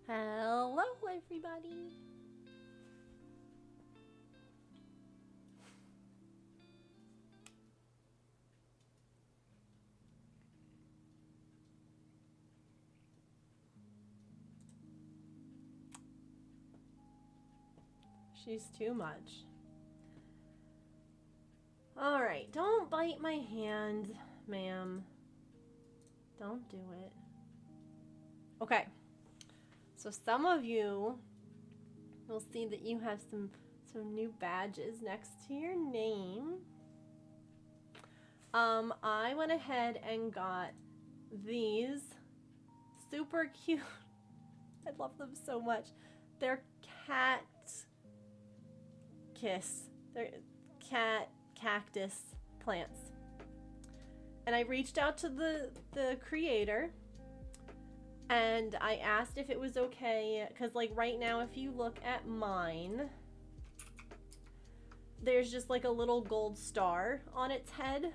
Hello, everybody. She's too much. All right, don't bite my hand, ma'am. Don't do it. Okay. So some of you will see that you have some new badges next to your name. I went ahead and got these super cute. I love them so much. They're cat kiss. They're cactus plants. And I reached out to the creator and I asked if it was okay, because like right now if you look at mine, there's just like a little gold star on its head.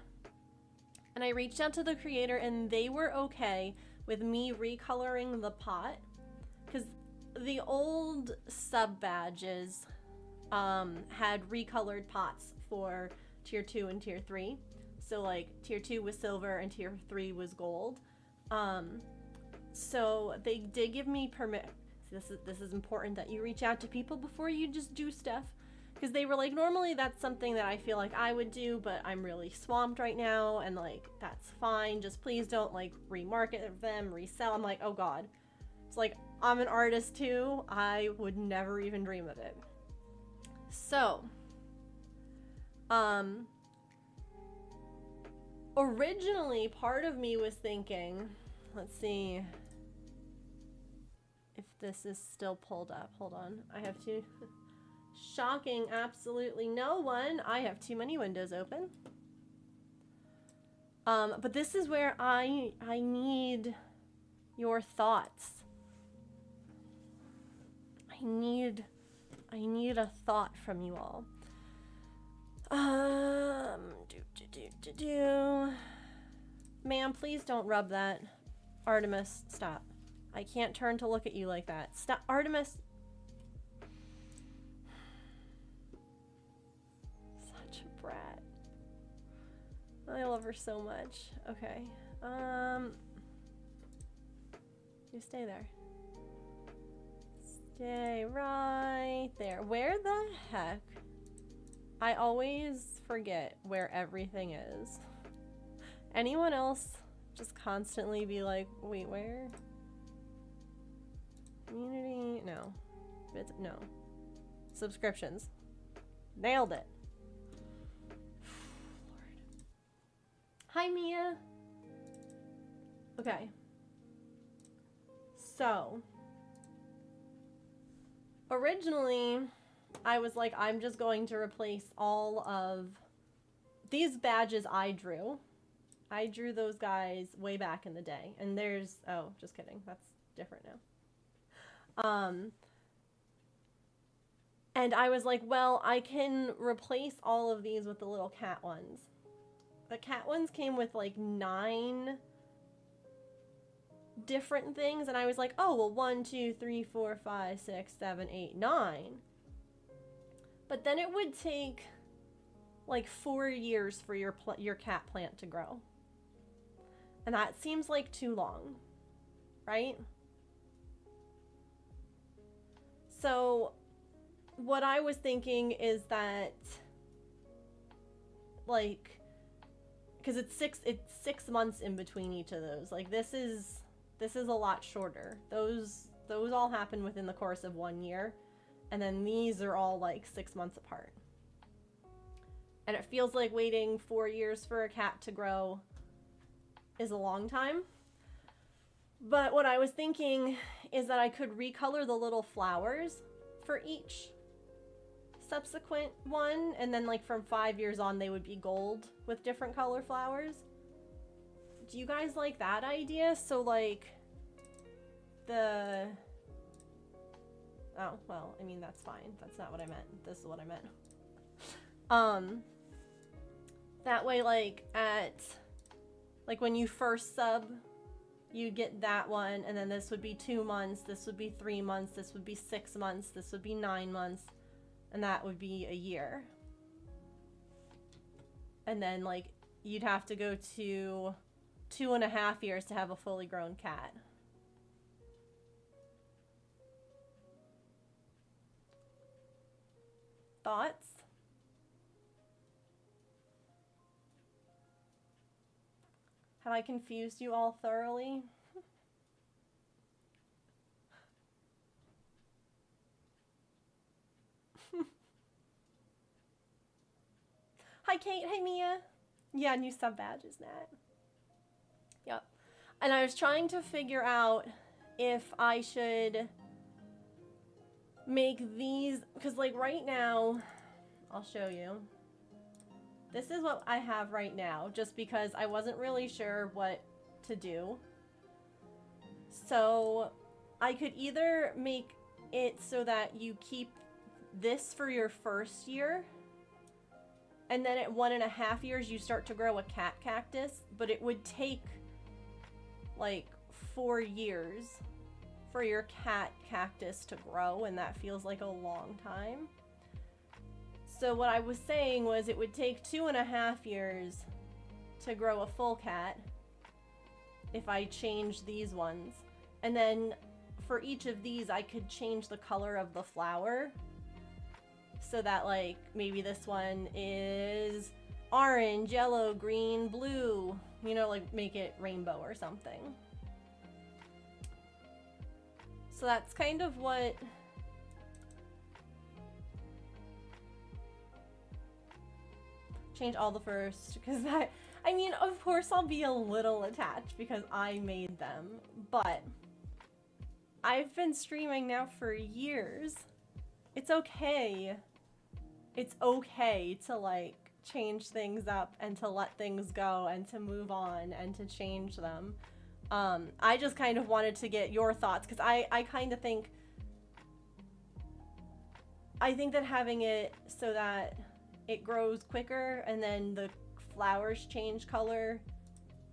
And I reached out to the creator and they were okay with me recoloring the pot, because the old sub badges had recolored pots for tier 2 and tier 3. So like tier 2 was silver and tier 3 was gold. So they did give me permit. This is important that you reach out to people before you just do stuff, because they were like, normally that's something that I feel like I would do, but I'm really swamped right now, and like that's fine, just please don't like remarket them, resell. I'm like, oh god. It's like, I'm an artist too, I would never even dream of it. So originally part of me was thinking, let's see if this is still pulled up. Hold on, I have to. Shocking absolutely no one. I have too many windows open. But this is where I need your thoughts. I need a thought from you all. Ma'am, please don't rub that. Artemis, stop. I can't turn to look at you like that. Stop, Artemis. Such a brat. I love her so much. Okay. You stay there. Stay right there. Where the heck? I always forget where everything is. Anyone else just constantly be like, wait, where? Community? No. No. Subscriptions. Nailed it. Lord. Hi, Mia. Okay. So, originally, I was like, I'm just going to replace all of these badges I drew. I drew those guys way back in the day. And there's, oh, just kidding. That's different now. And I was like, well, I can replace all of these with the little cat ones. The cat ones came with like 9 different things. And I was like, oh, well, 1, 2, 3, 4, 5, 6, 7, 8, 9. But then it would take like 4 years for your cat plant to grow. And that seems like too long, right? So what I was thinking is that, like, because it's 6 months in between each of those. Like this is a lot shorter. Those all happen within the course of 1 year. And then these are all like 6 months apart. And it feels like waiting 4 years for a cat to grow is a long time. But what I was thinking is that I could recolor the little flowers for each subsequent one. And then like from 5 years on, they would be gold with different color flowers. Do you guys like that idea? So like the... Oh, well, I mean, that's fine. That's not what I meant. This is what I meant. That way, like, when you first sub, you'd get that one, and then this would be 2 months, this would be 3 months, this would be 6 months, this would be 9 months, and that would be a year. And then, like, you'd have to go to 2.5 years to have a fully grown cat. Thoughts? Have I confused you all thoroughly? Hi Kate, hi Mia. Yeah, new sub badges, Nat. Yep. And I was trying to figure out if I should make these, because like right now, I'll show you. This is what I have right now, just because I wasn't really sure what to do. So I could either make it so that you keep this for your first year, and then at 1.5 years you start to grow a cat cactus, but it would take like 4 years for your cat cactus to grow, and that feels like a long time. So what I was saying was it would take 2.5 years to grow a full cat if I change these ones. And then for each of these, I could change the color of the flower so that, like, maybe this one is orange, yellow, green, blue, you know, like make it rainbow or something. So that's kind of what change all the first, because I mean, of course I'll be a little attached because I made them, but I've been streaming now for years. It's okay. It's okay to like change things up and to let things go and to move on and to change them. I just kind of wanted to get your thoughts, because I kind of think that having it so that it grows quicker and then the flowers change color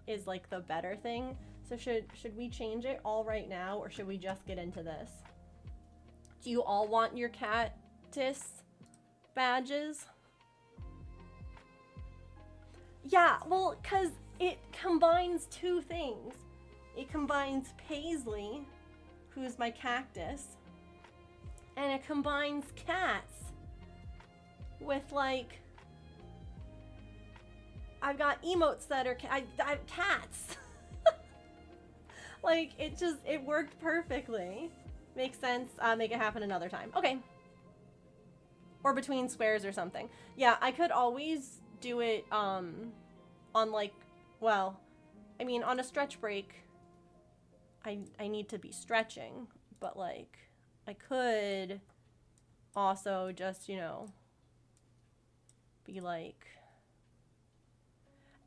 is like the better thing. So should we change it all right now, or should we just get into this? Do you all want your cactus badges? Yeah, well, because it combines two things. It combines Paisley, who's my cactus, and it combines cats with, like, I've got emotes that are, I have cats. Like, it worked perfectly. Makes sense. Make it happen another time. Okay. Or between squares or something. Yeah, I could always do it, on, like, well, I mean, on a stretch break, I need to be stretching, but, like, I could also just, you know, be like,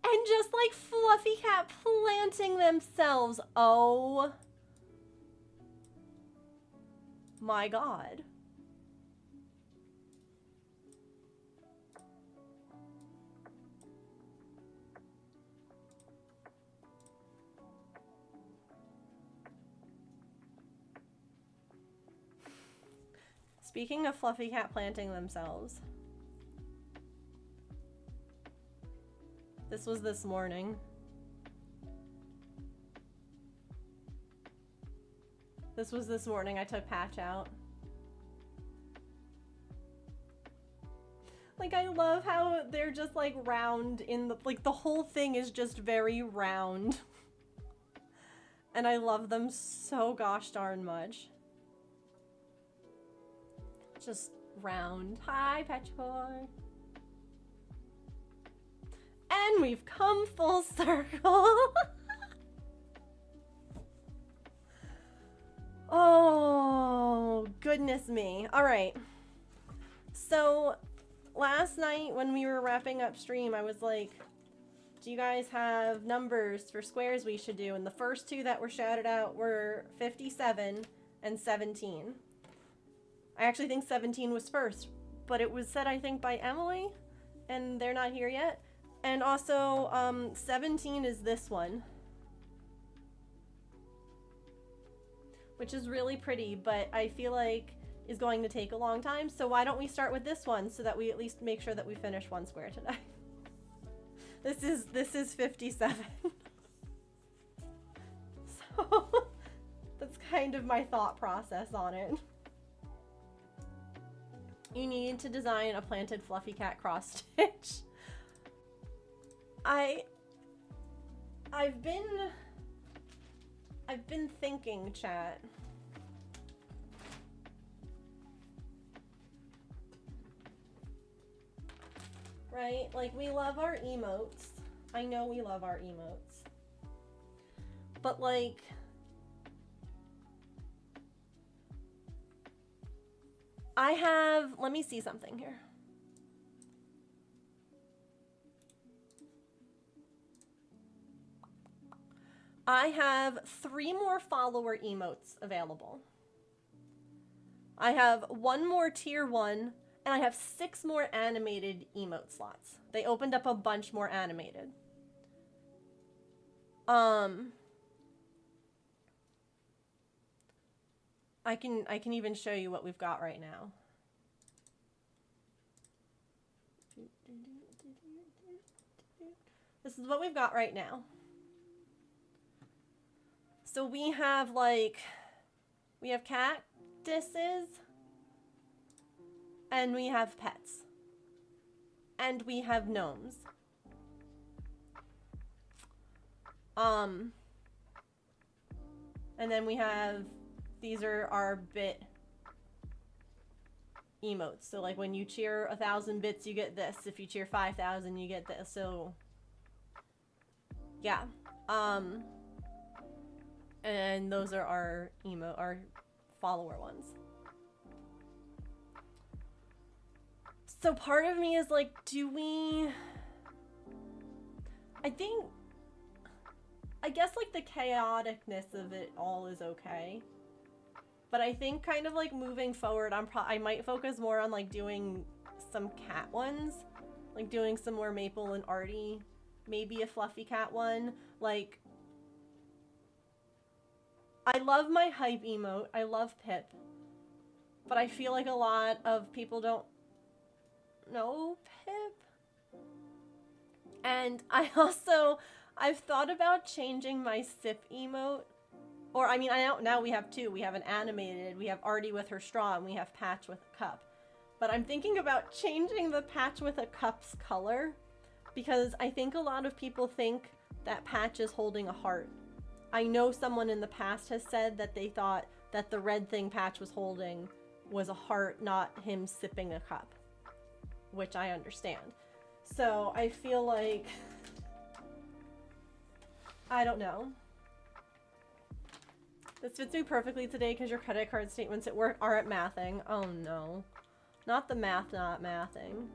and just like Fluffy Cat planting themselves. Oh my God. Speaking of Fluffy Cat planting themselves, this was this morning. This was this morning. I took Patch out. Like, I love how they're just like round in the, like, the whole thing is just very round. And I love them so gosh darn much. Just round. Hi, Patch Boy. And we've come full circle. Oh, goodness me. All right. So last night when we were wrapping up stream, I was like, do you guys have numbers for squares we should do? And the first two that were shouted out were 57 and 17. I actually think 17 was first, but it was said, I think, by Emily, and they're not here yet. And also, 17 is this one. which is really pretty, but I feel like is going to take a long time. So why don't we start with this one so that we at least make sure that we finish one square today. This is 57. So that's kind of my thought process on it. You need to design a planted fluffy cat cross stitch. I've been thinking, chat. Right? Like, we love our emotes. I know we love our emotes. But, like, let me see something here. I have 3 more follower emotes available. I have 1 more tier 1. And I have 6 more animated emote slots. They opened up a bunch more animated. I can even show you what we've got right now. This is what we've got right now. So we have cactuses. And we have pets. And we have gnomes. And then we have, these are our bit emotes. So like when you cheer 1,000 bits, you get this. If you cheer 5,000, you get this. So yeah. And those are our follower ones. So part of me is like, I guess like the chaoticness of it all is okay. But I think kind of like moving forward, I might focus more on like doing some cat ones. Like doing some more Maple and Artie. Maybe a fluffy cat one. Like, I love my hype emote. I love Pip. But I feel like a lot of people don't know Pip. And I've thought about changing my sip emote. Or, I mean, now we have 2. We have an animated, we have Artie with her straw, and we have Patch with a cup. But I'm thinking about changing the Patch with a cup's color. Because I think a lot of people think that Patch is holding a heart. I know someone in the past has said that they thought that the red thing Patch was holding was a heart, not him sipping a cup. Which I understand. So I feel like, I don't know. This fits me perfectly today because your credit card statements at work aren't mathing. Oh no. Not the math not mathing.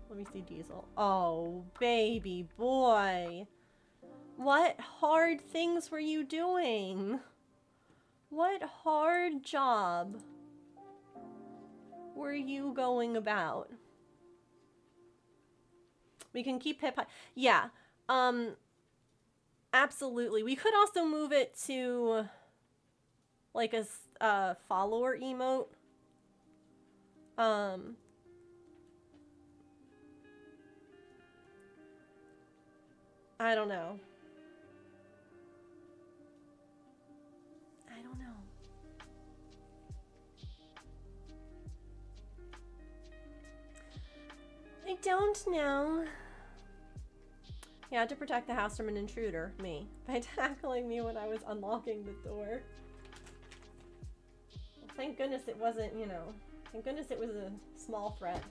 Let me see Diesel. Oh, baby boy. What hard things were you doing? What hard job were you going about? We can keep Pip high. Yeah. Absolutely. We could also move it to like a follower emote. I don't know. I don't know. I don't know. You had to protect the house from an intruder, me, by tackling me when I was unlocking the door. Well, thank goodness it wasn't, you know, thank goodness it was a small threat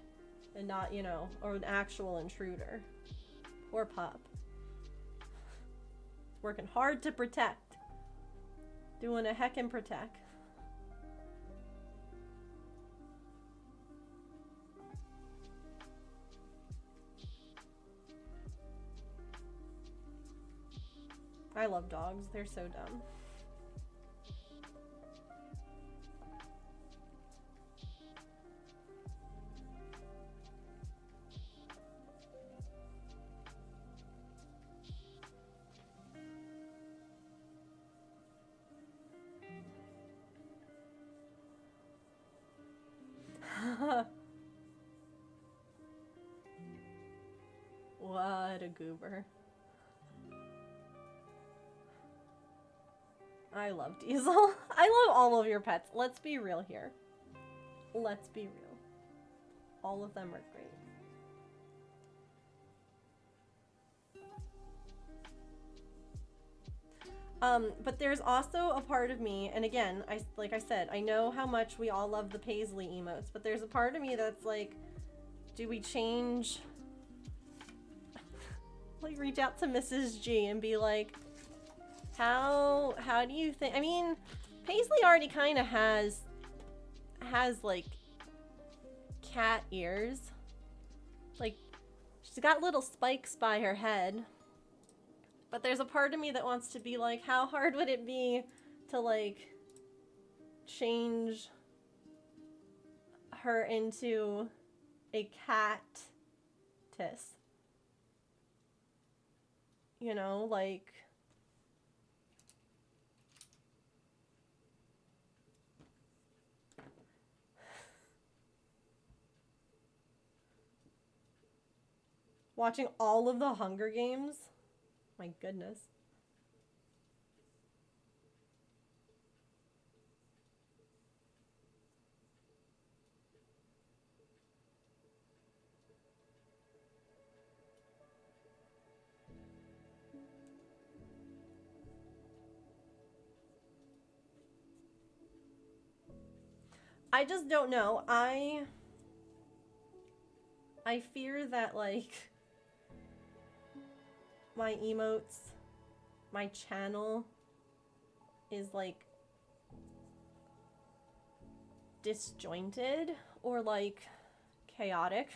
and not, you know, or an actual intruder. Poor pup. Working hard to protect. Doing a heckin' protect. I love dogs. They're so dumb. goober. I love Diesel. I love all of your pets. Let's be real here. Let's be real. All of them are great. But there's also a part of me, and again, like I said, I know how much we all love the Paisley emotes, but there's a part of me that's like, do we change? Like, reach out to Mrs. G and be like, how do you think? I mean, Paisley already kind of has like cat ears. Like, she's got little spikes by her head. But there's a part of me that wants to be like, how hard would it be to like change her into a cat-tis? You know, like, watching all of the Hunger Games. My goodness. I just don't know. I fear that, like, my emotes, my channel is like disjointed or like chaotic,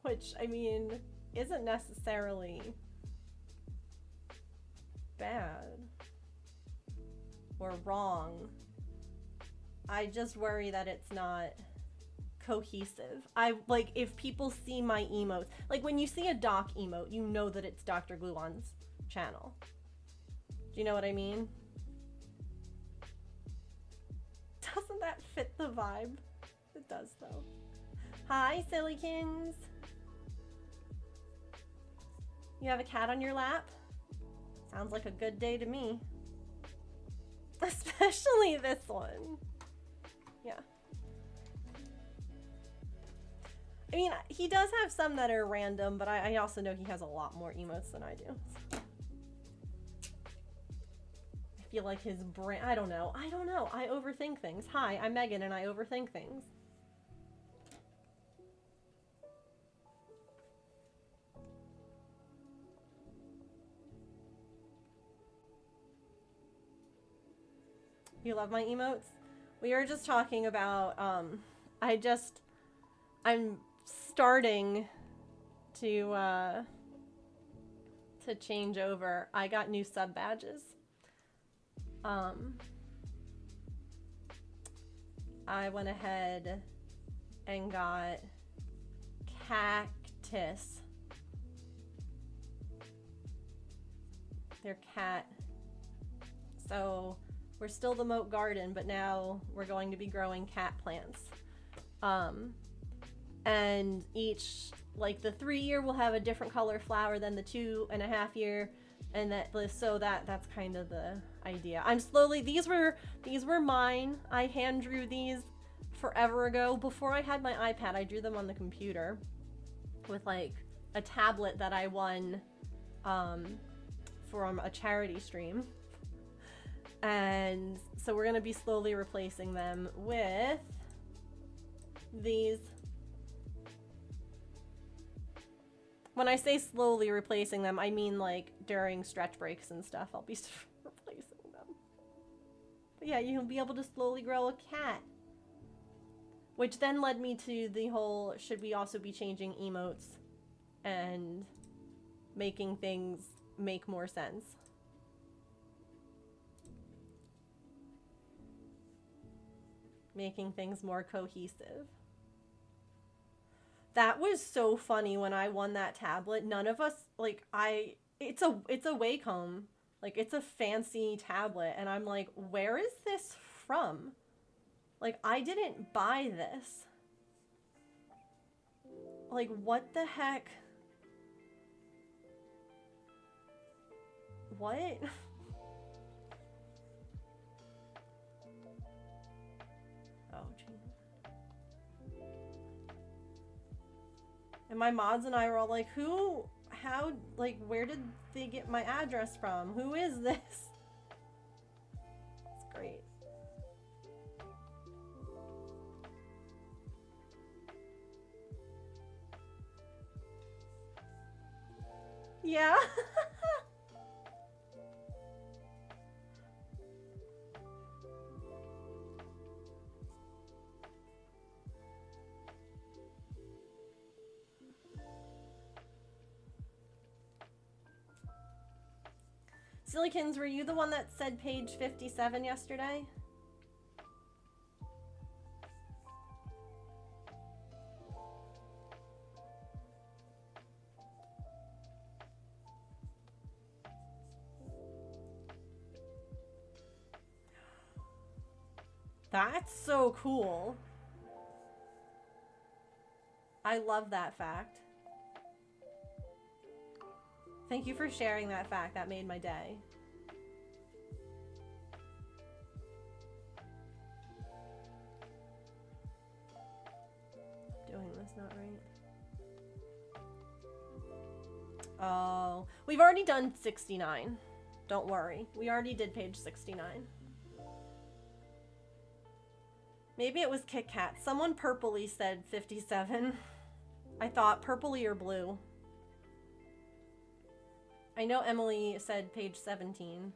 which I mean isn't necessarily bad or wrong. I just worry that it's not cohesive. I like, if people see my emotes, like when you see a Doc emote, you know that it's Dr. Gluon's channel. Do you know what I mean? Doesn't that fit the vibe? It does though. Hi, Sillykins. You have a cat on your lap? Sounds like a good day to me. Especially this one. Yeah. I mean, he does have some that are random, but I also know he has a lot more emotes than I do. I feel like his brain, I don't know. I overthink things. Hi, I'm Megan and I overthink things. You love my emotes? We were just talking about, I'm starting to change over. I got new sub badges. I went ahead and got cactus. They're cat. So we're still the moat garden, but now we're going to be growing cat plants. And each, like the 3-year will have a different color flower than the 2.5-year, and that's kind of the idea. I'm slowly, these were mine. I hand drew these forever ago. Before I had my iPad, I drew them on the computer with like a tablet that I won from a charity stream. And so we're gonna be slowly replacing them with these. When I say slowly replacing them, I mean like during stretch breaks and stuff, I'll be replacing them. But yeah, you'll be able to slowly grow a cat. Which then led me to the whole, should we also be changing emotes and making things make more sense? Making things more cohesive. That was so funny when I won that tablet. None of us, like, it's a Wacom. Like, it's a fancy tablet. And I'm like, where is this from? Like, I didn't buy this. Like, what the heck? What? Oh, jeez. And my mods and I were all like, who, how, like, where did they get my address from? Who is this? It's great. Yeah. Sillykins, were you the one that said page 57 yesterday? That's so cool. I love that fact. Thank you for sharing that fact. That made my day. Doing this not right. Oh, we've already done 69. Don't worry. We already did page 69. Maybe it was Kit Kat. Someone purpley said 57. I thought purpley or blue. I know Emily said page 17.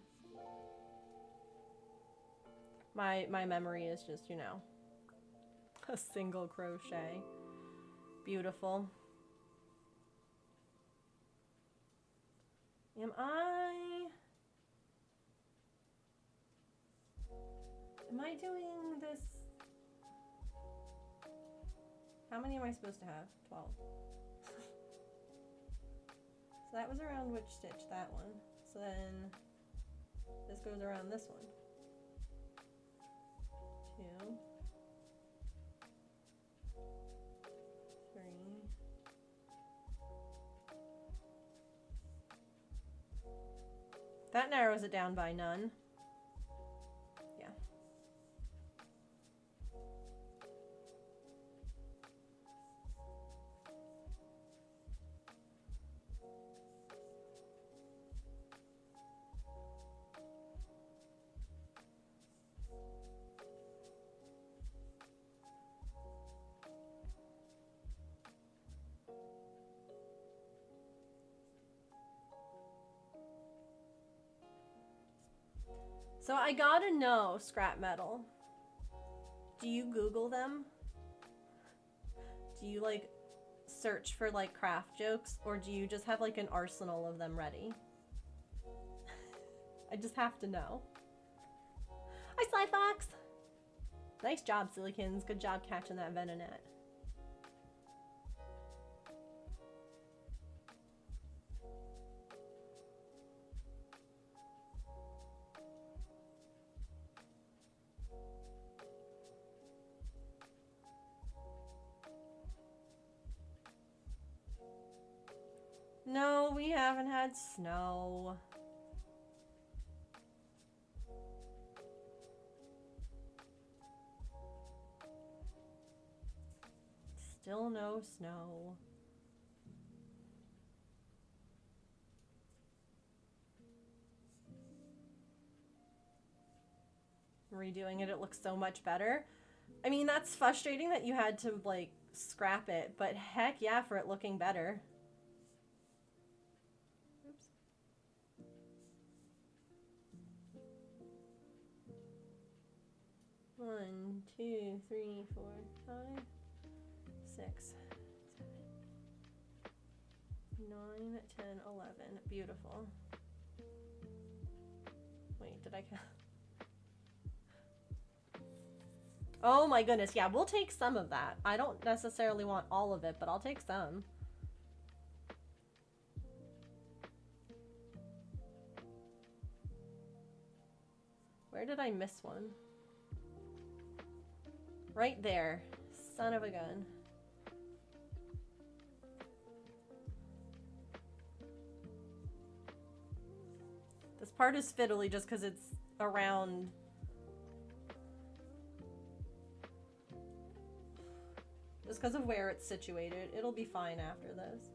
My memory is just, you know, a single crochet. Beautiful. Am I doing this? How many am I supposed to have? 12. So that was around which stitch? That one. So then this goes around this one. 2, 3. That narrows it down by none. Yeah. So I gotta know, scrap metal. Do you Google them? Do you like search for like craft jokes, or do you just have like an arsenal of them ready? I just have to know. Hi, Sly Fox. Nice job, Sillykins. Good job catching that Venonat. No, we haven't had snow. Still no snow. Redoing it, it looks so much better. I mean, that's frustrating that you had to like scrap it, but heck yeah for it looking better. Oops. One, 2, 3, 4, 5, 6, 7, 9, 10, 11. Beautiful. Wait, did I count? Oh my goodness, yeah, we'll take some of that. I don't necessarily want all of it, but I'll take some. Where did I miss one? Right there. Son of a gun. This part is fiddly just because it's around. Just because of where it's situated. It'll be fine after this.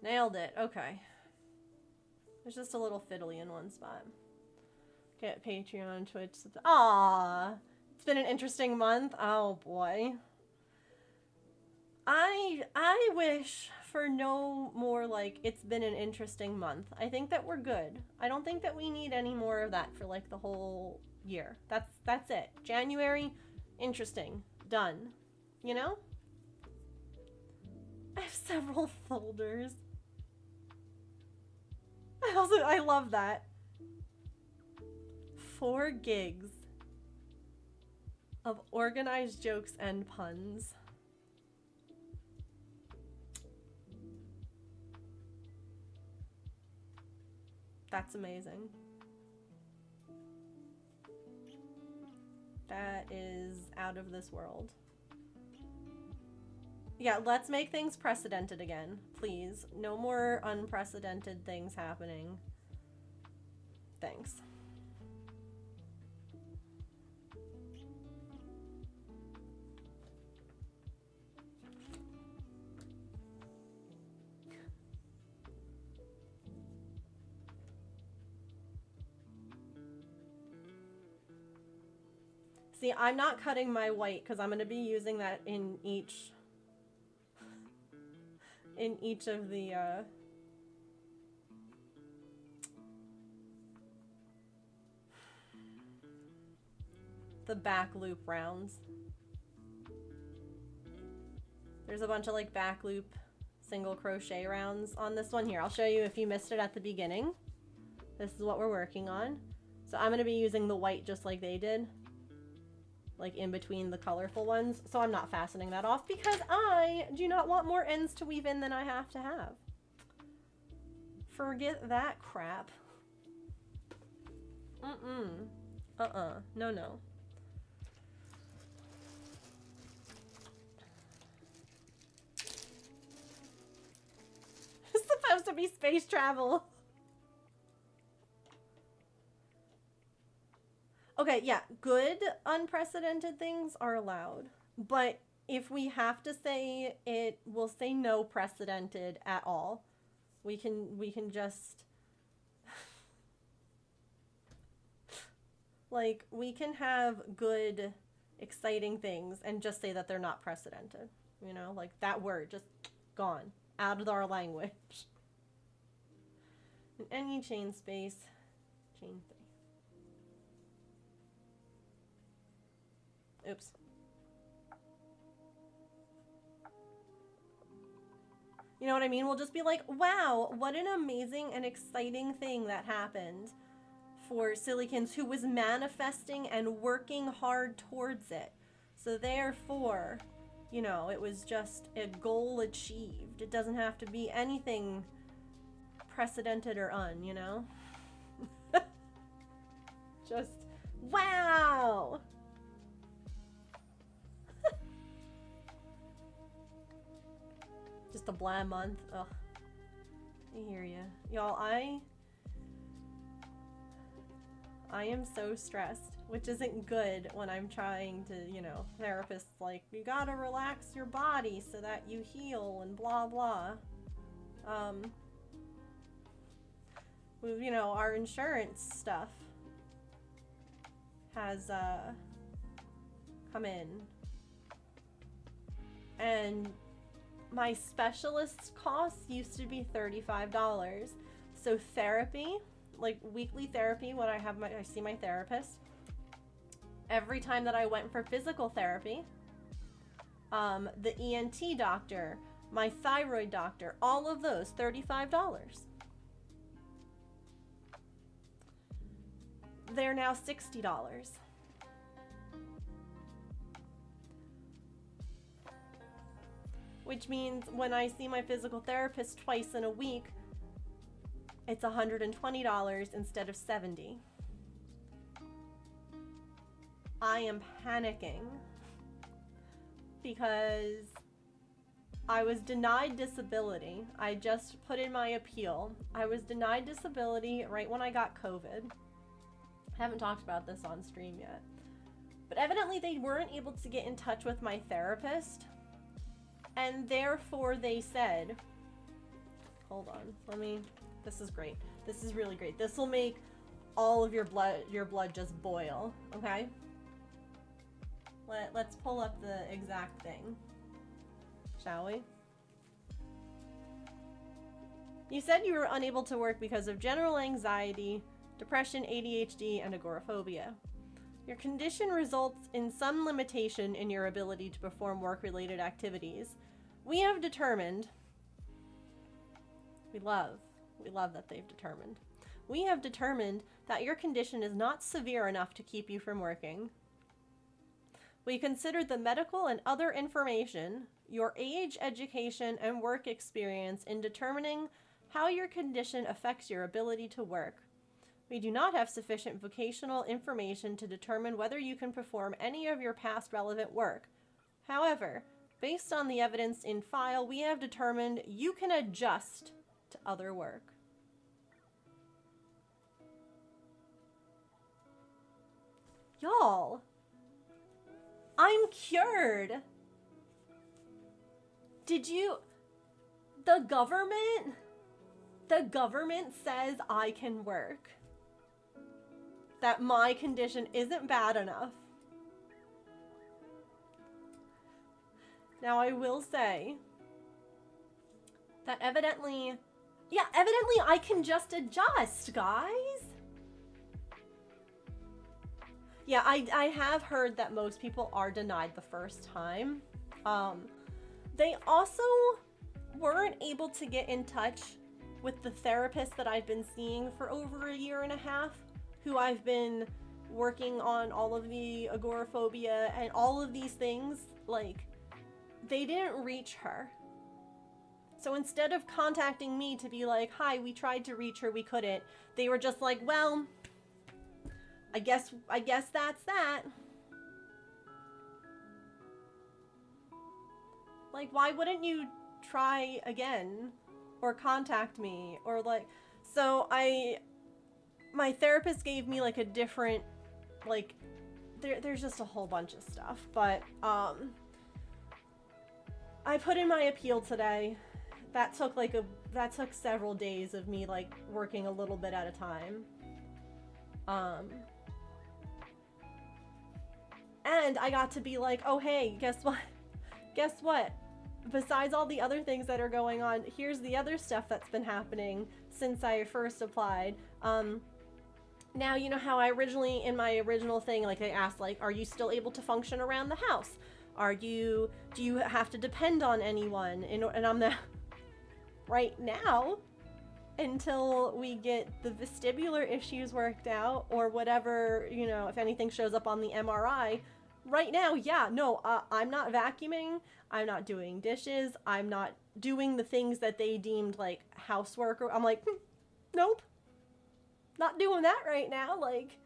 Nailed it. Okay. There's just a little fiddly in one spot. Get Patreon, Twitch. Aww. It's been an interesting month. Oh boy. I wish for no more like it's been an interesting month. I think that we're good. I don't think that we need any more of that for like the whole year. That's it. January, interesting. Done. You know? I have several folders. I love that. 4 gigs of organized jokes and puns. That's amazing. That is out of this world. Yeah, let's make things precedented again, please. No more unprecedented things happening. Thanks. See, I'm not cutting my white because I'm going to be using that in each of the back loop rounds. There's a bunch of like back loop single crochet rounds on this one here. I'll show you if you missed it at the beginning. This is what we're working on. So I'm going to be using the white just like they did, like in between the colorful ones. So I'm not fastening that off because I do not want more ends to weave in than I have to have. Forget that crap. No, no. It's supposed to be space travel. Okay, yeah, good unprecedented things are allowed. But if we have to say it, we'll say no precedented at all. We can just like we can have good exciting things and just say that they're not precedented. You know, like that word just gone out of our language. In any chain space, chain 3. Oops. You know what I mean? We'll just be like, wow, what an amazing and exciting thing that happened for Sillykins, who was manifesting and working hard towards it. So therefore, you know, it was just a goal achieved. It doesn't have to be anything precedented or you know? Just, wow! Just a bland month. Ugh. I hear ya. Y'all, I am so stressed, which isn't good when I'm trying to, you know, therapists like, you gotta relax your body so that you heal and blah blah. With, you know, our insurance stuff has come in. And my specialist's costs used to be $35. So therapy, like weekly therapy, when I see my therapist, every time that I went for physical therapy, the ENT doctor, my thyroid doctor, all of those, $35. They're now $60. Which means when I see my physical therapist twice in a week, it's $120 instead of $70. I am panicking because I was denied disability. I just put in my appeal. I was denied disability right when I got COVID. I haven't talked about this on stream yet. But evidently they weren't able to get in touch with my therapist. And therefore they said, hold on, this is great. This is really great. This will make all of your blood just boil, okay? Let's pull up the exact thing, shall we? You said you were unable to work because of general anxiety, depression, ADHD, and agoraphobia. Your condition results in some limitation in your ability to perform work-related activities. We have determined, we love that they've determined. We have determined that your condition is not severe enough to keep you from working. We considered the medical and other information, your age, education, and work experience in determining how your condition affects your ability to work. We do not have sufficient vocational information to determine whether you can perform any of your past relevant work. However, based on the evidence in file, we have determined you can adjust to other work. Y'all, I'm cured. The government says I can work. That my condition isn't bad enough. Now I will say that evidently I can just adjust, guys. Yeah, I have heard that most people are denied the first time. They also weren't able to get in touch with the therapist that I've been seeing for over a year and a half, who I've been working on all of the agoraphobia and all of these things. Like, they didn't reach her. So instead of contacting me to be like, hi, we tried to reach her, we couldn't, they were just like, well, I guess that's that. Like, why wouldn't you try again or contact me? Or like, so my therapist gave me like a different, like, there's just a whole bunch of stuff, but I put in my appeal today. That took several days of me like working a little bit at a time. And I got to be like, oh hey, guess what? Besides all the other things that are going on, here's the other stuff that's been happening since I first applied. Now, you know how I originally, in my original thing, like I asked, like, are you still able to function around the house? Do you have to depend on anyone? And I'm the, right now, until we get the vestibular issues worked out, or whatever, you know, if anything shows up on the MRI, right now, yeah, no, I'm not vacuuming, I'm not doing dishes, I'm not doing the things that they deemed like housework, or I'm like, nope, not doing that right now. Like,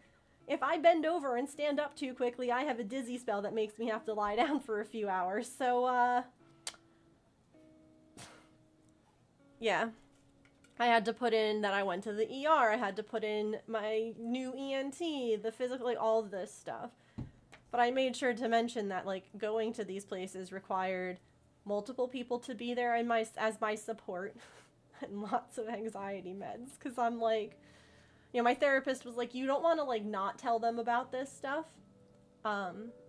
if I bend over and stand up too quickly, I have a dizzy spell that makes me have to lie down for a few hours. So, yeah. I had to put in that I went to the ER. I had to put in my new ENT, the physical, like, all of this stuff. But I made sure to mention that, like, going to these places required multiple people to be there as my support and lots of anxiety meds. Because I'm like, you know, my therapist was like, you don't want to, like, not tell them about this stuff,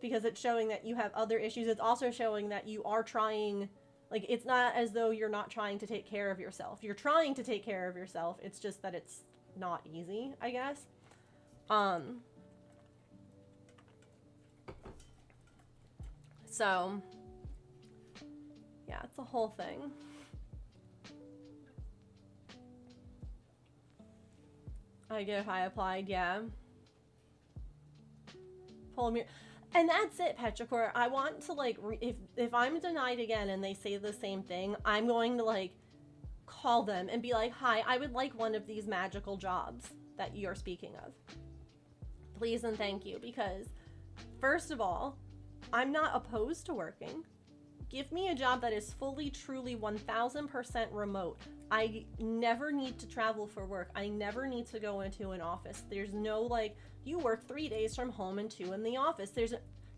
because it's showing that you have other issues. It's also showing that you are trying, Like, it's not as though you're not trying to take care of yourself. You're trying to take care of yourself. It's just that it's not easy, I guess. So, yeah, it's a whole thing. I get if I applied, yeah. Pull me. And that's it, Petrichor. I want to, like, if I'm denied again and they say the same thing, I'm going to, like, call them and be like, hi, I would like one of these magical jobs that you're speaking of. Please and thank you, because, first of all, I'm not opposed to working. Give me a job that is fully, truly, 1000% remote. I never need to travel for work. I never need to go into an office. There's no, like, you work 3 days from home and 2 in the office.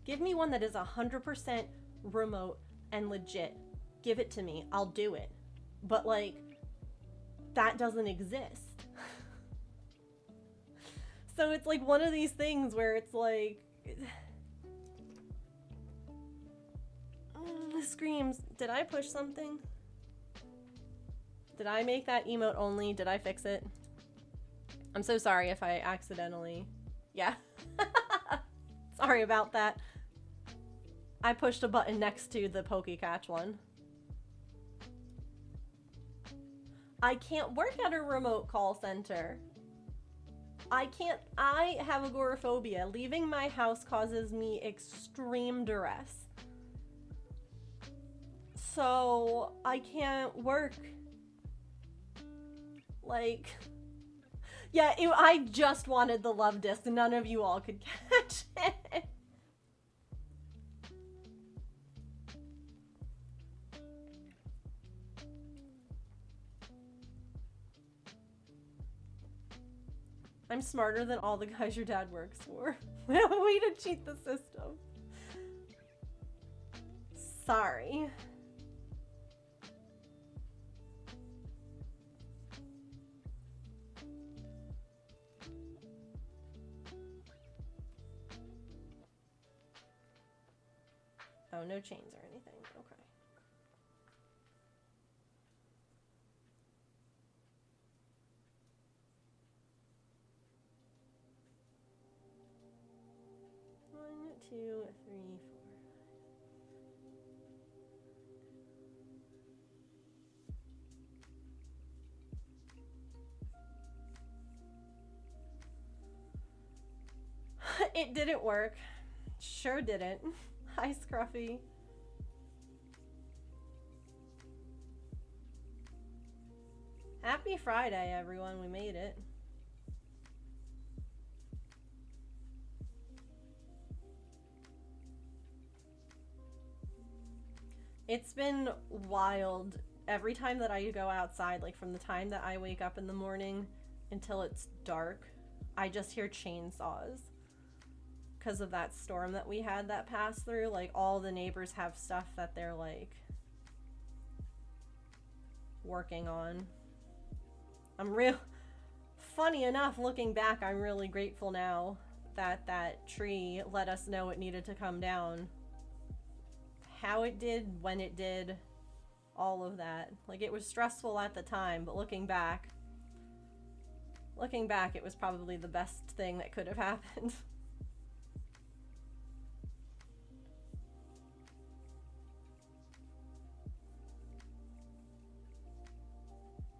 Give me one that is 100% remote and legit. Give it to me. I'll do it. But, like, that doesn't exist. So it's, like, one of these things where it's, like... This screams. Did I push something? Did I make that emote only? Did I fix it? I'm so sorry if I accidentally... Yeah. Sorry about that. I pushed a button next to the PokeCatch one. I can't work at a remote call center. I have agoraphobia. Leaving my house causes me extreme duress. So, I can't work. Like... Yeah, I just wanted the love disc. None of you all could catch it. I'm smarter than all the guys your dad works for. Way to cheat the system. Sorry. Oh, no chains or anything. Okay. One, two, three, four. It didn't work. Sure didn't. Hi, Scruffy. Happy Friday, everyone. We made it. It's been wild. Every time that I go outside, like from the time that I wake up in the morning until it's dark, I just hear chainsaws. Because of that storm that we had that passed through, like all the neighbors have stuff that they're like working on. Funny enough, looking back, I'm really grateful now that that tree let us know it needed to come down. How it did, when it did, all of that. Like, it was stressful at the time, but looking back, it was probably the best thing that could have happened.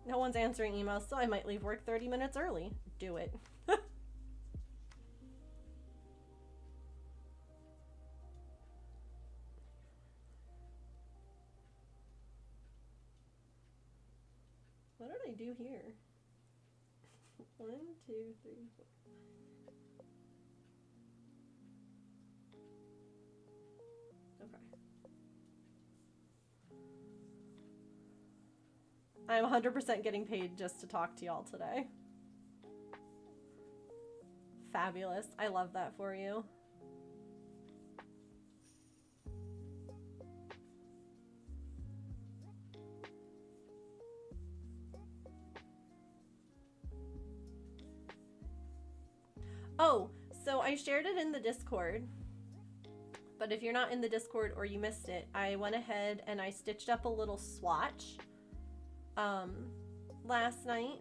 No one's answering emails, so I might leave work 30 minutes early. Do it. What did I do here? 1, 2, 3, 4. Okay. I'm 100% getting paid just to talk to y'all today. Fabulous. I love that for you. Oh, so I shared it in the Discord, but But if you're not in the Discord or you missed it, I went ahead and I stitched up a little swatch last night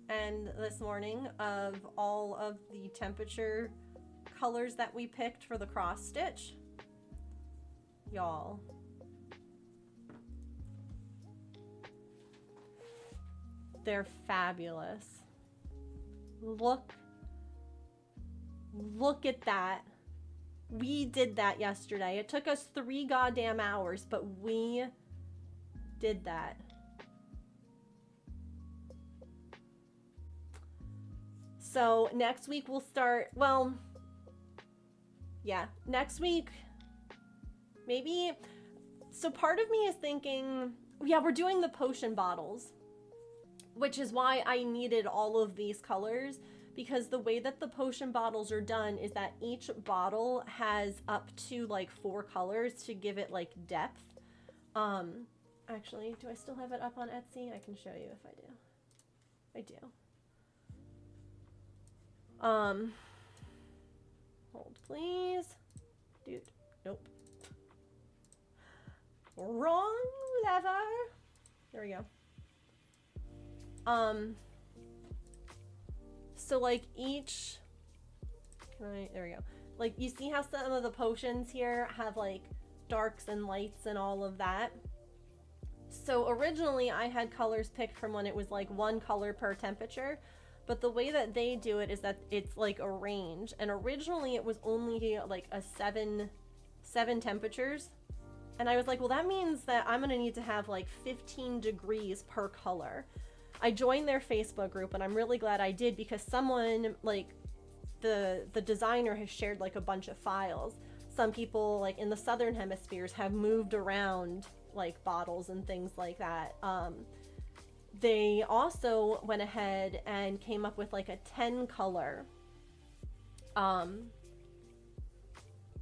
and this morning of all of the temperature colors that we picked for the cross stitch. Y'all. They're fabulous. Look at that. We did that yesterday. It took us 3 goddamn hours, but we did that. So next week we'll start, well, yeah, next week, maybe. So part of me is thinking, yeah, we're doing the potion bottles, which is why I needed all of these colors, because the way that the potion bottles are done is that each bottle has up to like 4 colors to give it like depth. Actually, do I still have it up on Etsy? I can show you if I do. I do. Hold please. Dude, nope. Wrong lever. There we go. So like each, there we go. Like you see how some of the potions here have like darks and lights and all of that. So originally I had colors picked from when it was like 1 color per temperature, but the way that they do it is that it's like a range. And originally it was only like a seven temperatures. And I was like, well, that means that I'm gonna need to have like 15 degrees per color. I joined their Facebook group and I'm really glad I did, because someone like the designer has shared like a bunch of files. Some people like in the southern hemispheres have moved around like bottles and things like that. They also went ahead and came up with like a 10 color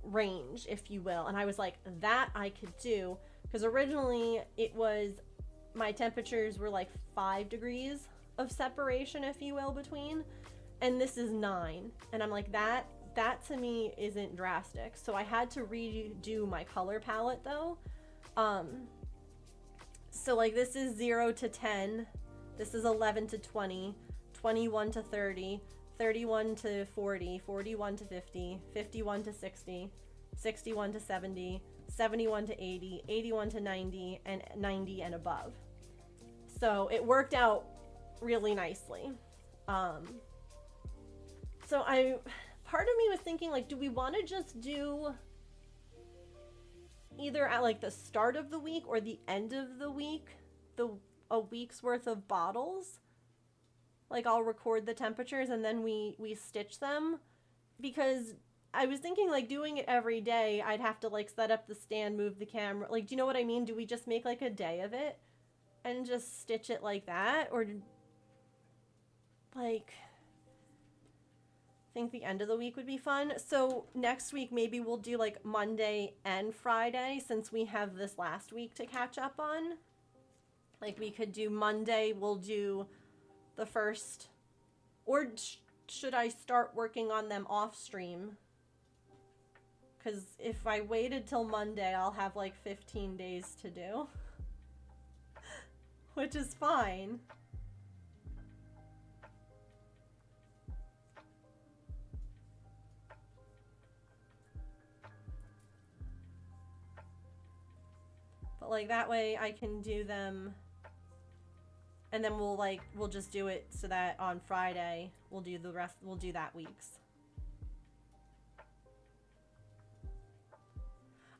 range, if you will. And I was like, that I could do, because originally it was, my temperatures were like 5 degrees of separation, if you will, between, and this is 9. And I'm like, that to me isn't drastic. So I had to redo my color palette though. So like this is 0 to 10, this is 11 to 20, 21 to 30, 31 to 40, 41 to 50, 51 to 60, 61 to 70, 71 to 80, 81 to 90, and 90 and above. So it worked out really nicely. So part of me was thinking like, do we want to just do either at like the start of the week or the end of the week, a week's worth of bottles? Like I'll record the temperatures and then we stitch them, because I was thinking like doing it every day, I'd have to like set up the stand, move the camera. Like, do you know what I mean? Do we just make like a day of it and just stitch it like that? Or like, I think the end of the week would be fun. So next week, maybe we'll do like Monday and Friday, since we have this last week to catch up on. Like we could do Monday, we'll do the first, or should I start working on them off stream? Because if I waited till Monday, I'll have like 15 days to do, which is fine. But like that way I can do them, and then we'll just do it so that on Friday we'll do the rest, we'll do that week's.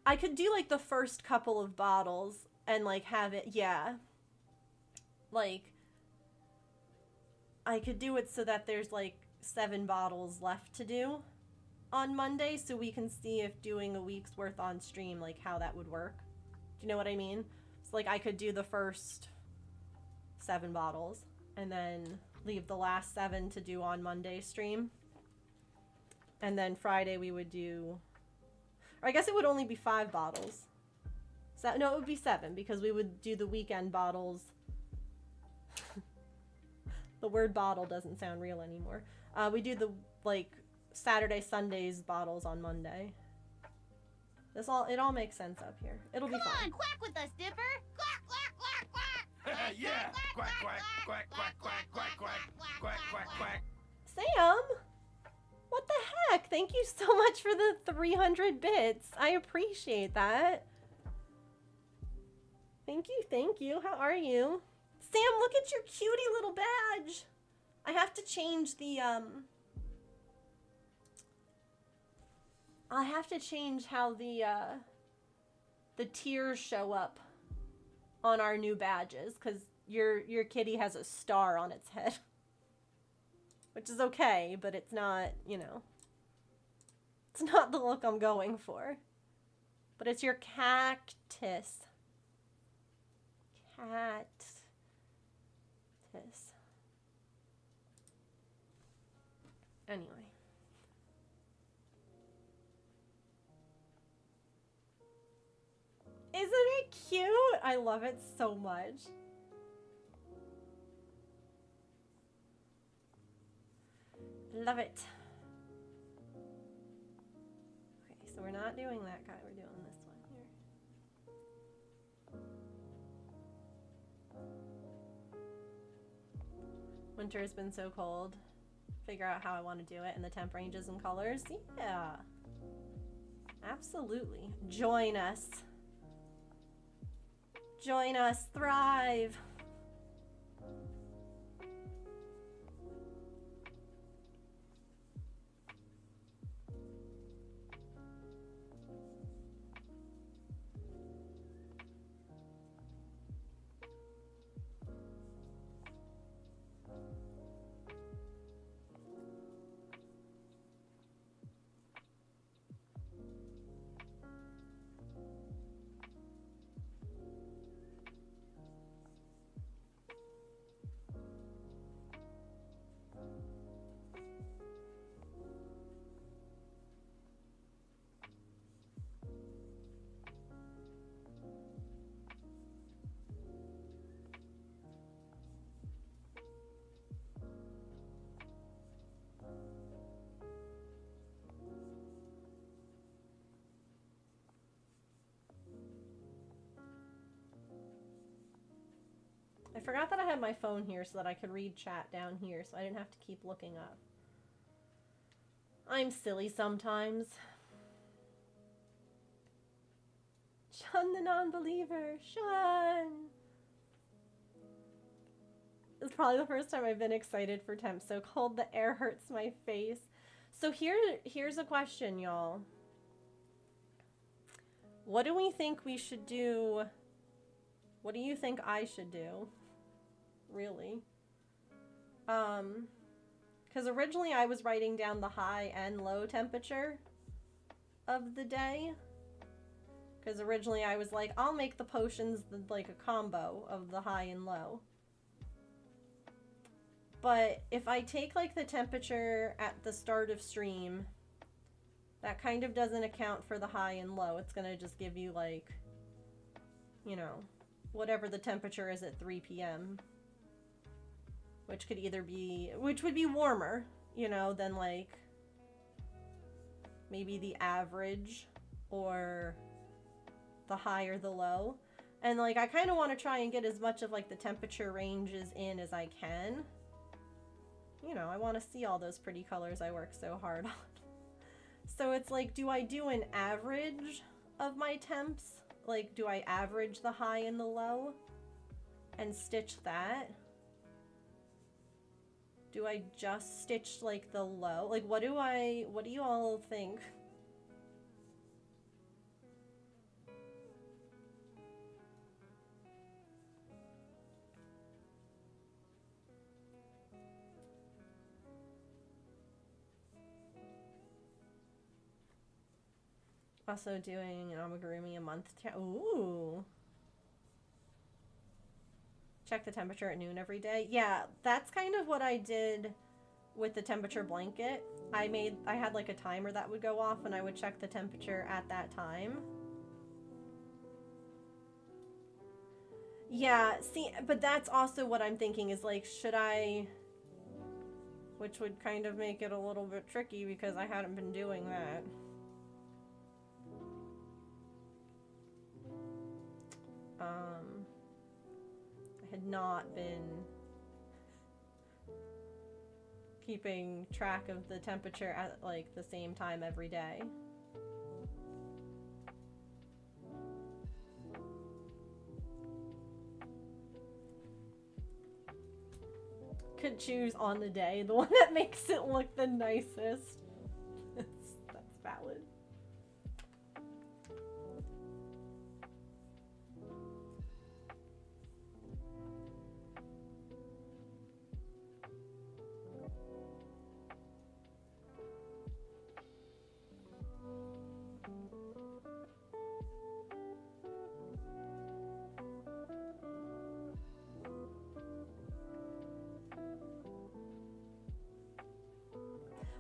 I could do like the first couple of bottles and like have it, yeah. Like I could do it so that there's like 7 bottles left to do on Monday, so we can see if doing a week's worth on stream, like how that would work. Do you know what I mean? So like I could do the first 7 bottles and then leave the last 7 to do on Monday stream. And then Friday we would do, or I guess it would only be 5 bottles. So, no, it would be 7, because we would do the weekend bottles. The word bottle doesn't sound real anymore. We do the like Saturday, Sundays bottles on Monday. It all makes sense up here. It'll be fine. Come on, quack with us, Dipper. Quack, quack, quack, quack. Yeah. Quack, quack, quack, quack, quack, quack, quack, quack, quack, quack. Sam, what the heck? Thank you so much for the 300 bits. I appreciate that. Thank you, thank you. How are you? Sam, look at your cutie little badge. I have to change the, I have to change how the tiers show up on our new badges, because your kitty has a star on its head. Which is okay, but it's not, you know, it's not the look I'm going for. But it's your cactus. Cactus. Anyway. Isn't it cute? I love it so much. Love it. Okay, so we're not doing that guy, we're doing this one here. Winter has been so cold. Figure out how I want to do it and the temp ranges and colors. Yeah. Absolutely. Join us. Join us. Thrive. I forgot that I had my phone here so that I could read chat down here so I didn't have to keep looking up. I'm silly sometimes. Shun the non-believer. Shun! It's probably the first time I've been excited for temp so cold the air hurts my face. So here's a question, y'all. What do we think we should do? What do you think I should do? Really? Because originally I was writing down the high and low temperature of the day. Because originally I was like, I'll make the potions like a combo of the high and low. But if I take like the temperature at the start of stream, that kind of doesn't account for the high and low. It's gonna just give you like, you know, whatever the temperature is at 3 p.m. Which could either be, which would be warmer, you know, than like maybe the average or the high or the low. And like I kind of want to try and get as much of like the temperature ranges in as I can. You know, I want to see all those pretty colors I work so hard on. So it's like, do I do an average of my temps? Like, do I average the high and the low and stitch that? Do I just stitch like the low? Like, what do you all think? Also doing an amigurumi a month. Ooh. Check the temperature at noon every day. Yeah, that's kind of what I did with the temperature blanket. I had like a timer that would go off and I would check the temperature at that time. Yeah, see, but that's also what I'm thinking is like, should I, which would kind of make it a little bit tricky because I hadn't been doing that. I had not been keeping track of the temperature at like the same time every day. Could choose on the day the one that makes it look the nicest. That's valid.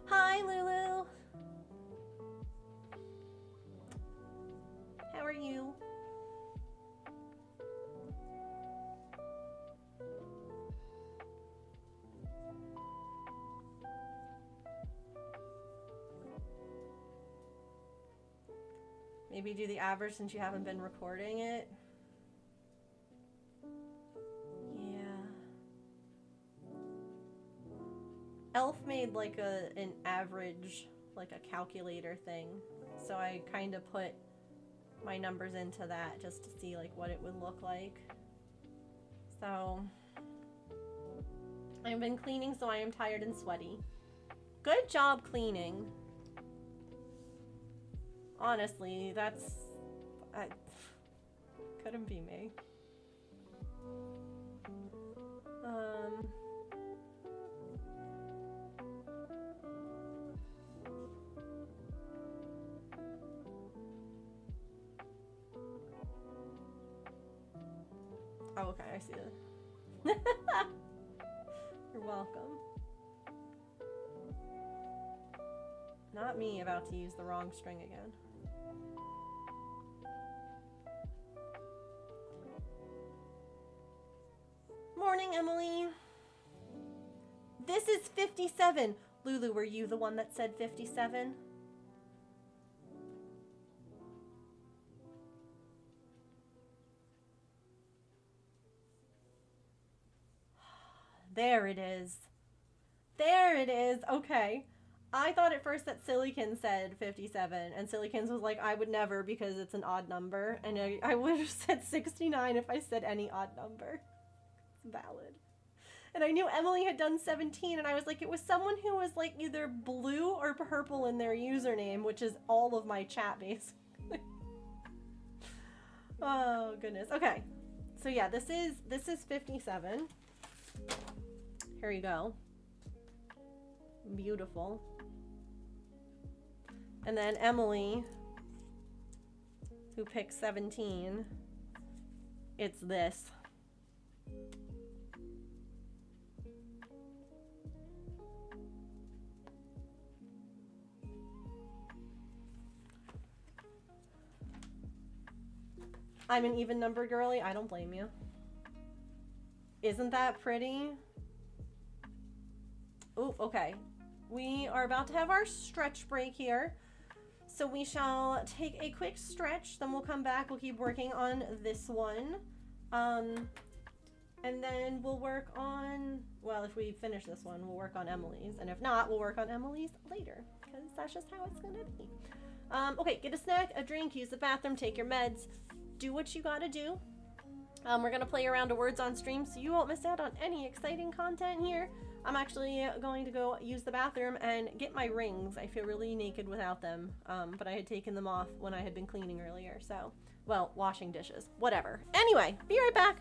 Hi, Lulu. How are you? Maybe do the average since you haven't been recording it. Yeah. Elf made like an average, like a calculator thing. So I kind of put my numbers into that just to see like what it would look like. So I've been cleaning, so I am tired and sweaty. Good job cleaning. Honestly, couldn't be me. Oh, okay, I see that. You're welcome. Not me about to use the wrong string again. Morning, Emily. This is 57. Lulu, were you the one that said 57? There it is. There it is. Okay. I thought at first that Silicon said 57, and Silicons was like, I would never because it's an odd number, and I would have said 69 if I said any odd number. It's valid. And I knew Emily had done 17, and I was like, it was someone who was like either blue or purple in their username, which is all of my chat basically. Oh goodness. Okay. So yeah, this is 57. Here you go. Beautiful. And then Emily, who picked 17, it's this. I'm an even number girly. I don't blame you. Isn't that pretty? Oh, okay. We are about to have our stretch break here. So we shall take a quick stretch, then we'll come back. We'll keep working on this one. And then we'll work on, well, if we finish this one, we'll work on Emily's. And if not, we'll work on Emily's later, because that's just how it's going to be. Okay, get a snack, a drink, use the bathroom, take your meds. Do what you gotta do. We're gonna play around with words on stream, so you won't miss out on any exciting content here. I'm actually going to go use the bathroom and get my rings. I feel really naked without them, but I had taken them off when I had been cleaning earlier, so, well, washing dishes, whatever. Anyway, be right back.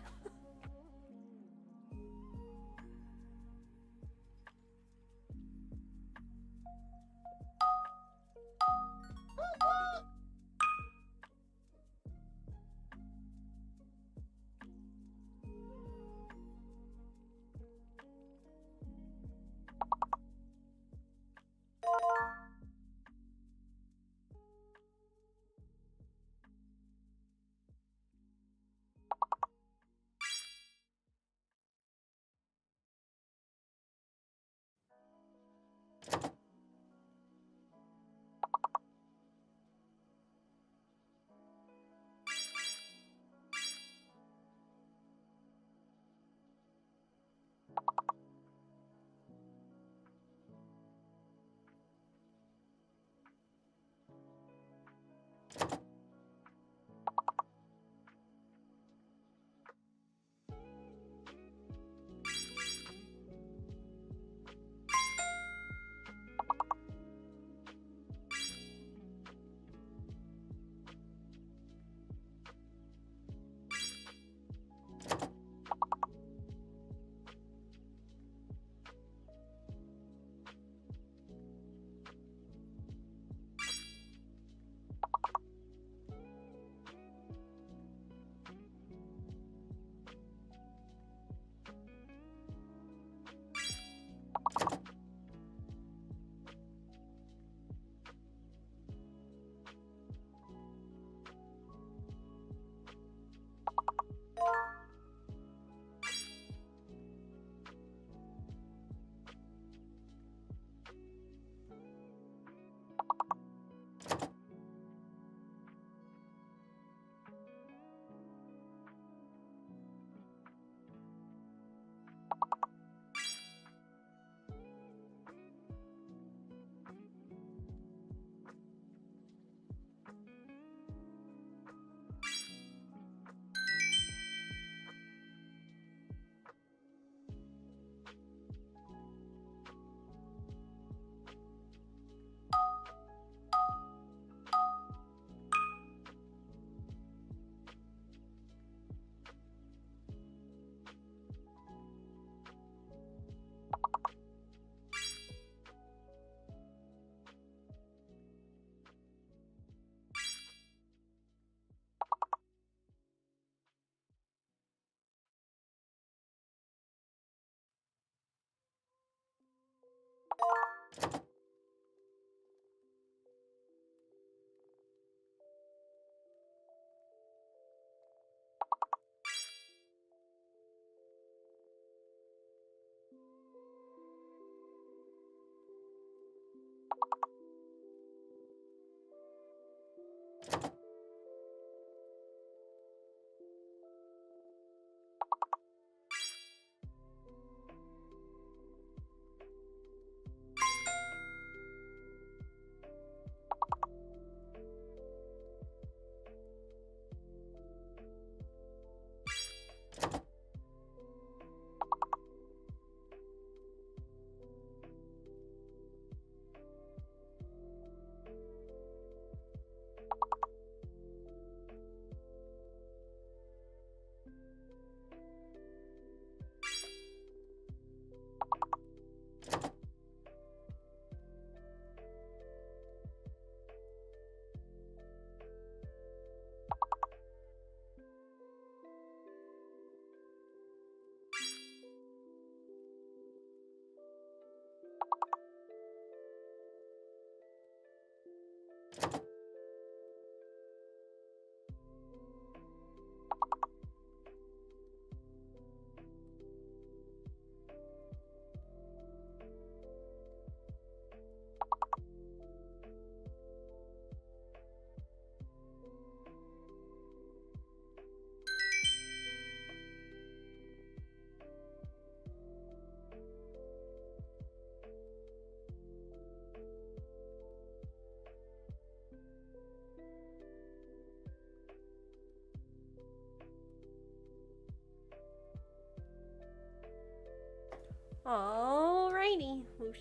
Alrighty. Whoosh.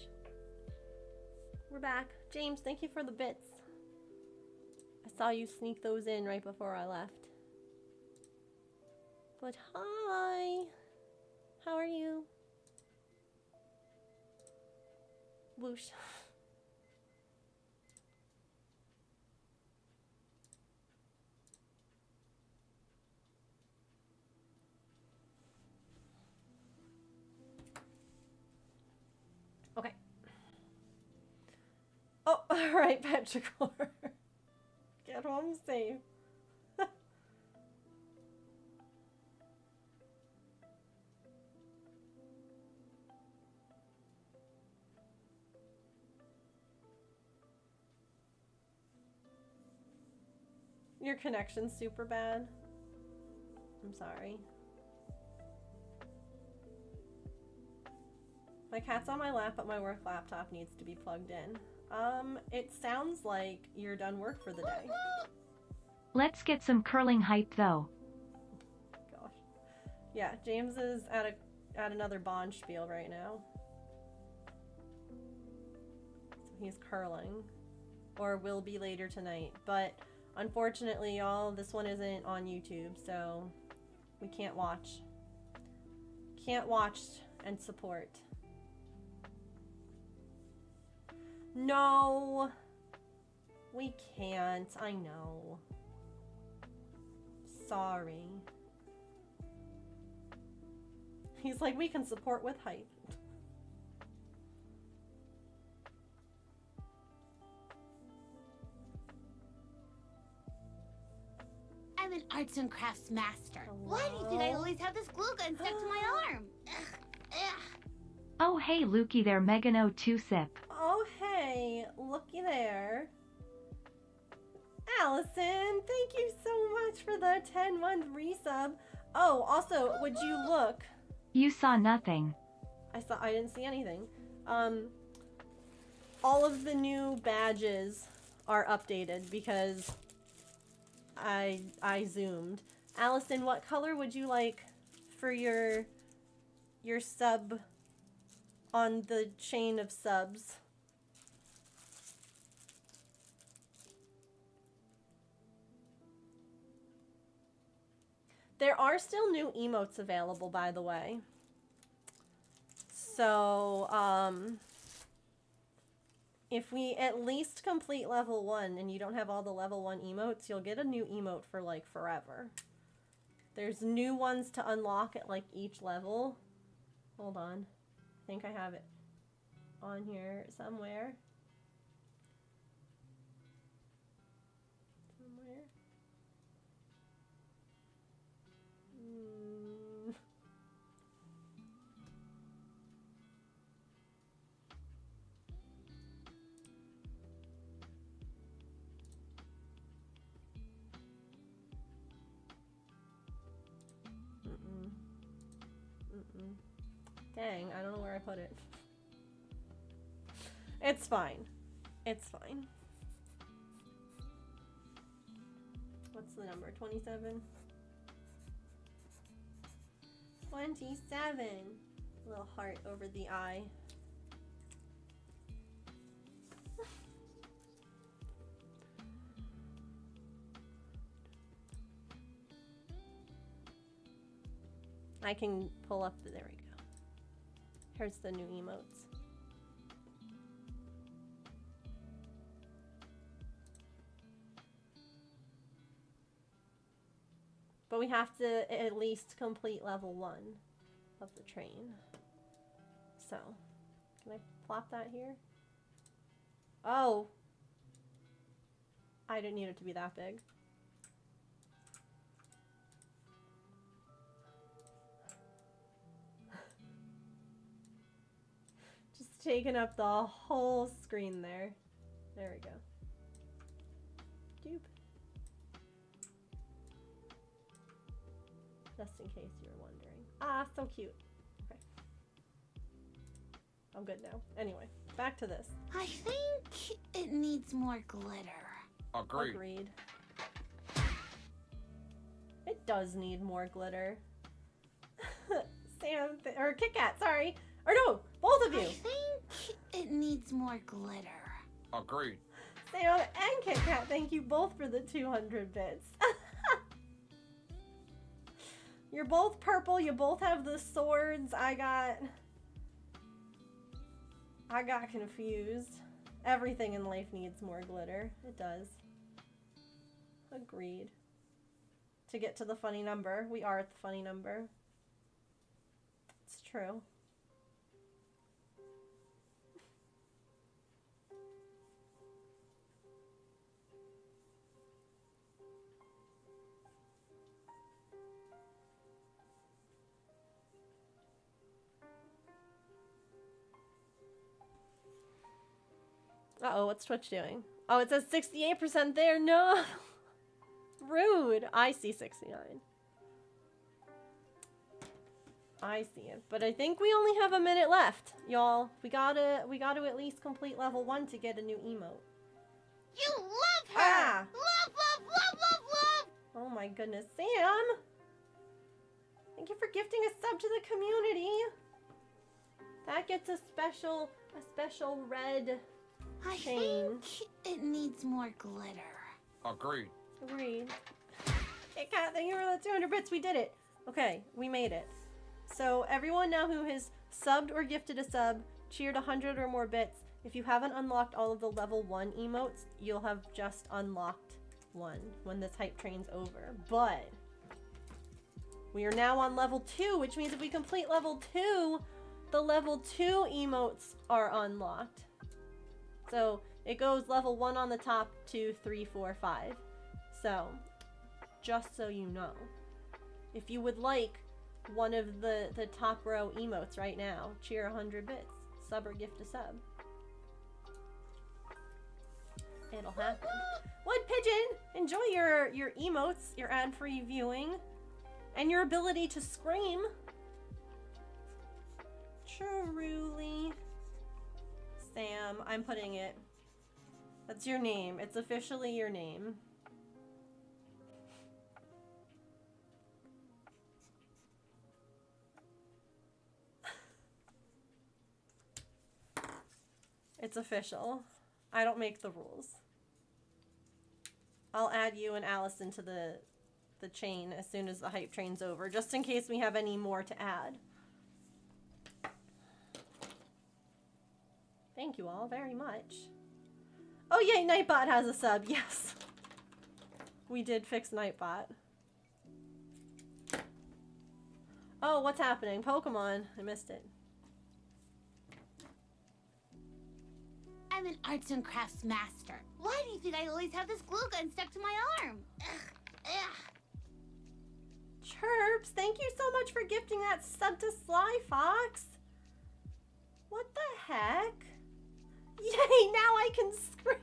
We're back. James, thank you for the bits. I saw you sneak those in right before I left. But hi. How are you? Whoosh. Okay. Oh, alright, Petrichor. Get home safe. Your connection's super bad. I'm sorry. My cat's on my lap, but my work laptop needs to be plugged in. It sounds like you're done work for the day. Let's get some curling hype though. Gosh. Yeah, James is at another Bond spiel right now. So he's curling. Or will be later tonight. But unfortunately, y'all, this one isn't on YouTube, so we can't watch. Can't watch and support. No, we can't. I know. Sorry. He's like, we can support with hype. I'm an arts and crafts master. Why do you think I always have this glue gun stuck to my arm? Ugh, ugh. Oh hey Lukey there Megan 02 sip. Oh, hey, looky there. Allison, thank you so much for the 10-month resub. Oh, also, would you look? You saw nothing. I didn't see anything. All of the new badges are updated because I zoomed. Allison, what color would you like for your sub on the chain of subs? There are still new emotes available, by the way. So, if we at least complete level 1 and you don't have all the level 1 emotes, you'll get a new emote for, like, forever. There's new ones to unlock at, like, each level. Hold on. I think I have it on here somewhere. Somewhere. Dang, I don't know where I put it. It's fine. It's fine. What's the number? 27? 27! Little heart over the eye. I can pull up there we go. Here's the new emotes. But we have to at least complete level 1 of the train. So, can I plop that here? Oh! I didn't need it to be that big. Just taking up the whole screen there. There we go. Doop. Just in case you were wondering. Ah, so cute. Okay. I'm good now. Anyway, back to this. I think it needs more glitter. Agreed. It does need more glitter. Sam, or Kit Kat, sorry. Or no, both of you. I think it needs more glitter. Agreed. Sam and Kit Kat, thank you both for the 200 bits. You're both purple. You both have the swords. I got confused. Everything in life needs more glitter. It does. Agreed. To get to the funny number. We are at the funny number. It's true. Uh-oh, what's Twitch doing? Oh, it says 68% there. No! Rude. I see 69. I see it. But I think we only have a minute left, y'all. We gotta at least complete level 1 to get a new emote. You love her! Ah! Love, love, love, love, love! Oh my goodness. Sam! Thank you for gifting a sub to the community. That gets a special red I chain. think it needs more glitter. Agreed. Agreed. Hey, Kat, thank you for the 200 bits. We did it. Okay, we made it. So everyone now who has subbed or gifted a sub, cheered 100 or more bits, if you haven't unlocked all of the level 1 emotes, you'll have just unlocked one when this hype train's over. But we are now on level 2, which means if we complete level 2, the level 2 emotes are unlocked. So it goes level 1 on the top, 2, 3, 4, 5. So, just so you know, if you would like one of the top row emotes right now, cheer 100 bits, sub or gift a sub. It'll happen. Wood Pigeon, enjoy your emotes, your ad-free viewing, and your ability to scream. Truly. Sam, I'm putting it. That's your name. It's officially your name. It's official. I don't make the rules. I'll add you and Allison to the chain as soon as the hype train's over, just in case we have any more to add. Thank you all very much. Oh yay, Nightbot has a sub. Yes. We did fix Nightbot. Oh, what's happening? Pokemon. I missed it. I'm an arts and crafts master. Why do you think I always have this glue gun stuck to my arm? Ugh, ugh. Chirps, thank you so much for gifting that sub to Sly Fox. What the heck? Yay, now I can scream!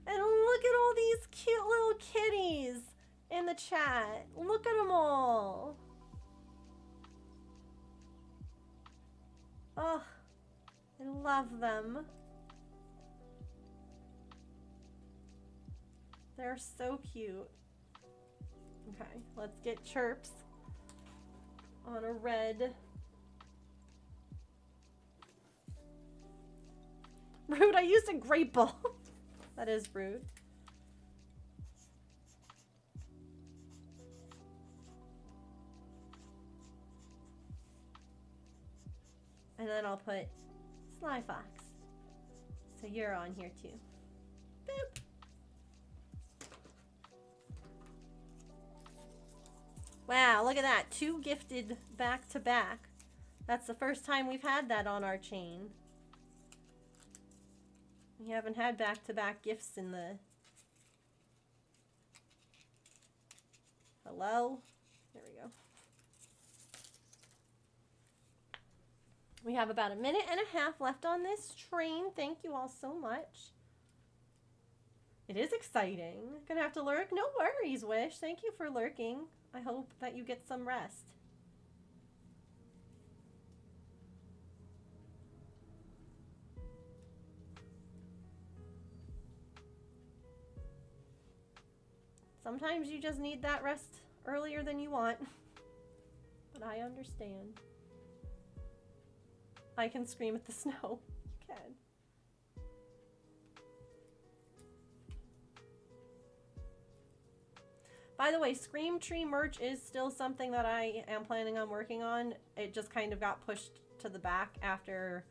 And look at all these cute little kitties in the chat. Look at them all. Oh, I love them. They're so cute. Okay, let's get Chirps on a red. Rude, I used a great ball. That is rude. And then I'll put Sly Fox. So you're on here too. Boop. Wow, look at that. 2 gifted back to back. That's the first time we've had that on our chain. We haven't had back-to-back gifts in the... Hello? There we go. We have about a minute and a half left on this train. Thank you all so much. It is exciting. Gonna have to lurk? No worries, Wish. Thank you for lurking. I hope that you get some rest. Sometimes you just need that rest earlier than you want. But I understand. I can scream at the snow. You can. By the way, Scream Tree merch is still something that I am planning on working on. It just kind of got pushed to the back after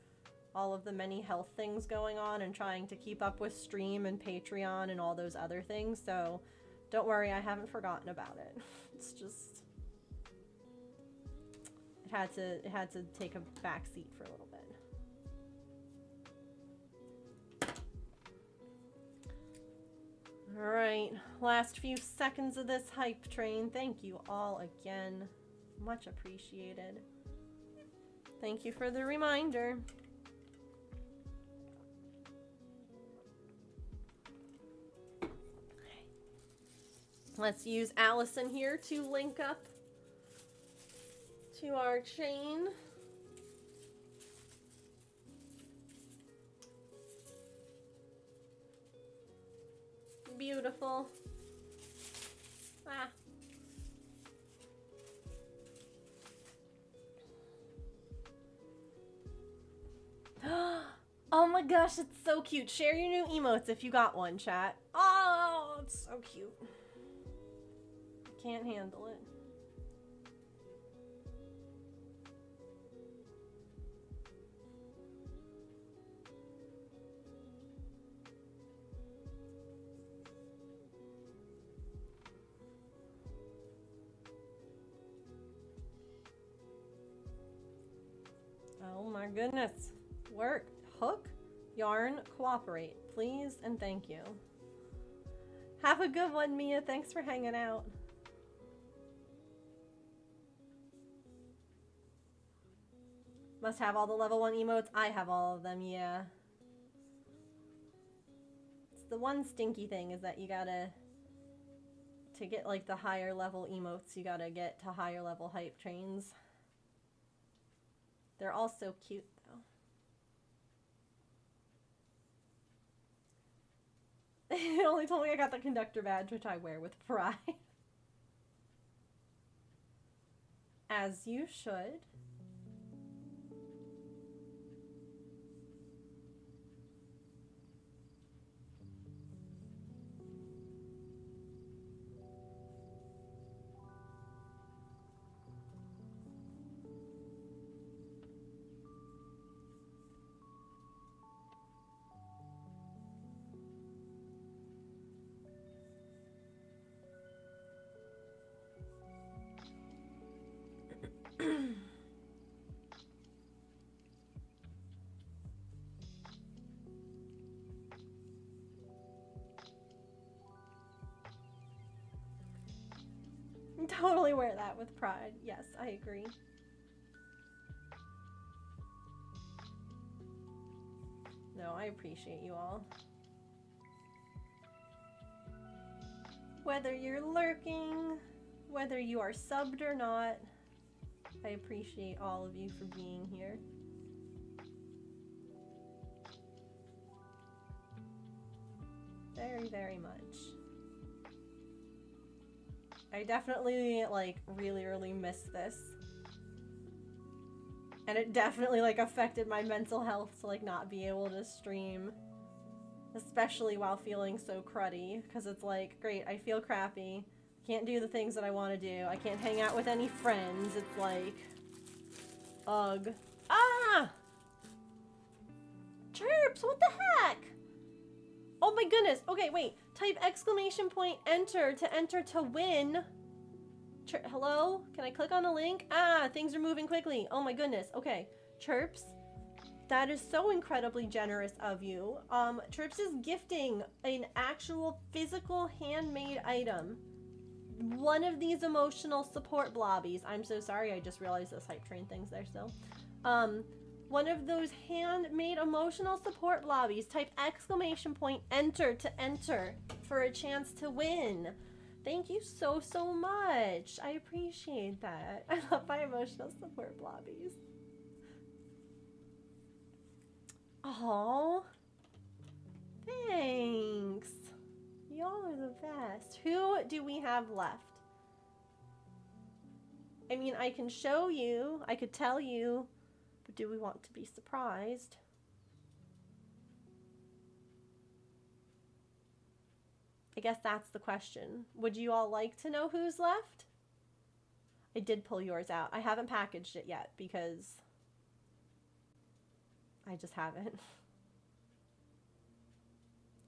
all of the many health things going on and trying to keep up with Stream and Patreon and all those other things. So don't worry, I haven't forgotten about it. It's just it had to take a back seat for a little bit. All right, last few seconds of this hype train. Thank you all again. Much appreciated. Thank you for the reminder. Let's use Allison here to link up to our chain. Beautiful. Ah. Oh my gosh, it's so cute. Share your new emotes if you got one, chat. Oh, it's so cute. Can't handle it. Oh my goodness. Work, hook, yarn, cooperate, please, and thank you. Have a good one, Mia. Thanks for hanging out. Must have all the level 1 emotes. I have all of them, yeah. It's the one stinky thing is that you gotta, to get like the higher level emotes, you gotta get to higher level hype trains. They're all so cute though. It only told me I got the conductor badge, which I wear with pride. As you should. Totally wear that with pride. Yes, I agree. No, I appreciate you all. Whether you're lurking, whether you are subbed or not, I appreciate all of you for being here. Very, very much. I definitely, like, really missed this. And it definitely, like, affected my mental health to, like, not be able to stream. Especially while feeling so cruddy. Because it's like, great, I feel crappy. Can't do the things that I want to do. I can't hang out with any friends. It's like... ugh. Ah! Chirps, what the heck? Oh my goodness. Okay, wait. Type exclamation point enter to win. Hello? Can I click on a link? Ah, things are moving quickly. Oh my goodness. Okay. Chirps, that is so incredibly generous of you. Chirps is gifting an actual physical handmade item. One of these emotional support blobbies. I'm so sorry, I just realized this hype train thing's there still. One of those handmade emotional support blobbies. Type exclamation point enter to enter for a chance to win. Thank you so much. I appreciate that. I love my emotional support blobbies. Oh, thanks. Y'all are the best. Who do we have left? I mean, I can show you, I could tell you, but do we want to be surprised? I guess that's the question. Would you all like to know who's left? I did pull yours out. I haven't packaged it yet because I just haven't.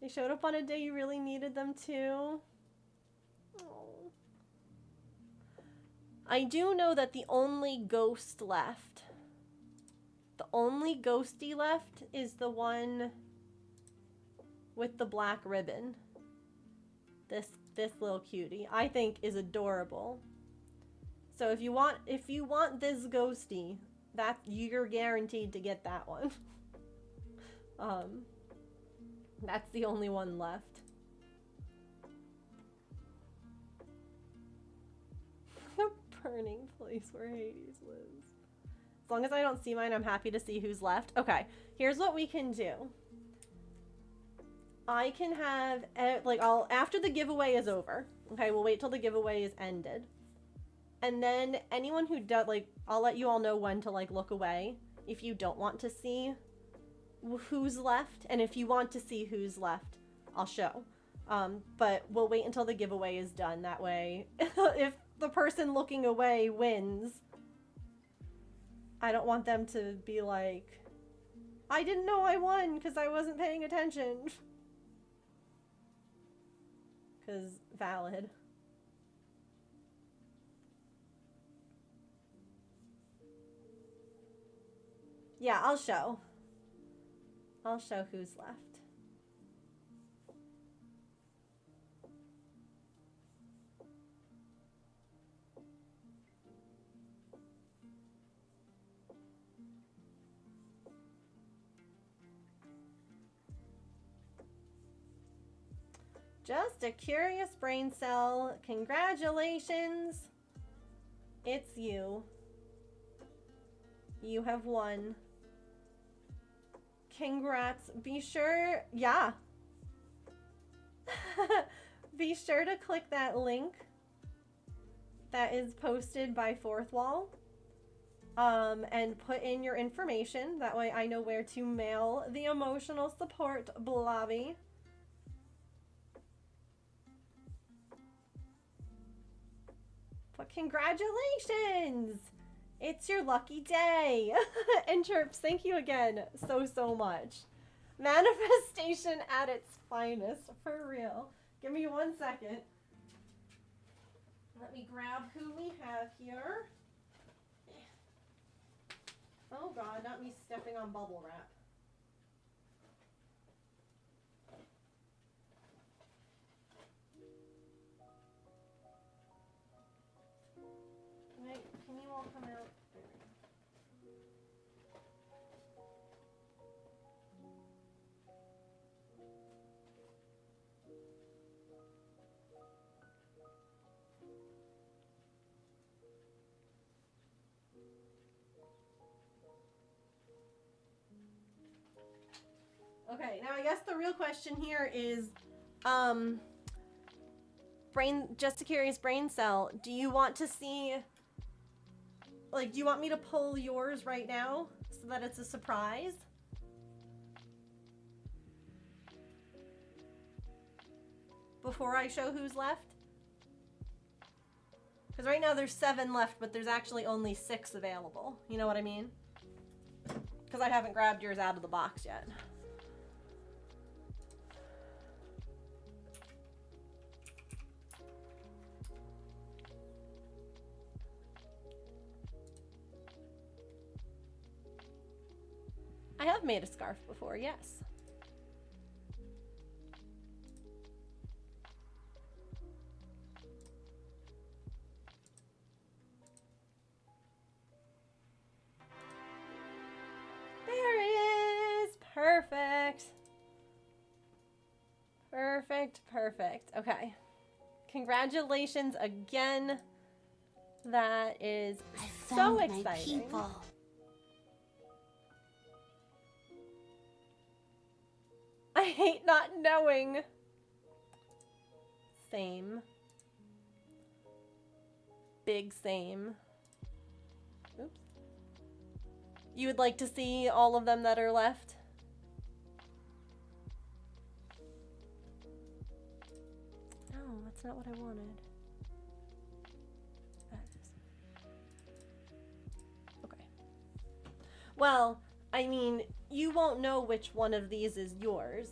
They showed up on a day you really needed them to. Oh. I do know that the only ghost left, the only ghosty left is the one with the black ribbon. This little cutie, I think, is adorable. So if you want this ghosty, that you're guaranteed to get that one. That's the only one left. The burning place where Hades lives. As long as I don't see mine, I'm happy to see who's left. Okay, here's what we can do. I can have, like, after the giveaway is over, okay, we'll wait till the giveaway is ended. And then anyone who does, like, I'll let you all know when to, like, look away if you don't want to see who's left. And if you want to see who's left, I'll show. But we'll wait until the giveaway is done. That way, if the person looking away wins, I don't want them to be like, I didn't know I won because I wasn't paying attention. Because valid. Yeah, I'll show. I'll show who's left. Just a curious brain cell. Congratulations. It's you. You have won. Congrats. Be sure, yeah. Be sure to click that link that is posted by Fourth Wall. And put in your information. That way I know where to mail the emotional support blobby. But congratulations! It's your lucky day! And Chirps, thank you again so much. Manifestation at its finest, for real. Give me 1 second. Let me grab who we have here. Oh god, not me stepping on bubble wrap. Wait, can you all come out? There we go. Okay, now I guess the real question here is, just a curious brain cell, do you want to see, like, do you want me to pull yours right now so that it's a surprise? Before I show who's left? Because right now there's 7 left, but there's actually only 6 available. You know what I mean? Because I haven't grabbed yours out of the box yet. I have made a scarf before, yes. There he is! Perfect. Perfect. Okay. Congratulations again. That is so exciting. My people. I hate not knowing. same. Big same. Oops. You would like to see all of them that are left? No, that's not what I wanted. Okay. Well, I mean, you won't know which one of these is yours.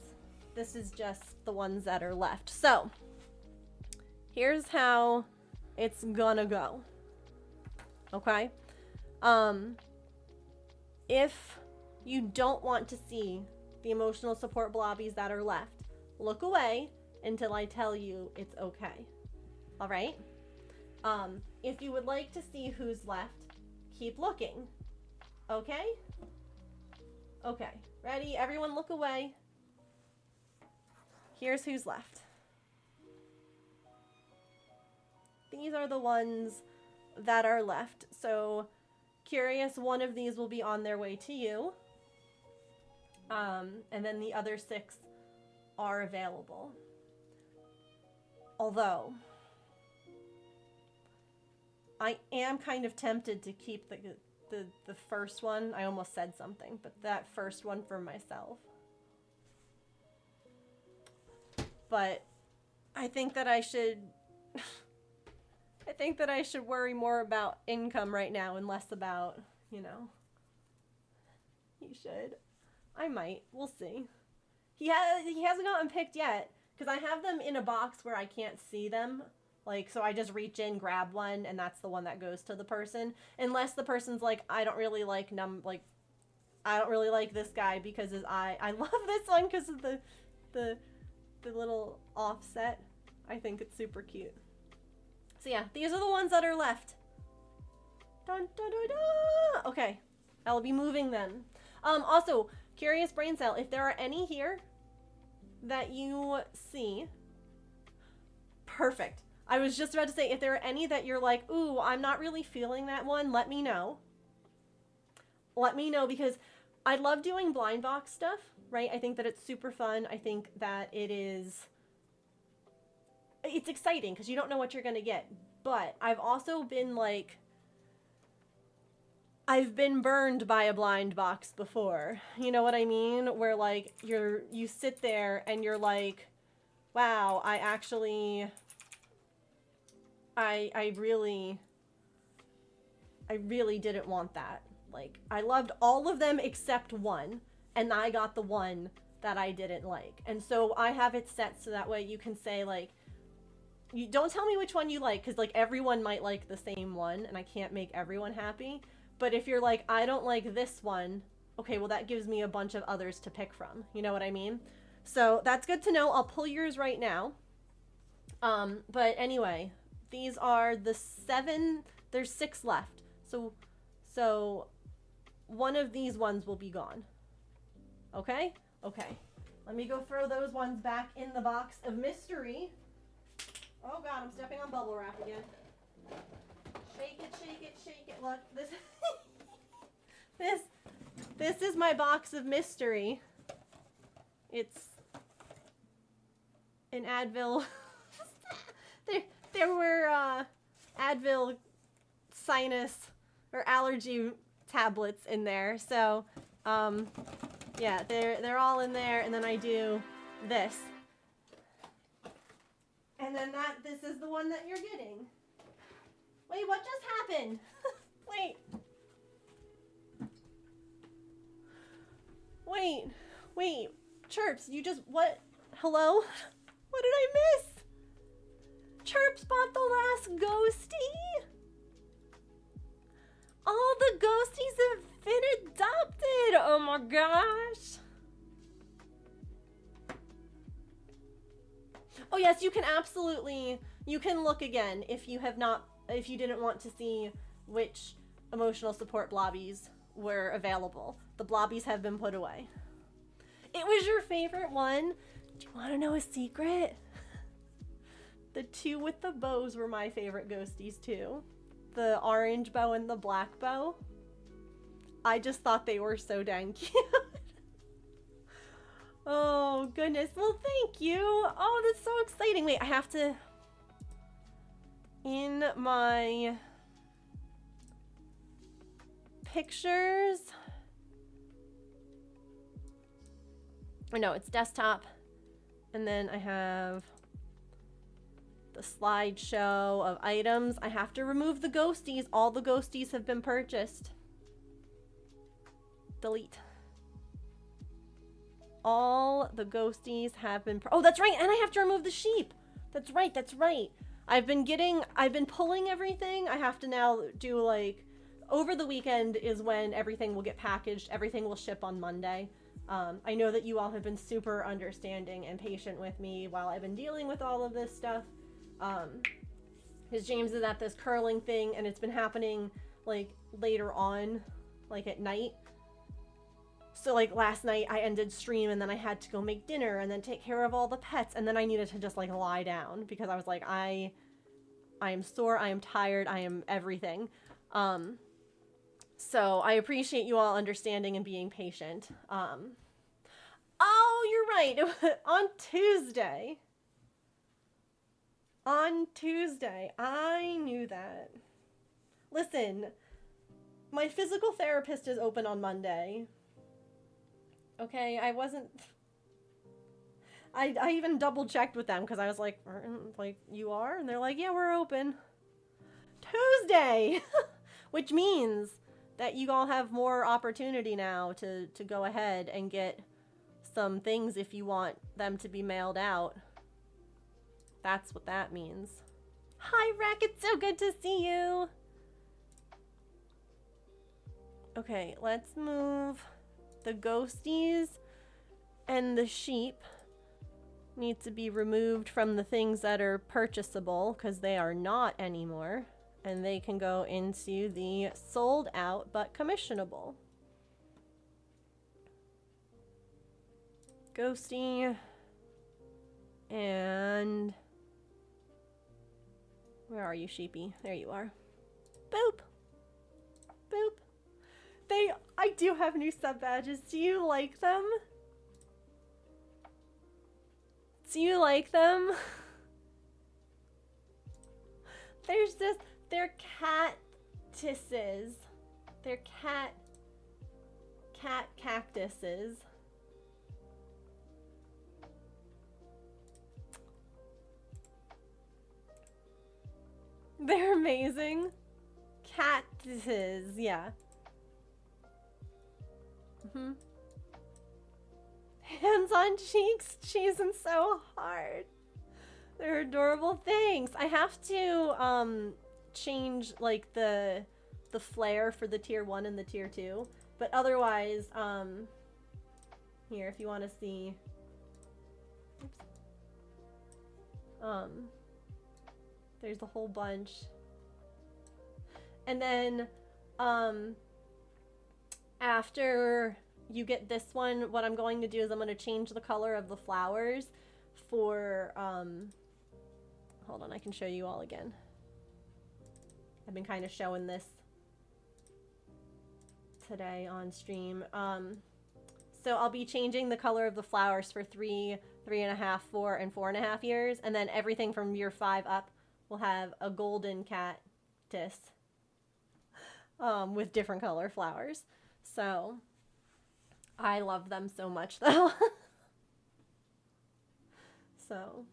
This is just the ones that are left. So, here's how it's gonna go. Okay? If you don't want to see the emotional support blobbies that are left, look away until I tell you it's okay. All right? If you would like to see who's left, keep looking. Okay? Okay. Ready? Everyone look away. Here's who's left. These are the ones that are left. So, curious, one of these will be on their way to you. And then the other 6 are available. Although, I am kind of tempted to keep the first one. I almost said something, but that first one for myself. But I think that I should I think that I should worry more about income right now and less about, you know. He should. I might. We'll see. He hasn't gotten picked yet because I have them in a box where I can't see them. Like, so I just reach in, grab one, and that's the one that goes to the person. Unless the person's like, I don't really like I don't really like this guy because his eye. I love this one because of the little offset. I think it's super cute. So yeah, these are the ones that are left. Dun, dun, dun, dun. Okay, I'll be moving them. Also, curious brain cell, if there are any here that you see, perfect. I was just about to say, if there are any that you're like, ooh, I'm not really feeling that one, let me know. Let me know, because I love doing blind box stuff, right? I think that it's super fun. I think that it's exciting because you don't know what you're going to get. But I've also been like, I've been burned by a blind box before. You know what I mean? Where like you sit there and you're like, wow, I really didn't want that. Like, I loved all of them except one, and I got the one that I didn't like. And so I have it set so that way you can say, like, you don't tell me which one you like, because, like, everyone might like the same one, and I can't make everyone happy. But if you're like, I don't like this one, okay, well, that gives me a bunch of others to pick from. You know what I mean? So that's good to know. I'll pull yours right now. But anyway, these are the 7, there's 6 left. So one of these ones will be gone. Okay? Okay. Let me go throw those ones back in the box of mystery. Oh God, I'm stepping on bubble wrap again. Shake it, shake it, shake it. Look, this is my box of mystery. It's an Advil. there were Advil sinus or allergy tablets in there. So, yeah, they're all in there, and then I do this. And then this is the one that you're getting. Wait, what just happened? Wait. Chirps, you just, what? Hello? What did I miss? Chirps bought the last ghostie? All the ghosties have been adopted. Oh my gosh. Oh yes, you can absolutely, you can look again if you didn't want to see which emotional support blobbies were available. The blobbies have been put away. It was your favorite one. Do you want to know a secret? The 2 with the bows were my favorite ghosties too. The orange bow and the black bow. I just thought they were so dang cute. Oh goodness, well thank you. Oh, that's so exciting. Wait, I have to in my pictures, or no, it's desktop, and then I have the slideshow of items. I have to remove the ghosties. All the ghosties have been purchased. Delete. All the ghosties have been oh, that's right, and I have to remove the sheep. That's right, that's right. I've been pulling everything. I have to now do, like, over the weekend is when everything will get packaged. Everything will ship on Monday. I know that you all have been super understanding and patient with me while I've been dealing with all of this stuff. Because James is at this curling thing, and it's been happening, like, later on, like, at night. So, like, last night I ended stream, and then I had to go make dinner and then take care of all the pets, and then I needed to just, like, lie down because I was like, I am sore, I am tired, I am everything. So I appreciate you all understanding and being patient. Oh, you're right. On Tuesday. On Tuesday. I knew that. Listen, my physical therapist is open on Monday. Okay, I wasn't... I even double checked with them because I was like, you are? And they're like, yeah, we're open. Tuesday! Which means that you all have more opportunity now to go ahead and get some things if you want them to be mailed out. That's what that means. Hi, Rack, it's so good to see you! Okay, let's move the ghosties and the sheep. Need to be removed from the things that are purchasable because they are not anymore. And they can go into the sold out but commissionable. Ghosty. And where are you, sheepy? There you are. Boop. Boop. I do have new sub badges. Do you like them? Do you like them? There's this, they're cactuses. They're cat cactuses. They're amazing. Cactuses, yeah. Mm-hmm. Hands on cheeks, cheesing so hard. They're adorable things. I have to change like the flare for the tier 1 and the tier 2, but otherwise here if you want to see. Oops. There's a whole bunch. And then after you get this one, what I'm going to do is I'm going to change the color of the flowers for, hold on, I can show you all again. I've been kind of showing this today on stream. So I'll be changing the color of the flowers for 3, 3.5, 4, and 4.5 years, and then everything from year 5 up will have a golden cactus with different color flowers. So I love them so much though. So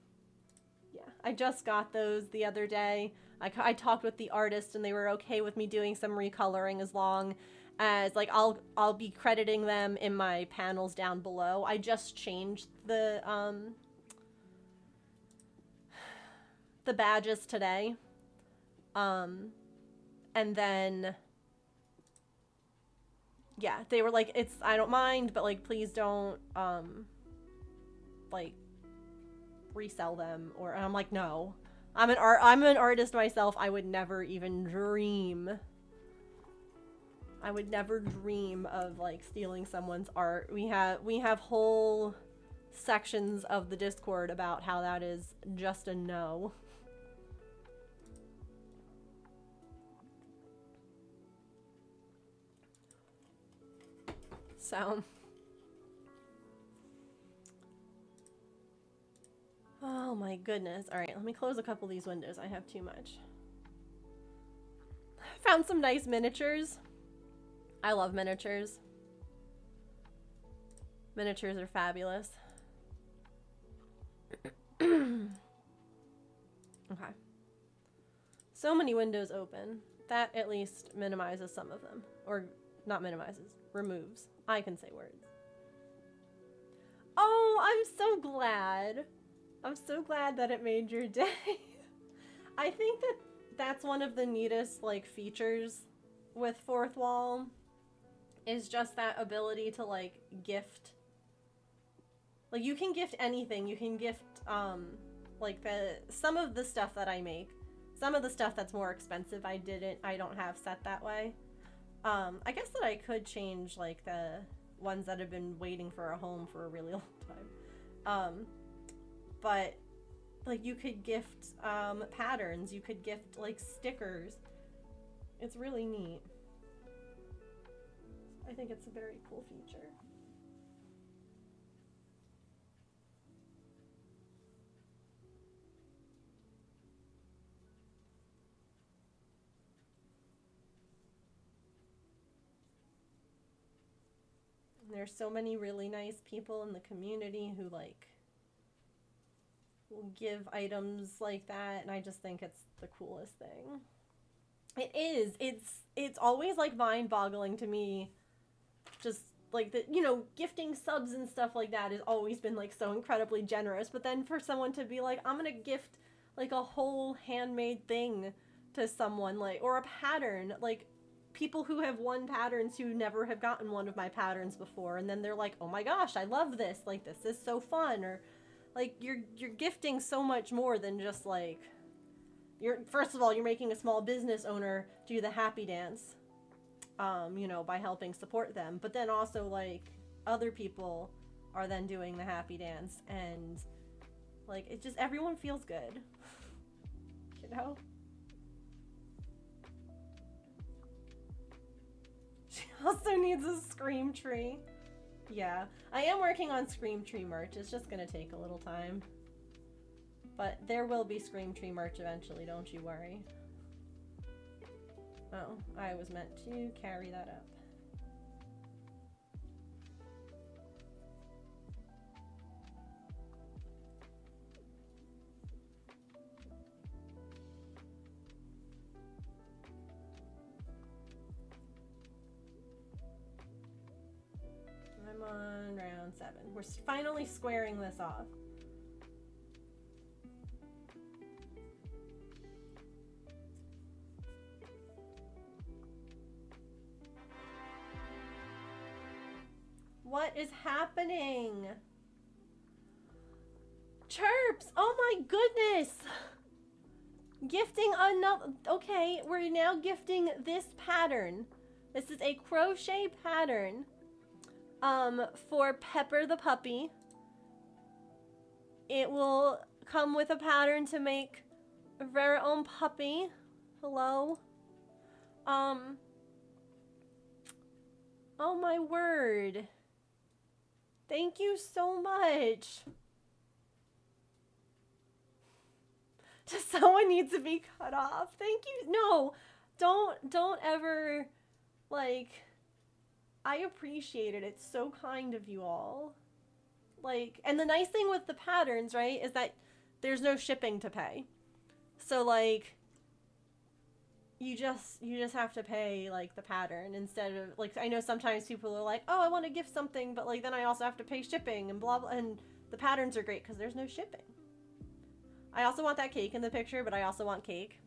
yeah, I just got those the other day. I talked with the artist and they were okay with me doing some recoloring as long as like I'll be crediting them in my panels down below. I just changed the badges today. And then yeah, they were like, it's, I don't mind, but like, please don't, like, resell them, or, and I'm like, no. I'm an artist myself. I would never even dream. I would never dream of, like, stealing someone's art. We have whole sections of the Discord about how that is just a no. So, Oh my goodness. All right, let me close a couple of these windows. I have too much. Found some nice miniatures. I love miniatures. Miniatures are fabulous. Okay. So many windows open. That at least minimizes some of them. Or not minimizes, removes. I can say words. Oh, I'm so glad. I'm so glad that it made your day. I think that that's one of the neatest like features with Fourth Wall is just that ability to like gift. Like you can gift anything. You can gift like some of the stuff that I make. Some of the stuff that's more expensive I don't have set that way. I guess that I could change like the ones that have been waiting for a home for a really long time. But like you could gift patterns, you could gift like stickers. It's really neat. I think it's a very cool feature. There's so many really nice people in the community who like will give items like that, and I just think it's the coolest thing. It is. It's always like mind-boggling to me, just like the gifting subs and stuff like that has always been like so incredibly generous. But then for someone to be like, I'm gonna gift like a whole handmade thing to someone, like, or a pattern, like people who have won patterns who never have gotten one of my patterns before, and then they're like, oh my gosh, I love this, like this is so fun. Or like you're gifting so much more than just like first of all, you're making a small business owner do the happy dance, by helping support them. But then also like other people are then doing the happy dance, and like it just, everyone feels good. you know? She also needs a Scream tree. Yeah, I am working on Scream tree merch. It's just gonna take a little time. But there will be Scream tree merch eventually, don't you worry. Oh, I was meant to carry that up. I'm on round 7. We're finally squaring this off. What is happening? Chirps! Oh my goodness! Gifting another. Okay, we're now gifting this pattern. This is a crochet pattern. For Pepper the puppy. It will come with a pattern to make a very own puppy. Hello. Oh my word. Thank you so much. Just someone needs to be cut off. Thank you. No, don't ever, like, I appreciate it. It's so kind of you all. Like, and the nice thing with the patterns, right, is that there's no shipping to pay. So like, you just have to pay like the pattern instead of, like, I know sometimes people are like, oh, I want to gift something, but like then I also have to pay shipping and blah blah, and the patterns are great because there's no shipping. I also want that cake in the picture, but I also want cake.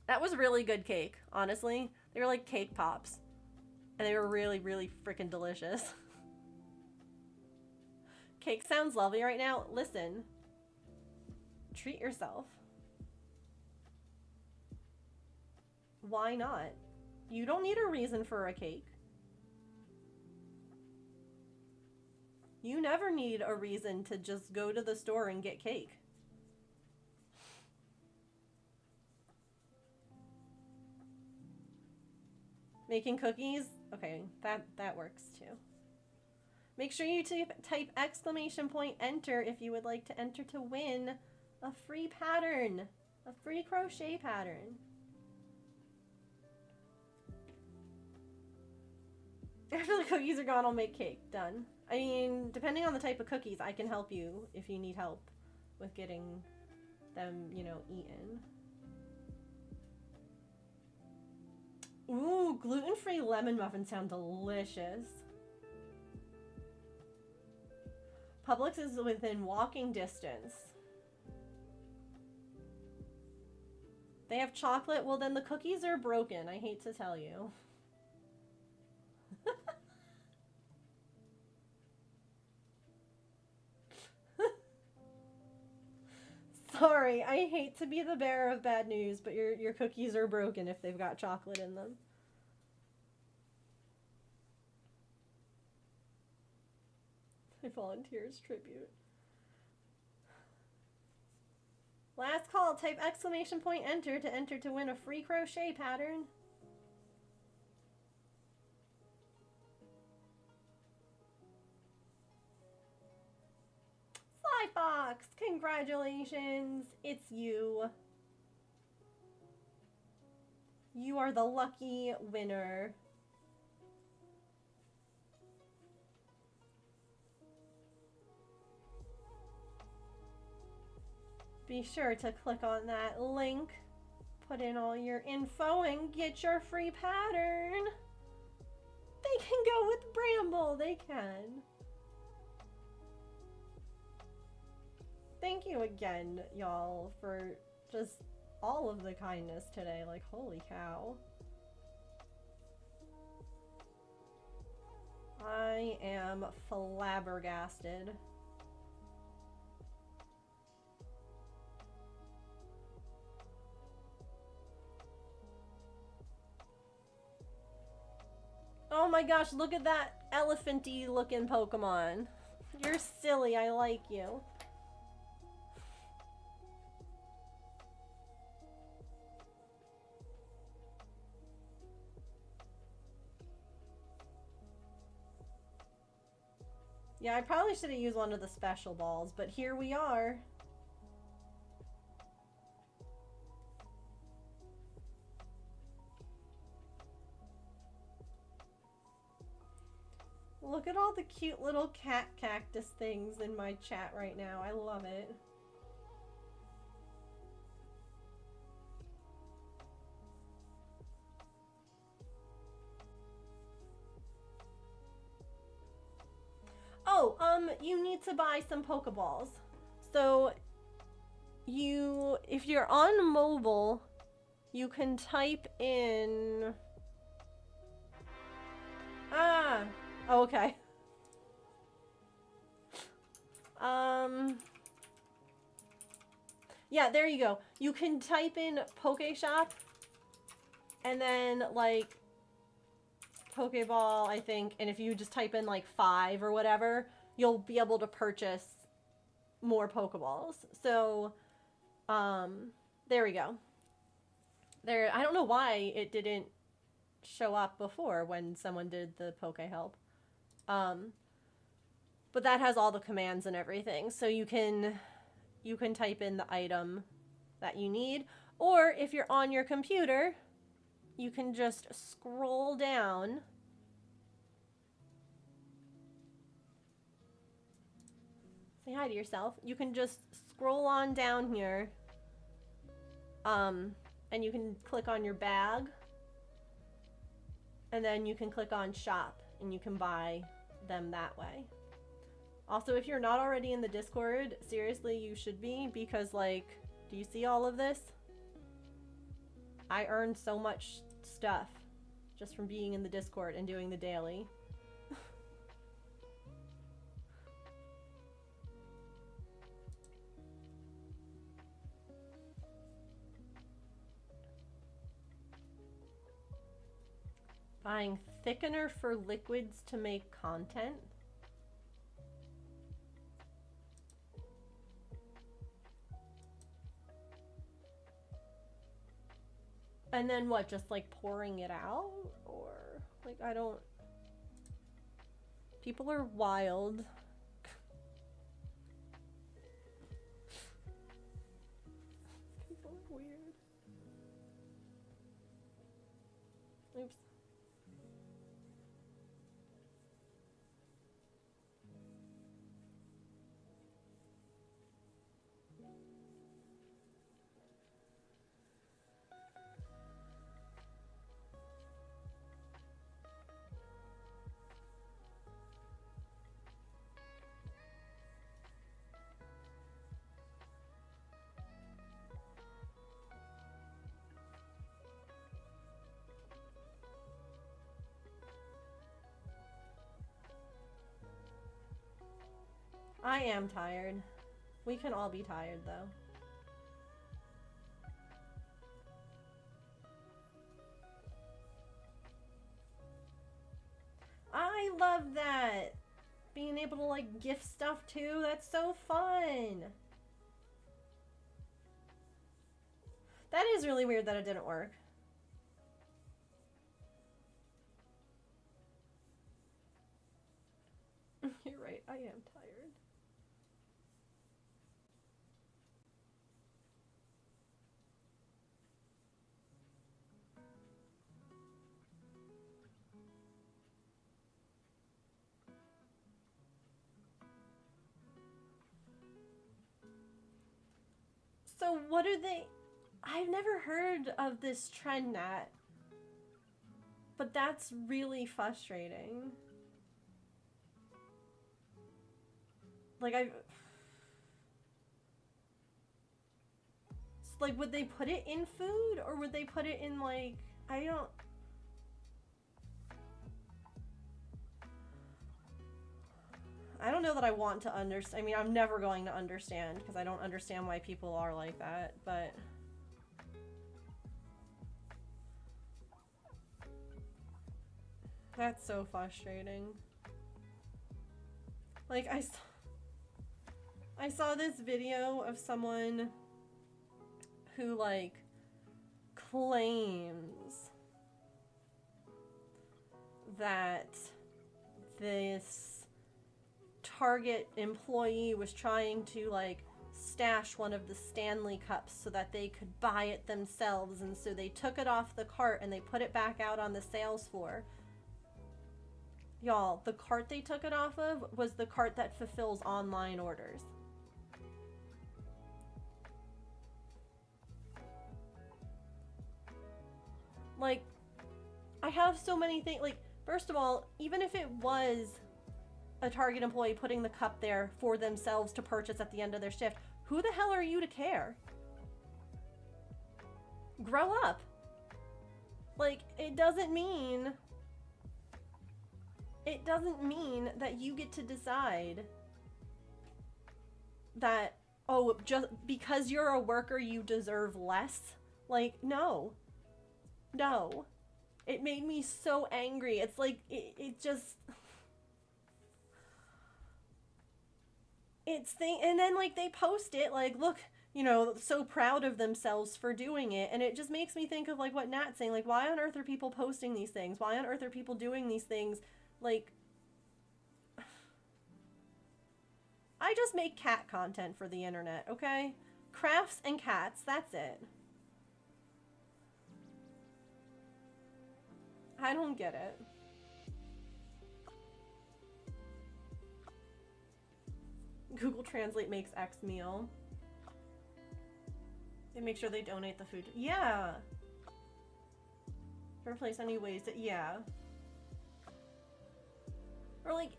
That was really good cake, honestly. They were like cake pops. And they were really, really freaking delicious. Cake sounds lovely right now. Listen. Treat yourself. Why not? You don't need a reason for a cake. You never need a reason to just go to the store and get cake. Making cookies? Okay, that works too. Make sure you type exclamation point enter if you would like to enter to win a free pattern, a free crochet pattern. After the cookies are gone, I'll make cake. Done. I mean, depending on the type of cookies, I can help you if you need help with getting them, you know, eaten. Ooh, gluten-free lemon muffins sound delicious. Publix is within walking distance. They have chocolate? Well, then the cookies are broken. I hate to tell you. Sorry, I hate to be the bearer of bad news, but your cookies are broken if they've got chocolate in them. My volunteers tribute. Last call, type exclamation point enter to win a free crochet pattern. Sly Fox, congratulations, it's you. You are the lucky winner. Be sure to click on that link, put in all your info, and get your free pattern. They can go with Bramble, they can. Thank you again, y'all, for just all of the kindness today. Like, holy cow. I am flabbergasted. Oh my gosh, look at that elephanty looking Pokemon. You're silly, I like you. Yeah, I probably should have used one of the special balls, but here we are. Look at all the cute little cat cactus things in my chat right now. I love it. Oh, you need to buy some Pokeballs. So, if you're on mobile, you can type in... Ah, okay. Yeah, there you go. You can type in Pokeshop, and then, like, Pokeball, I think, and if you just type in like 5 or whatever, you'll be able to purchase more Pokeballs. So, there we go. There, I don't know why it didn't show up before when someone did the Poke Help. But that has all the commands and everything, so you can type in the item that you need, or if you're on your computer, you can just scroll down. Say hi to yourself. You can just scroll on down here. And you can click on your bag. And then you can click on shop and you can buy them that way. Also, if you're not already in the Discord, seriously, you should be, because, like, do you see all of this? I earned so much stuff just from being in the Discord and doing the daily. Buying thickener for liquids to make content. And then what, just like pouring it out? Or like, I don't... People are wild. People are weird. Oops. I am tired. We can all be tired though. I love that. Being able to like gift stuff too. That's so fun. That is really weird that it didn't work. You're right, I am tired. So what are they? I've never heard of this trend, Nat. But that's really frustrating. Like like, would they put it in food or would they put it in like, I don't know that I want to understand. I mean, I'm never going to understand because I don't understand why people are like that, but that's so frustrating. Like, I saw this video of someone who, like, claims that this Target employee was trying to, like, stash one of the Stanley cups so that they could buy it themselves, and so they took it off the cart and they put it back out on the sales floor. Y'all, the cart they took it off of was the cart that fulfills online orders. Like, I have so many things. Like, first of all, even if it was a Target employee putting the cup there for themselves to purchase at the end of their shift, who the hell are you to care? Grow up. Like, it doesn't mean that you get to decide that, oh, just because you're a worker, you deserve less. Like, no. No. It made me so angry. It's like, it just... And then, like, they post it, like, look, you know, so proud of themselves for doing it. And it just makes me think of, like, what Nat's saying. Like, why on earth are people posting these things? Why on earth are people doing these things? Like, I just make cat content for the internet, okay? Crafts and cats, that's it. I don't get it. Google Translate makes X meal. They make sure they donate the food. Yeah. Replace any ways that, yeah. Or like,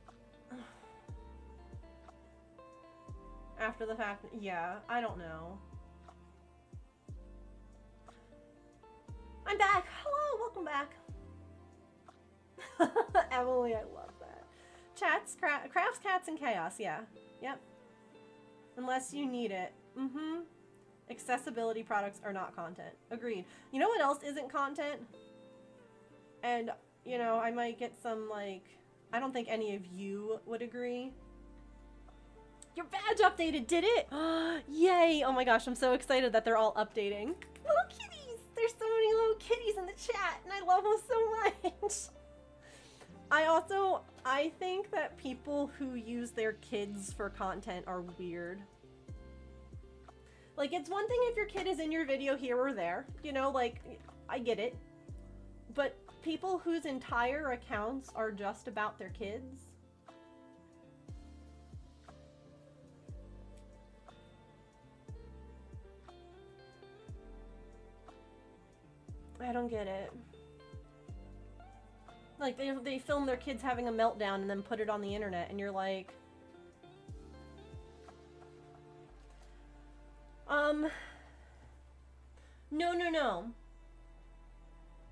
after the fact, yeah, I don't know. I'm back. Hello, welcome back. Emily, I love that. Chats, crafts, cats, and chaos. Yeah. Yep. Unless you need it. Mm-hmm. Accessibility products are not content. Agreed. You know what else isn't content? And, you know, I might get some, like, I don't think any of you would agree. Your badge updated, did it? Yay! Oh my gosh, I'm so excited that they're all updating. Little kitties! There's so many little kitties in the chat, and I love them so much. I also, I think that people who use their kids for content are weird. Like, it's one thing if your kid is in your video here or there, you know, like, I get it. But people whose entire accounts are just about their kids. I don't get it. Like, they film their kids having a meltdown and then put it on the internet, and you're like... No.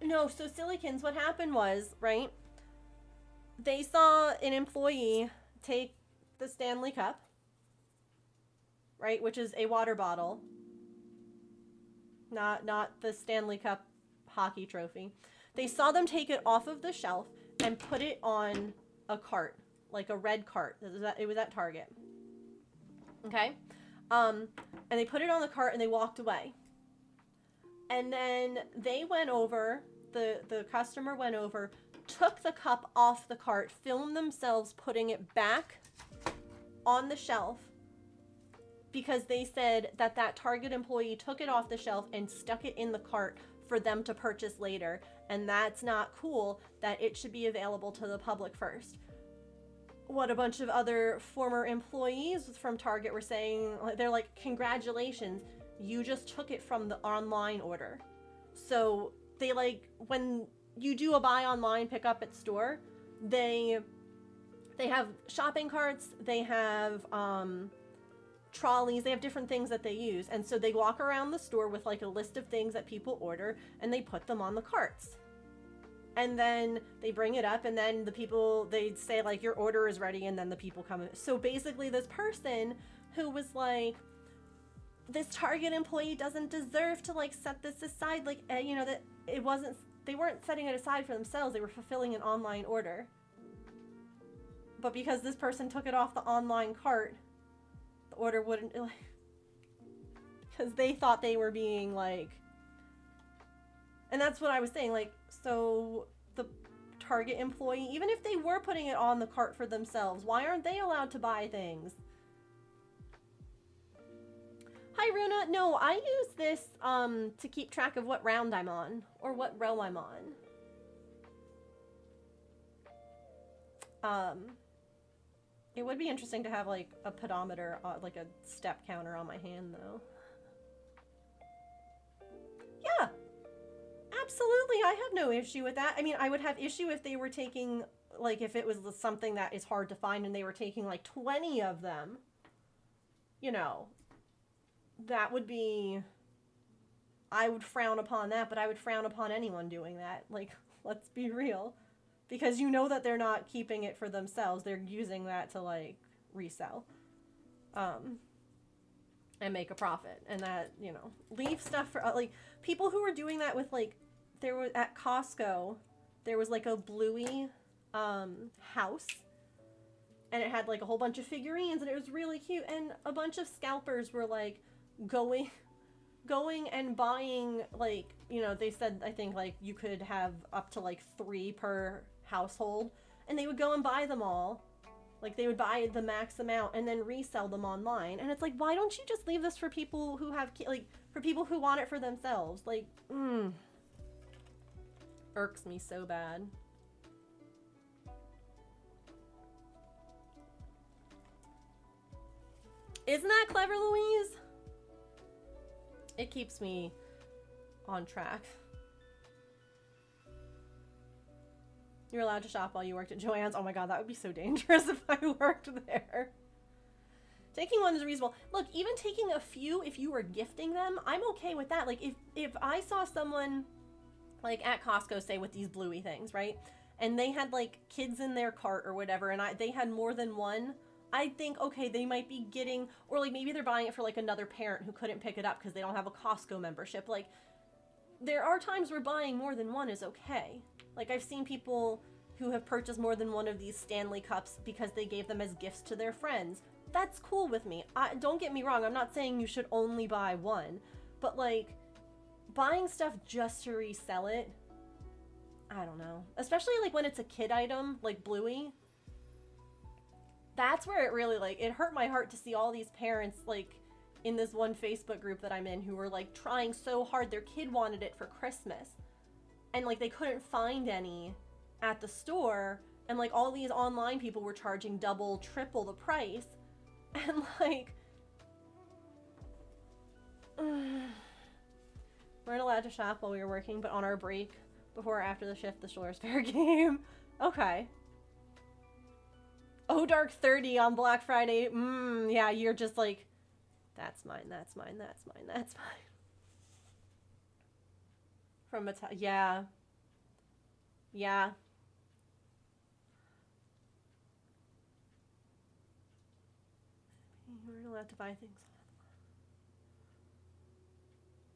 No, so Silicons, what happened was, right? They saw an employee take the Stanley Cup, right? Which is a water bottle. Not the Stanley Cup hockey trophy. They saw them take it off of the shelf and put it on a cart, like a red cart. It was at Target. Okay? And they put it on the cart and they walked away. And then they went over, the customer went over, took the cup off the cart, filmed themselves putting it back on the shelf because they said that that Target employee took it off the shelf and stuck it in the cart for them to purchase later. And that's not cool, that it should be available to the public first. What a bunch of other former employees from Target were saying, they're like, congratulations, you just took it from the online order. So they, like, when you do a buy online, pick up at store, they have shopping carts, they have trolleys, they have different things that they use. And so they walk around the store with like a list of things that people order and they put them on the carts. And then they bring it up and then the people, they say like, your order is ready, and then the people come. So basically this person who was like, this Target employee doesn't deserve to like set this aside, like, you know, that it wasn't, they weren't setting it aside for themselves, they were fulfilling an online order. But because this person took it off the online cart, the order wouldn't, because they thought they were being like, and that's what I was saying, like, so the Target employee, even if they were putting it on the cart for themselves, why aren't they allowed to buy things? Hi, Runa. No, I use this to keep track of what round I'm on, or what row I'm on. It would be interesting to have, like, a pedometer, like a step counter on my hand, though. Yeah, absolutely. I have no issue with that. I mean, I would have issue if they were taking, like, if it was something that is hard to find and they were taking, like, 20 of them. You know, that would be... I would frown upon that, but I would frown upon anyone doing that. Like, let's be real. Because you know that they're not keeping it for themselves. They're using that to, like, resell. And make a profit. And that, you know, leave stuff for, like, people who were doing that with, like, there was, at Costco, there was, like, a Bluey, house. And it had, like, a whole bunch of figurines, and it was really cute. And a bunch of scalpers were, like, going and buying, like, you know, they said, I think, like, you could have up to, like, 3 per household, and they would go and buy them all. Like, they would buy the max amount and then resell them online. And it's like, why don't you just leave this for people who have, like, for people who want it for themselves? Like, irks me so bad. Isn't that clever, Louise? It keeps me on track. You're allowed to shop while you worked at Joann's? Oh my god, that would be so dangerous if I worked there. Taking one is reasonable. Look, even taking a few, if you were gifting them, I'm okay with that. Like, if I saw someone, like, at Costco, say, with these Bluey things, right? And they had, like, kids in their cart or whatever, and they had more than one, I'd think, okay, they might be getting, or, like, maybe they're buying it for, like, another parent who couldn't pick it up because they don't have a Costco membership. Like, there are times where buying more than one is okay. Like, I've seen people who have purchased more than one of these Stanley Cups because they gave them as gifts to their friends. That's cool with me. Don't get me wrong, I'm not saying you should only buy one. But, like, buying stuff just to resell it, I don't know. Especially, like, when it's a kid item, like Bluey. that's where it really, like, it hurt my heart to see all these parents, like, in this one Facebook group that I'm in who were, like, trying so hard. Their kid wanted it for Christmas. And, like, they couldn't find any at the store. And, like, all these online people were charging double, triple the price. And, like... weren't allowed to shop while we were working, but on our break, before or after the shift, the store is fair game. Okay. Oh, Dark 30 on Black Friday. Yeah, you're just like, that's mine, that's mine, that's mine, that's mine. From a yeah. Yeah. You weren't allowed to buy things.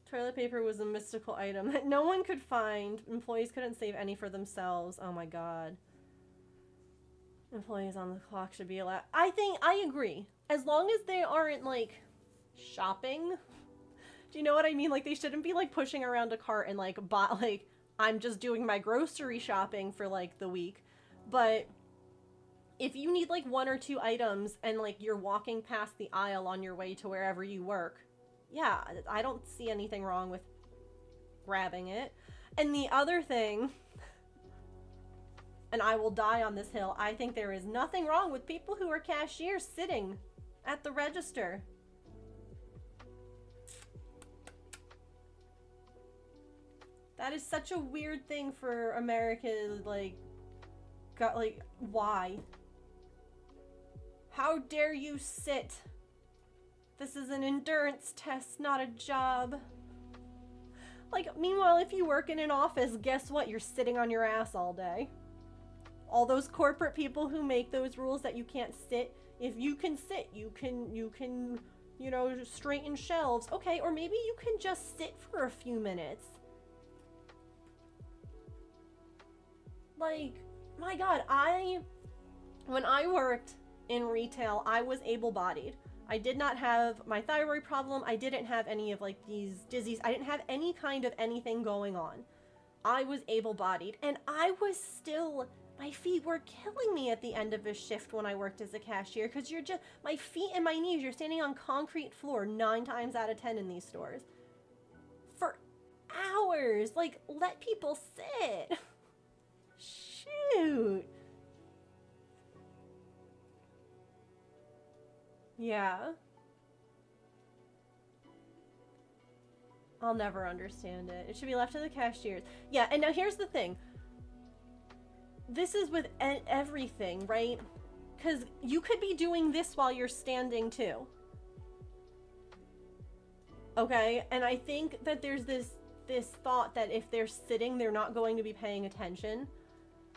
Toilet paper was a mystical item that no one could find. Employees couldn't save any for themselves. Oh my god. Employees on the clock should be allowed. I agree. As long as they aren't, like, shopping. Do you know what I mean? Like, they shouldn't be, like, pushing around a cart and, like, I'm just doing my grocery shopping for, like, the week. But if you need, like, 1 or 2 items and, like, you're walking past the aisle on your way to wherever you work, yeah, I don't see anything wrong with grabbing it. And the other thing, and I will die on this hill, I think there is nothing wrong with people who are cashiers sitting at the register. That is such a weird thing for America, like, why? How dare you sit? This is an endurance test, not a job. Like, meanwhile, if you work in an office, guess what? You're sitting on your ass all day. All those corporate people who make those rules that you can't sit. If you can sit, you can, you know, straighten shelves. Okay, or maybe you can just sit for a few minutes. Like, my god, when I worked in retail, I was able-bodied. I did not have my thyroid problem. I didn't have any of, like, these disease. I didn't have any kind of anything going on. I was able-bodied, and I was still, my feet were killing me at the end of a shift when I worked as a cashier, because you're just, my feet and my knees, you're standing on concrete floor 9 times out of 10 in these stores. For hours. Like, let people sit. Shoot. Yeah. I'll never understand it. It should be left to the cashiers. Yeah, and now here's the thing. This is with everything, right? Because you could be doing this while you're standing too. Okay? And I think that there's this thought that if they're sitting, they're not going to be paying attention.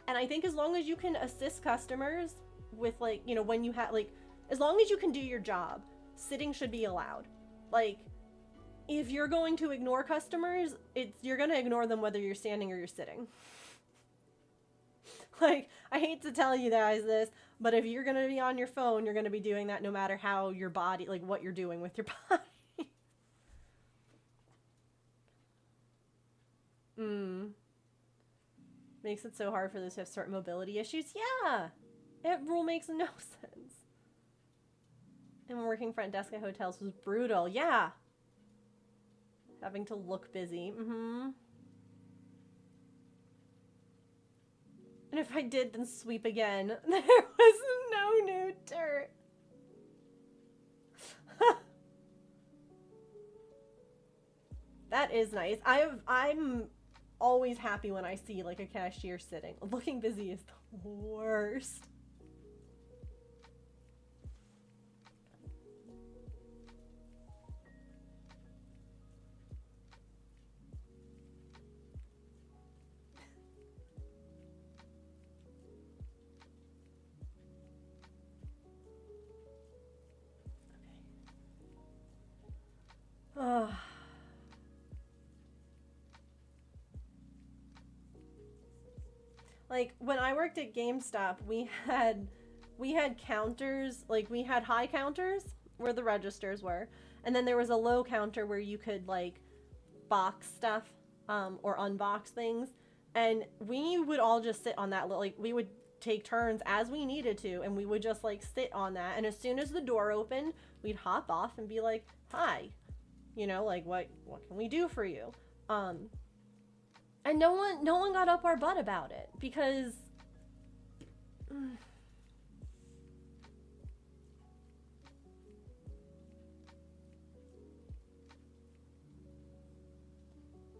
And I think as long as you can assist customers with, like, you know, when you have, like, as long as you can do your job, sitting should be allowed. Like, if you're going to ignore customers, you're going to ignore them whether you're standing or you're sitting. Like, I hate to tell you guys this, but if you're going to be on your phone, you're going to be doing that no matter how your body, like, what you're doing with your body. Makes it so hard for those who have certain mobility issues. Yeah! That rule makes no sense. And working front desk at hotels was brutal. Yeah. Having to look busy. And if I did, then sweep again. There was no new dirt. That is nice. I'm always happy when I see, like, a cashier sitting. Looking busy is the worst. Like, when I worked at GameStop, we had counters, like, we had high counters where the registers were, and then there was a low counter where you could, like, box stuff or unbox things, and we would all just sit on that, like, we would take turns as we needed to, and we would just like sit on that, and as soon as the door opened, we'd hop off and be like, hi, you know, like what can we do for you? And no one got up our butt about it, because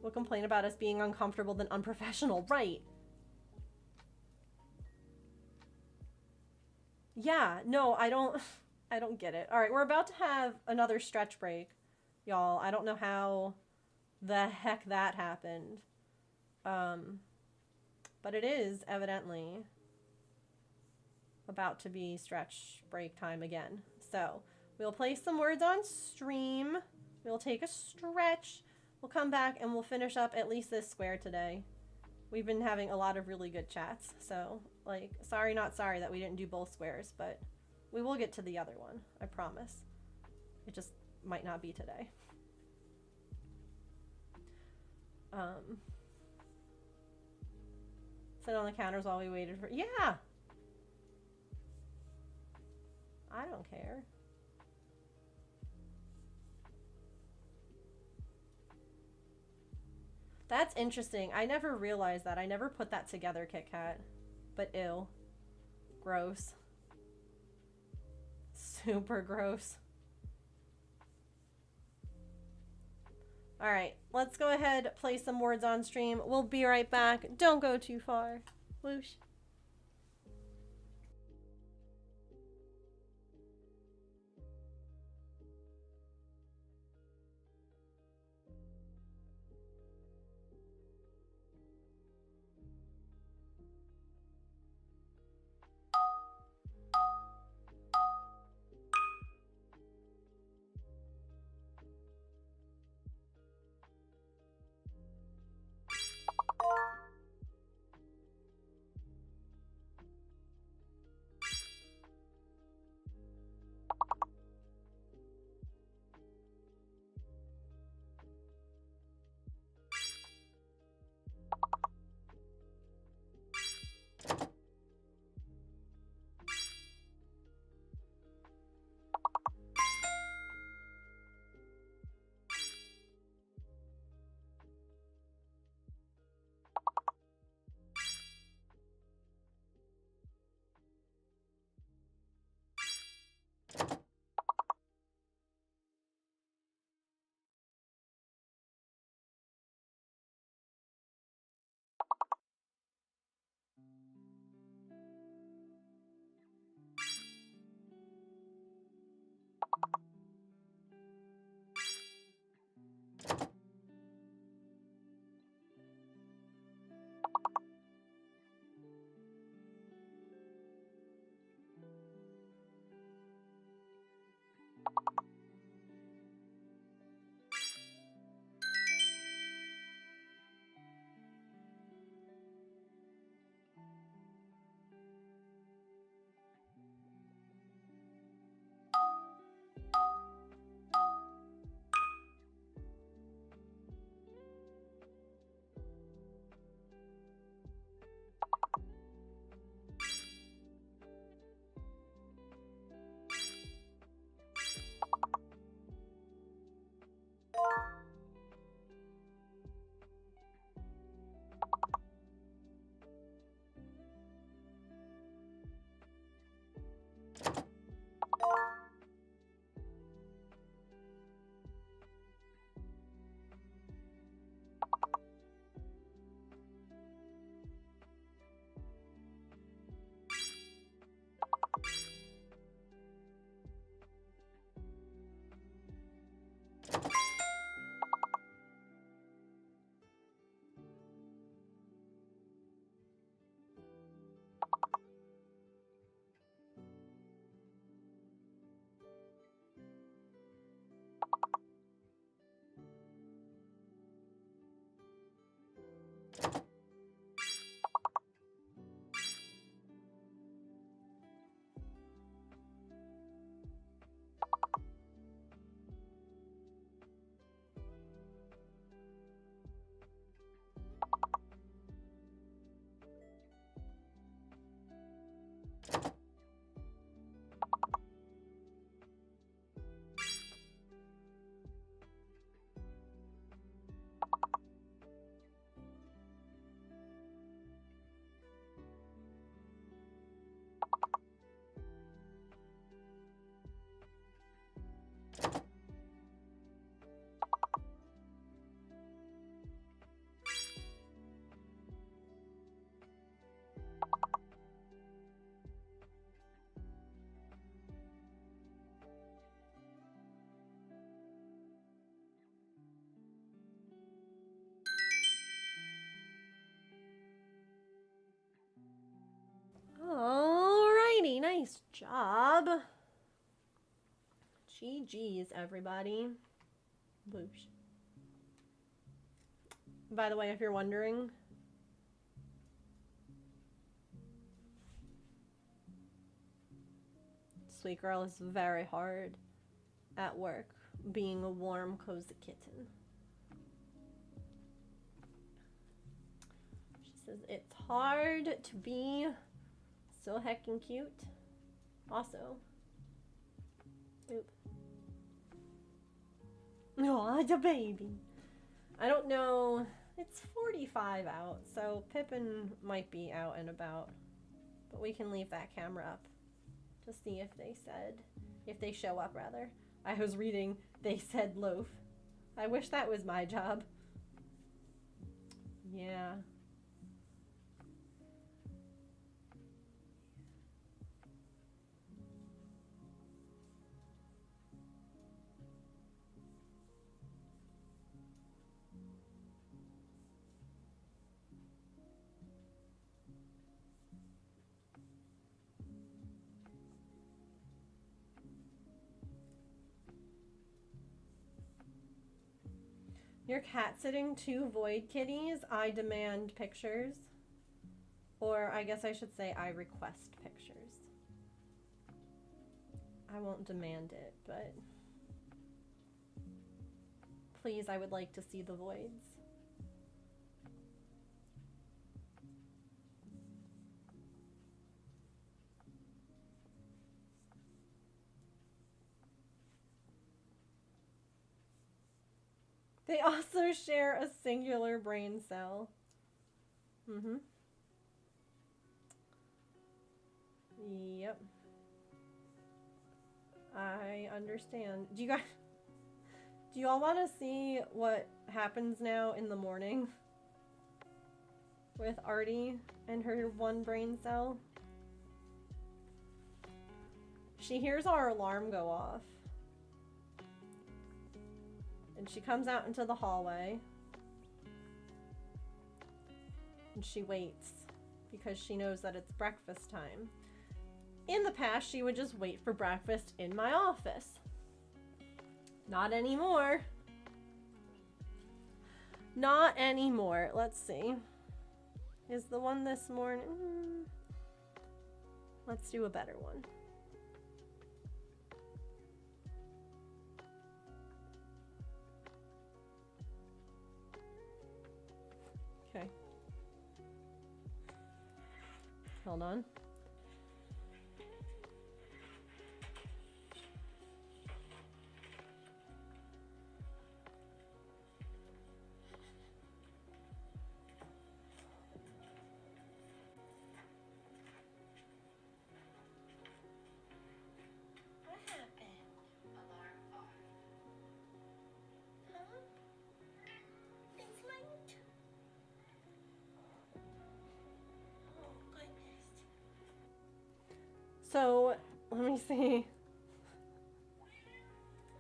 we'll complain about us being uncomfortable than unprofessional, right? Yeah, no, I don't get it. All right, we're about to have another stretch break, y'all. I don't know how the heck that happened. But it is evidently about to be stretch break time again. So we'll place some words on stream. We'll take a stretch. We'll come back and we'll finish up at least this square today. We've been having a lot of really good chats. So, like, sorry not sorry that we didn't do both squares, but we will get to the other one. I promise. It just might not be today. Sit on the counters while we waited for... Yeah! I don't care. That's interesting. I never realized that. I never put that together, Kit Kat. But ew. Gross. Super gross. Alright, let's go ahead, place some words on stream. We'll be right back. Don't go too far. Whoosh. job. GG's, everybody. Boosh. By the way, if you're wondering, Sweet Girl is very hard at work being a warm, cozy kitten. She says it's hard to be so heckin' cute. Also, oop. Aw, the baby. I don't know. It's 45 out, so Pippin might be out and about. But we can leave that camera up to see if they show up, rather. I was reading, they said loaf. I wish that was my job. Yeah. You're cat sitting 2 void kitties. I demand pictures. Or I guess I should say I request pictures. I won't demand it, but please, I would like to see the voids. They also share a singular brain cell. Mm-hmm. Yep. I understand. Do you all want to see what happens now in the morning with Artie and her 1 brain cell? She hears our alarm go off. And she comes out into the hallway. And she waits because she knows that it's breakfast time. In the past, she would just wait for breakfast in my office. Not anymore. Not anymore. Let's see. Is the one this morning? Let's do a better one. Okay. Hold on. What happened? Alarm off. Huh? It's late. Oh, goodness. So, let me see.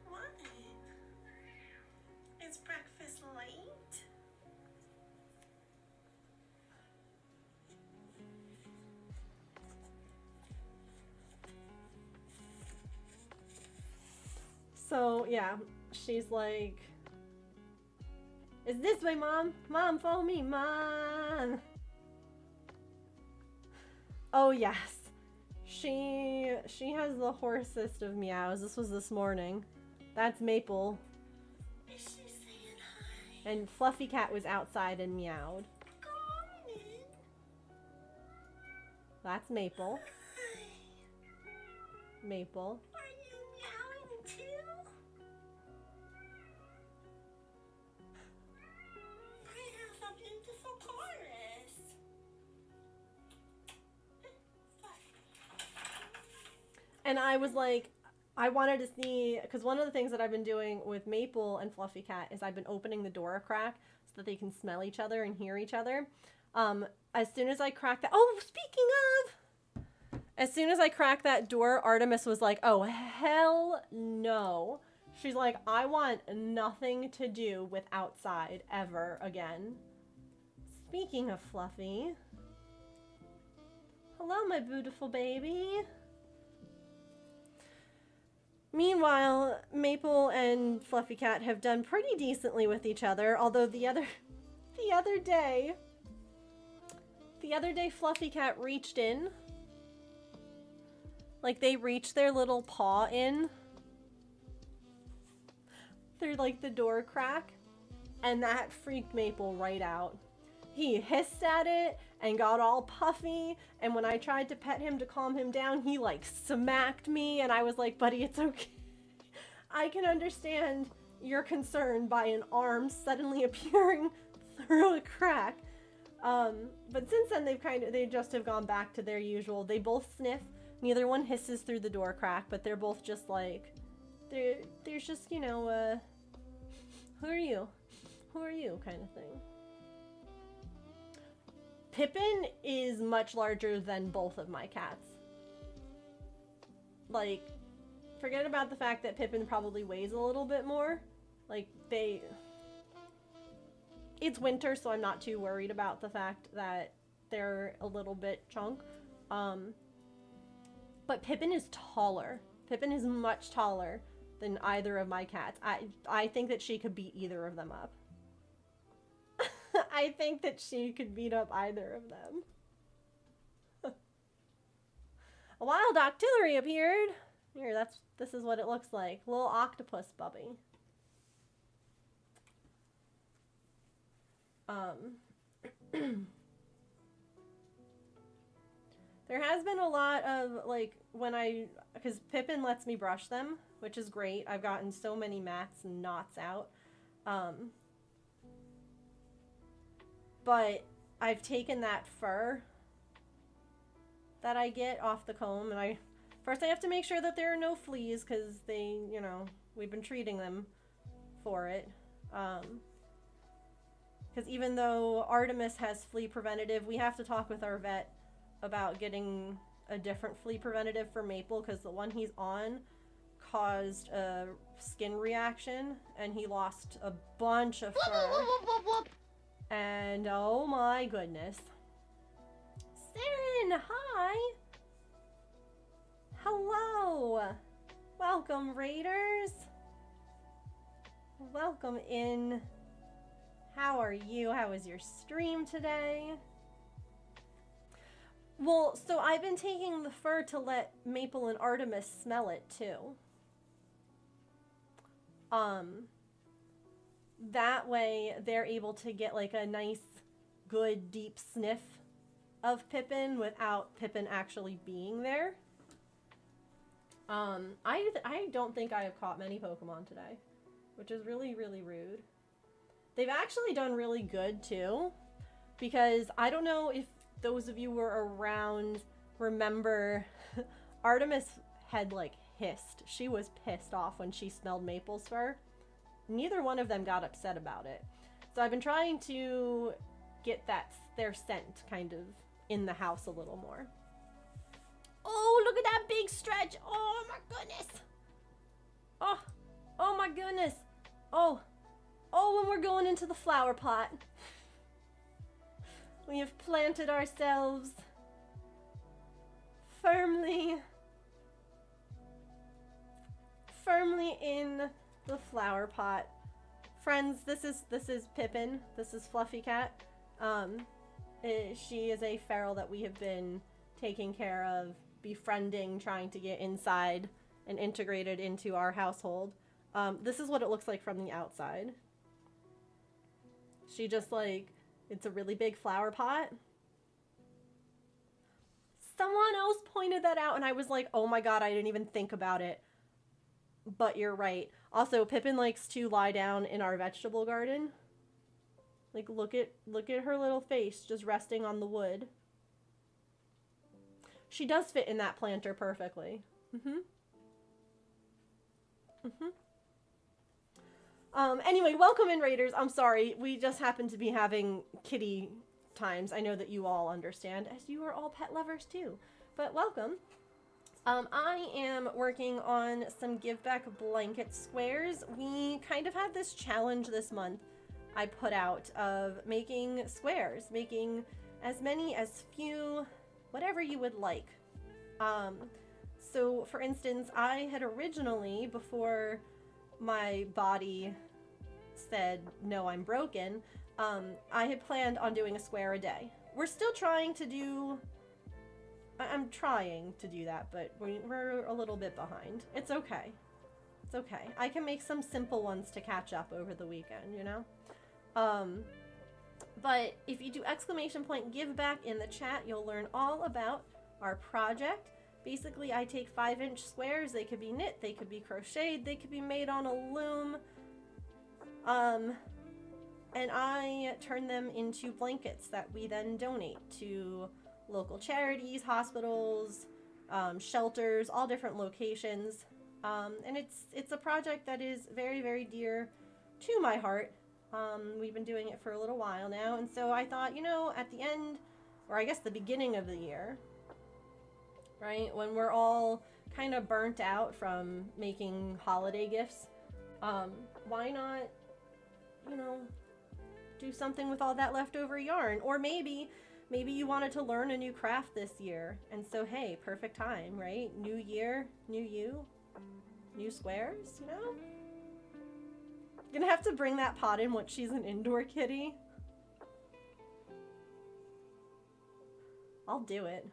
What? Is breakfast late? So, yeah, she's like, is this way, Mom? Mom, follow me, Mom. Oh, yes. She has the hoarsest of meows. This was this morning. That's Maple. Is she saying hi? And Fluffy Cat was outside and meowed. Come on. That's Maple. Hi. Maple. Are you meowing too? I have a beautiful chorus. And I was like, I wanted to see, because one of the things that I've been doing with Maple and Fluffy Cat is I've been opening the door a crack so that they can smell each other and hear each other. As soon as I cracked that, oh, speaking of, as soon as I cracked that door, Artemis was like, oh, hell no. She's like, I want nothing to do with outside ever again. Speaking of Fluffy. Hello, my beautiful baby. Meanwhile, Maple and Fluffy Cat have done pretty decently with each other, although the other day Fluffy Cat reached in. Like, they reached their little paw in through, like, the door crack, and that freaked Maple right out. He hissed at it and got all puffy, and when I tried to pet him to calm him down, he, like, smacked me, and I was like, buddy, it's okay. I can understand your concern by an arm suddenly appearing through a crack. But since then, they just have gone back to their usual. They both sniff. Neither one hisses through the door crack, but they're both just like, there's just, you know, who are you? Who are you kind of thing. Pippin is much larger than both of my cats. Like, forget about the fact that Pippin probably weighs a little bit more. Like, it's winter, so I'm not too worried about the fact that they're a little bit chunk. But Pippin is taller. Pippin is much taller than either of my cats. I think that she could beat either of them up. I think that she could beat up either of them. A wild octillery appeared. Here, this is what it looks like. Little octopus bubby. There has been a lot of, like, because Pippin lets me brush them, which is great. I've gotten so many mats and knots out. But I've taken that fur that I get off the comb, and first I have to make sure that there are no fleas, because they, you know, we've been treating them for it. Because even though Artemis has flea preventative, we have to talk with our vet about getting a different flea preventative for Maple, because the one he's on caused a skin reaction, and he lost a bunch of fur. And oh my goodness. Saren, hi! Hello! Welcome, Raiders! Welcome in. How are you? How was your stream today? Well, so I've been taking the fur to let Maple and Artemis smell it too. That way they're able to get like a nice, good, deep sniff of Pippin without Pippin actually being there. I don't think I have caught many Pokemon today, which is really, really rude. They've actually done really good too, because I don't know if those of you who were around remember Artemis had like hissed. She was pissed off when she smelled Maple's fur. Neither one of them got upset about it. So I've been trying to get their scent kind of in the house a little more. Oh, look at that big stretch. Oh my goodness. Oh my goodness. Oh, when we're going into the flower pot. We have planted ourselves firmly in the flower pot. Friends, this is Pippin. This is Fluffy Cat. She is a feral that we have been taking care of, befriending, trying to get inside and integrated into our household. This is what it looks like from the outside. She just it's a really big flower pot. Someone else pointed that out and I was like, oh my god, I didn't even think about it. But you're right. Also, Pippin likes to lie down in our vegetable garden. Like, look at her little face just resting on the wood. She does fit in that planter perfectly. Anyway, welcome in, Raiders. I'm sorry. We just happen to be having kitty times. I know that you all understand, as you are all pet lovers too. But welcome. I am working on some giveback blanket squares. We kind of had this challenge this month I put out of making squares, making as many, as few, whatever you would like. So for instance, I had originally, before my body said, no, I'm broken, I had planned on doing a square a day. We're still trying to do, I'm trying to do that, but we're a little bit behind. It's okay. It's okay. I can make some simple ones to catch up over the weekend, you know? But if you do !giveback in the chat, you'll learn all about our project. Basically, I take 5-inch squares. They could be knit, they could be crocheted, they could be made on a loom. And I turn them into blankets that we then donate to local charities, hospitals, shelters, all different locations. And it's a project that is very, very dear to my heart. We've been doing it for a little while now, and so I thought, you know, at the end, or I guess the beginning of the year, right, when we're all kind of burnt out from making holiday gifts, why not, you know, do something with all that leftover yarn? Or maybe you wanted to learn a new craft this year, and so hey, perfect time, right? New year, new you, new squares, you know? Gonna have to bring that pot in once she's an indoor kitty. I'll do it.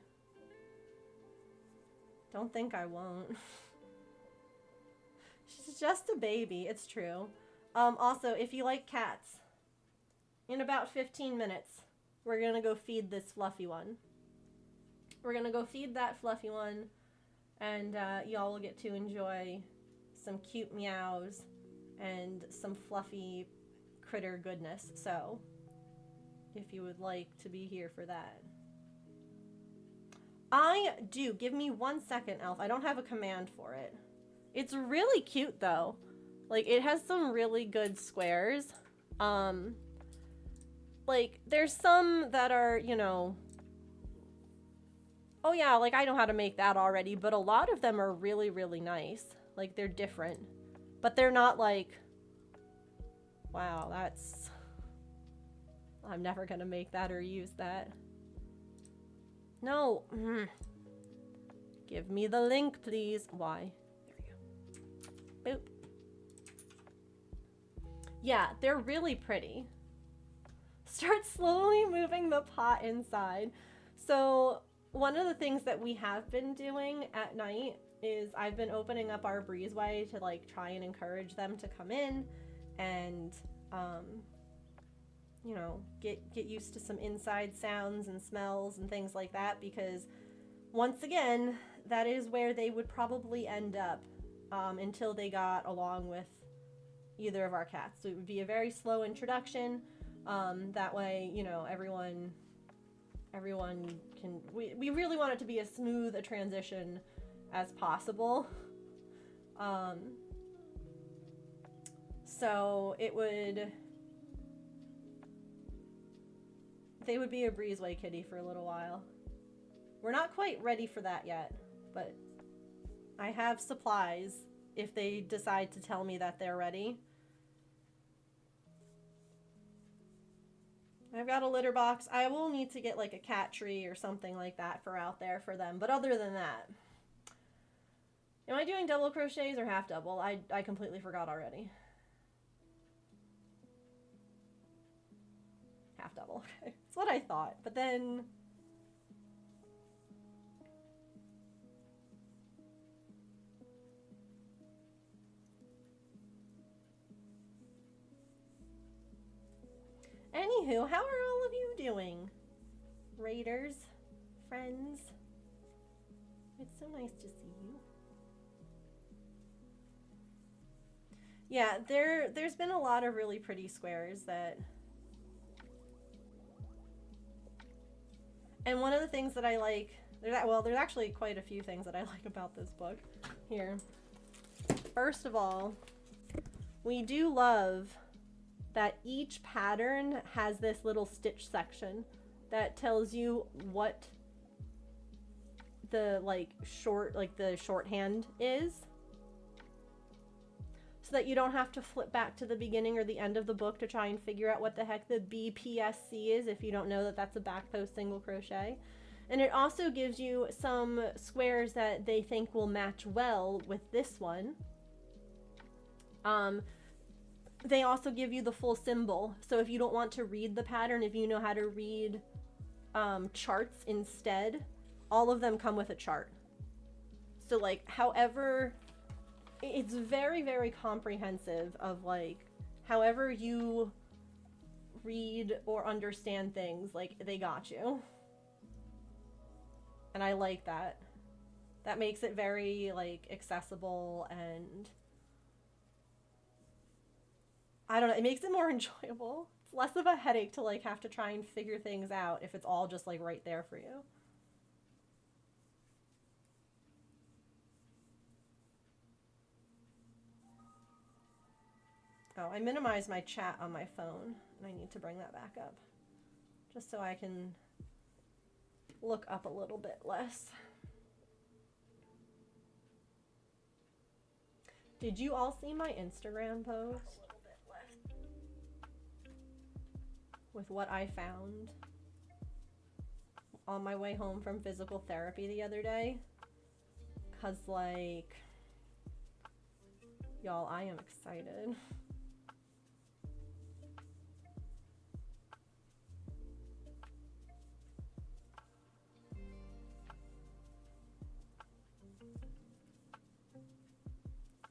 Don't think I won't. She's just a baby, it's true. Also, if you like cats, in about 15 minutes, we're gonna go feed this fluffy one. We're gonna go feed that fluffy one, and y'all will get to enjoy some cute meows and some fluffy critter goodness. So, if you would like to be here for that. I do. Give me 1 second, Elf. I don't have a command for it. It's really cute, though. Like, it has some really good squares. Like, there's some that are, you know... Oh, yeah, like, I know how to make that already, but a lot of them are really, really nice. Like, they're different. But they're not like... Wow, that's... I'm never gonna make that or use that. No. Give me the link, please. Why? There we go. Boop. Yeah, they're really pretty. Start slowly moving the pot inside. So, one of the things that we have been doing at night is I've been opening up our breezeway to like try and encourage them to come in and you know, get used to some inside sounds and smells and things like that, because once again, that is where they would probably end up until they got along with either of our cats. So it would be a very slow introduction. That way, you know, everyone can, we really want it to be as smooth a transition as possible. So it would, they would be a breezeway kitty for a little while. We're not quite ready for that yet, but I have supplies if they decide to tell me that they're ready. I've got a litter box. I will need to get like a cat tree or something like that for out there for them. But other than that, am I doing double crochets or half double? I completely forgot already. Half double. Okay. That's what I thought. But then... Anywho, how are all of you doing? Raiders, friends. It's so nice to see you. Yeah, there's been a lot of really pretty squares that... And one of the things that I like... there's actually quite a few things that I like about this book. Here. First of all, we do love that each pattern has this little stitch section that tells you what the the shorthand is, so that you don't have to flip back to the beginning or the end of the book to try and figure out what the heck the BPSC is if you don't know that that's a back post single crochet. And it also gives you some squares that they think will match well with this one. They also give you the full symbol. So if you don't want to read the pattern, if you know how to read charts instead, all of them come with a chart. So like, however, it's very, very comprehensive of like, however you read or understand things, like they got you. And I like that. That makes it very like accessible, and I don't know, it makes it more enjoyable. It's less of a headache to like have to try and figure things out if it's all just like right there for you. Oh, I minimized my chat on my phone, and I need to bring that back up just so I can look up a little bit less. Did you all see my Instagram post with what I found on my way home from physical therapy the other day? 'Cause like, y'all, I am excited.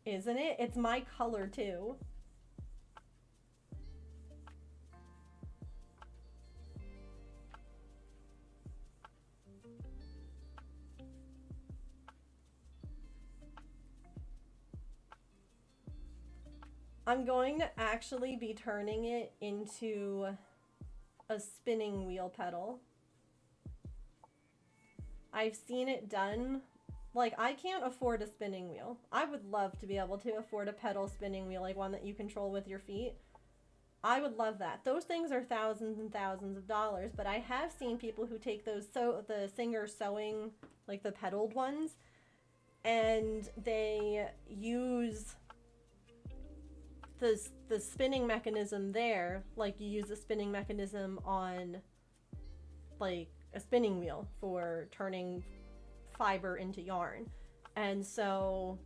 Isn't it? It's my color too. I'm going to actually be turning it into a spinning wheel pedal. I've seen it done. Like, I can't afford a spinning wheel. I would love to be able to afford a pedal spinning wheel, like one that you control with your feet. I would love that. Those things are thousands and thousands of dollars, but I have seen people who take those, the Singer sewing, like the pedaled ones, and they use the spinning mechanism there, like you use a spinning mechanism on like a spinning wheel for turning fiber into yarn. And so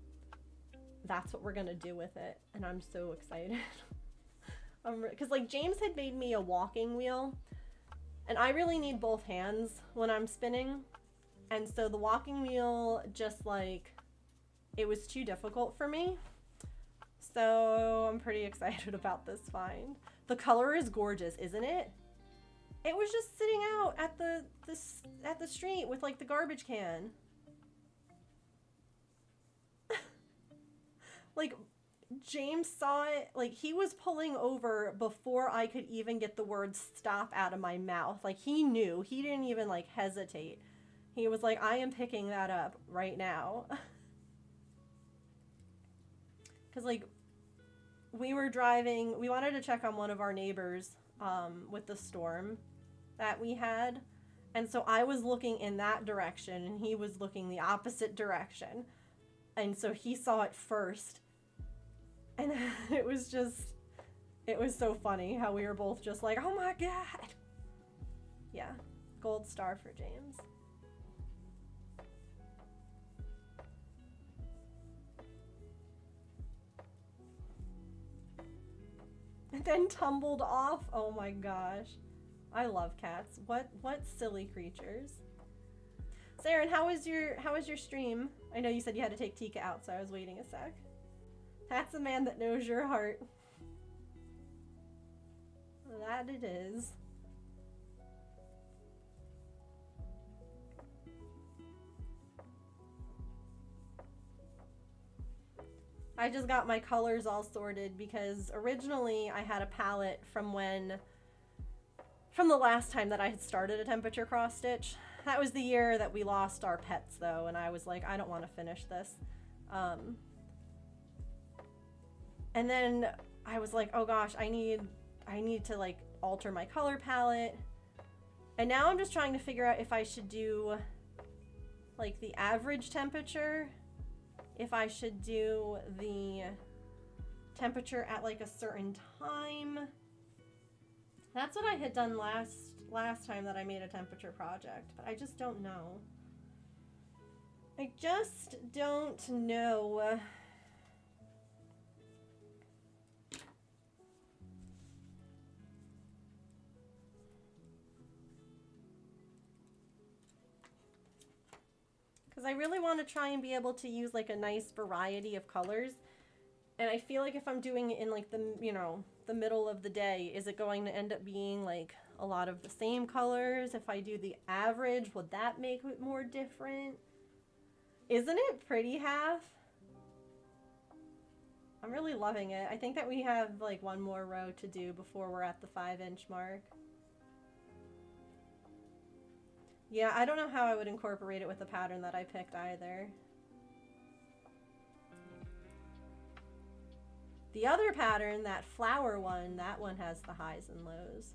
that's what we're gonna do with it, and I'm so excited. Because like James had made me a walking wheel, and I really need both hands when I'm spinning, and so the walking wheel just like, it was too difficult for me. So I'm pretty excited about this find. The color is gorgeous, isn't it? It was just sitting out at the street with like the garbage can. Like, James saw it, like he was pulling over before I could even get the word stop out of my mouth. Like, he knew. He didn't even like hesitate. He was like, I am picking that up right now. Because like, we were driving, we wanted to check on one of our neighbors with the storm that we had. And so I was looking in that direction and he was looking the opposite direction. And so he saw it first. And it was so funny how we were both just like, oh my God. Yeah, gold star for James. And then tumbled off. Oh my gosh. I love cats. What silly creatures. Saren, how was your stream? I know you said you had to take Tika out, so I was waiting a sec. That's a man that knows your heart. That it is. I just got my colors all sorted because originally I had a palette from the last time that I had started a temperature cross stitch. That was the year that we lost our pets though, and I was like, I don't want to finish this. And then I was like, oh gosh, I need to like alter my color palette. And now I'm just trying to figure out if I should do like the average temperature, if I should do the temperature at like a certain time. That's what I had done last time that I made a temperature project, but I just don't know. I just don't know. Because I really want to try and be able to use like a nice variety of colors. And I feel like if I'm doing it in like the, you know, the middle of the day, is it going to end up being like a lot of the same colors? If I do the average, would that make it more different? Isn't it pretty, half? I'm really loving it. I think that we have like one more row to do before we're at the 5-inch mark. Yeah, I don't know how I would incorporate it with the pattern that I picked either. The other pattern, that flower one, that one has the highs and lows.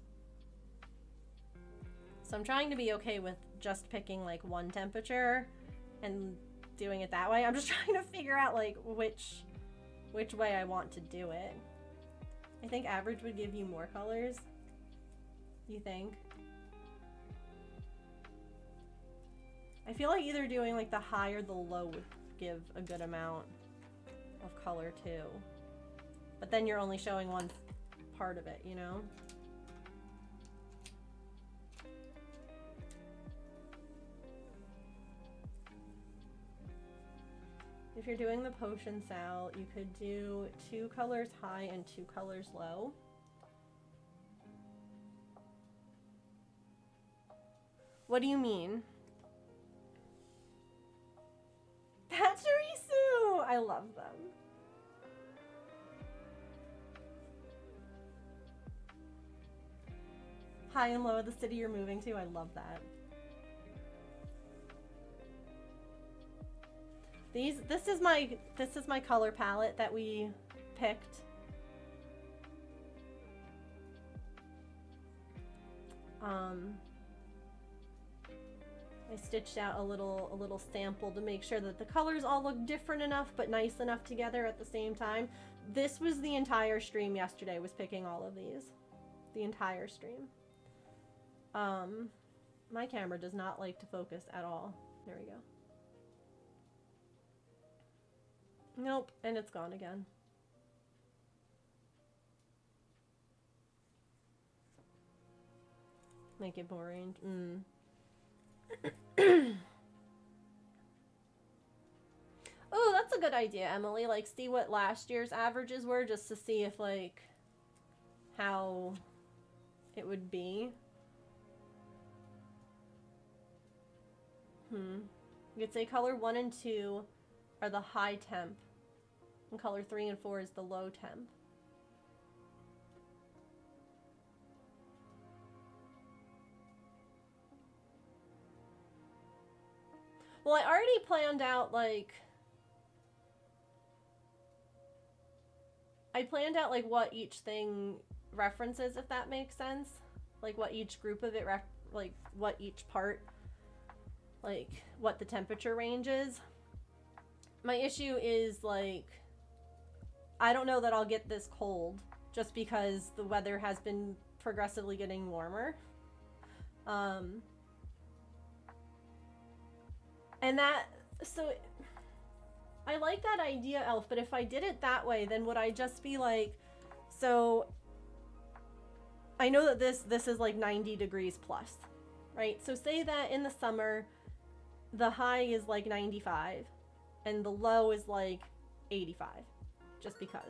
So I'm trying to be okay with just picking like one temperature and doing it that way. I'm just trying to figure out like which way I want to do it. I think average would give you more colors. You think? I feel like either doing like the high or the low would give a good amount of color too. But then you're only showing one part of it, you know? If you're doing the potion sal, you could do 2 colors high and 2 colors low. What do you mean? Pachirisu! I love them. High and low of the city you're moving to, I love that. This is my color palette that we picked. I stitched out a little sample to make sure that the colors all look different enough but nice enough together at the same time. This was the entire stream yesterday, was picking all of these. The entire stream. My camera does not like to focus at all. There we go. Nope, and it's gone again. Make it more range. Oh, that's a good idea, Emily. Like, see what last year's averages were, just to see if, like, how it would be. You could say color 1 and 2 are the high temp, and color 3 and 4 is the low temp. Well, I already planned out, like, what each thing references, if that makes sense. Like, what each group of it, like, what each part, like, what the temperature range is. My issue is, like, I don't know that I'll get this cold, just because the weather has been progressively getting warmer. And that, so, I like that idea, Elf, but if I did it that way, then would I just be like, so, I know that this is like 90 degrees plus, right? So say that in the summer, the high is like 95, and the low is like 85, just because.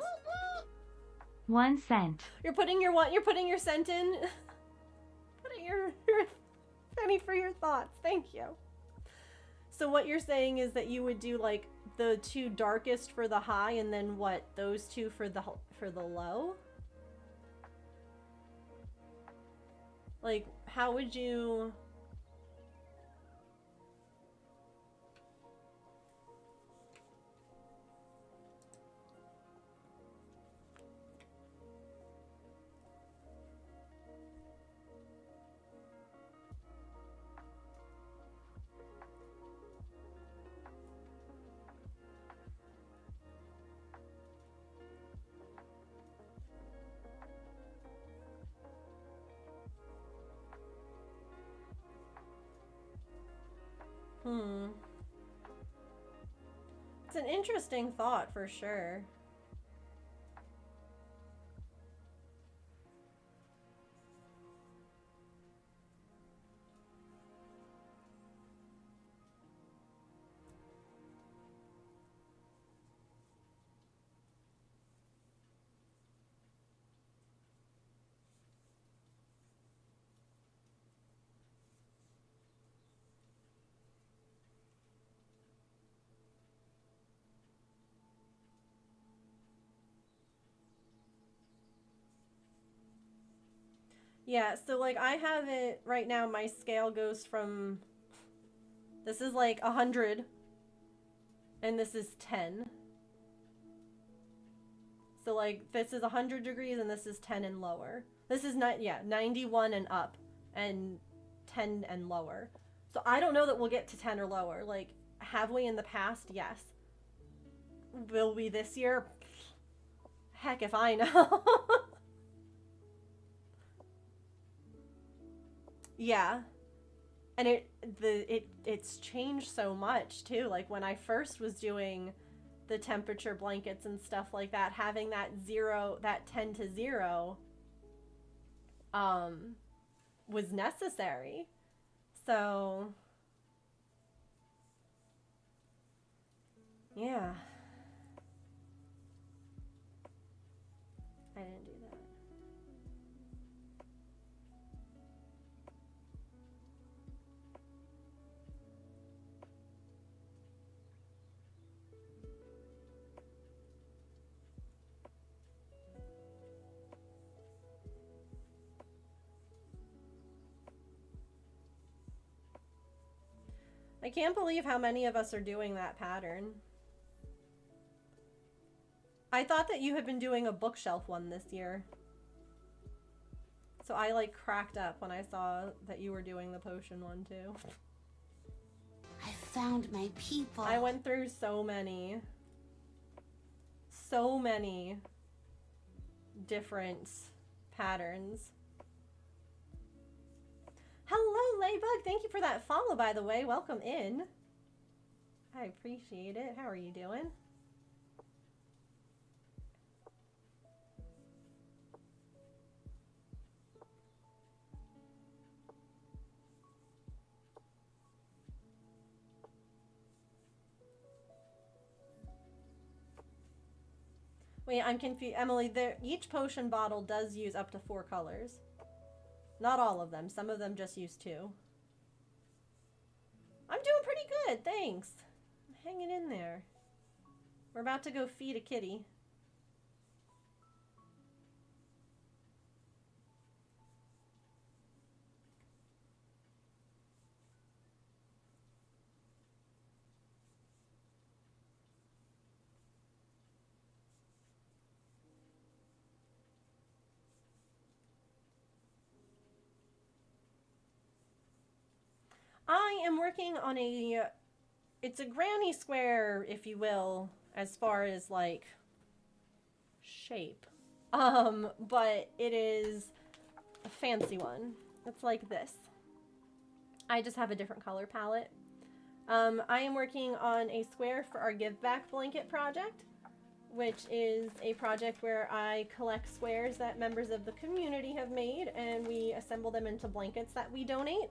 1 cent. You're putting your what? You're putting your cent in? Putting your penny for your thoughts. Thank you. So what you're saying is that you would do like the 2 darkest for the high, and then what? Those 2 for the low? Like, how would you... Hmm. It's an interesting thought for sure. Yeah, so like I have it right now, my scale goes from, this is like 100 and this is 10. So like this is 100 degrees and this is 10 and lower. This is not, yeah, 91 and up and 10 and lower. So I don't know that we'll get to 10 or lower. Like, have we in the past? Yes. Will we this year? Heck if I know. Yeah. And it's changed so much too. Like when I first was doing the temperature blankets and stuff like that, having that 10 to 0 was necessary. So yeah. I didn't do that. I can't believe how many of us are doing that pattern. I thought that you had been doing a bookshelf one this year. So I like cracked up when I saw that you were doing the potion one too. I found my people. I went through so many different patterns. Hello, Laybug. Thank you for that follow, by the way. Welcome in. I appreciate it. How are you doing? Wait, I'm confused. Emily, each potion bottle does use up to 4 colors. Not all of them. Some of them just use 2. I'm doing pretty good, thanks. I'm hanging in there. We're about to go feed a kitty. I am working on it's a granny square, if you will, as far as like shape. But it is a fancy one. It's like this. I just have a different color palette. I am working on a square for our giveback blanket project, which is a project where I collect squares that members of the community have made and we assemble them into blankets that we donate.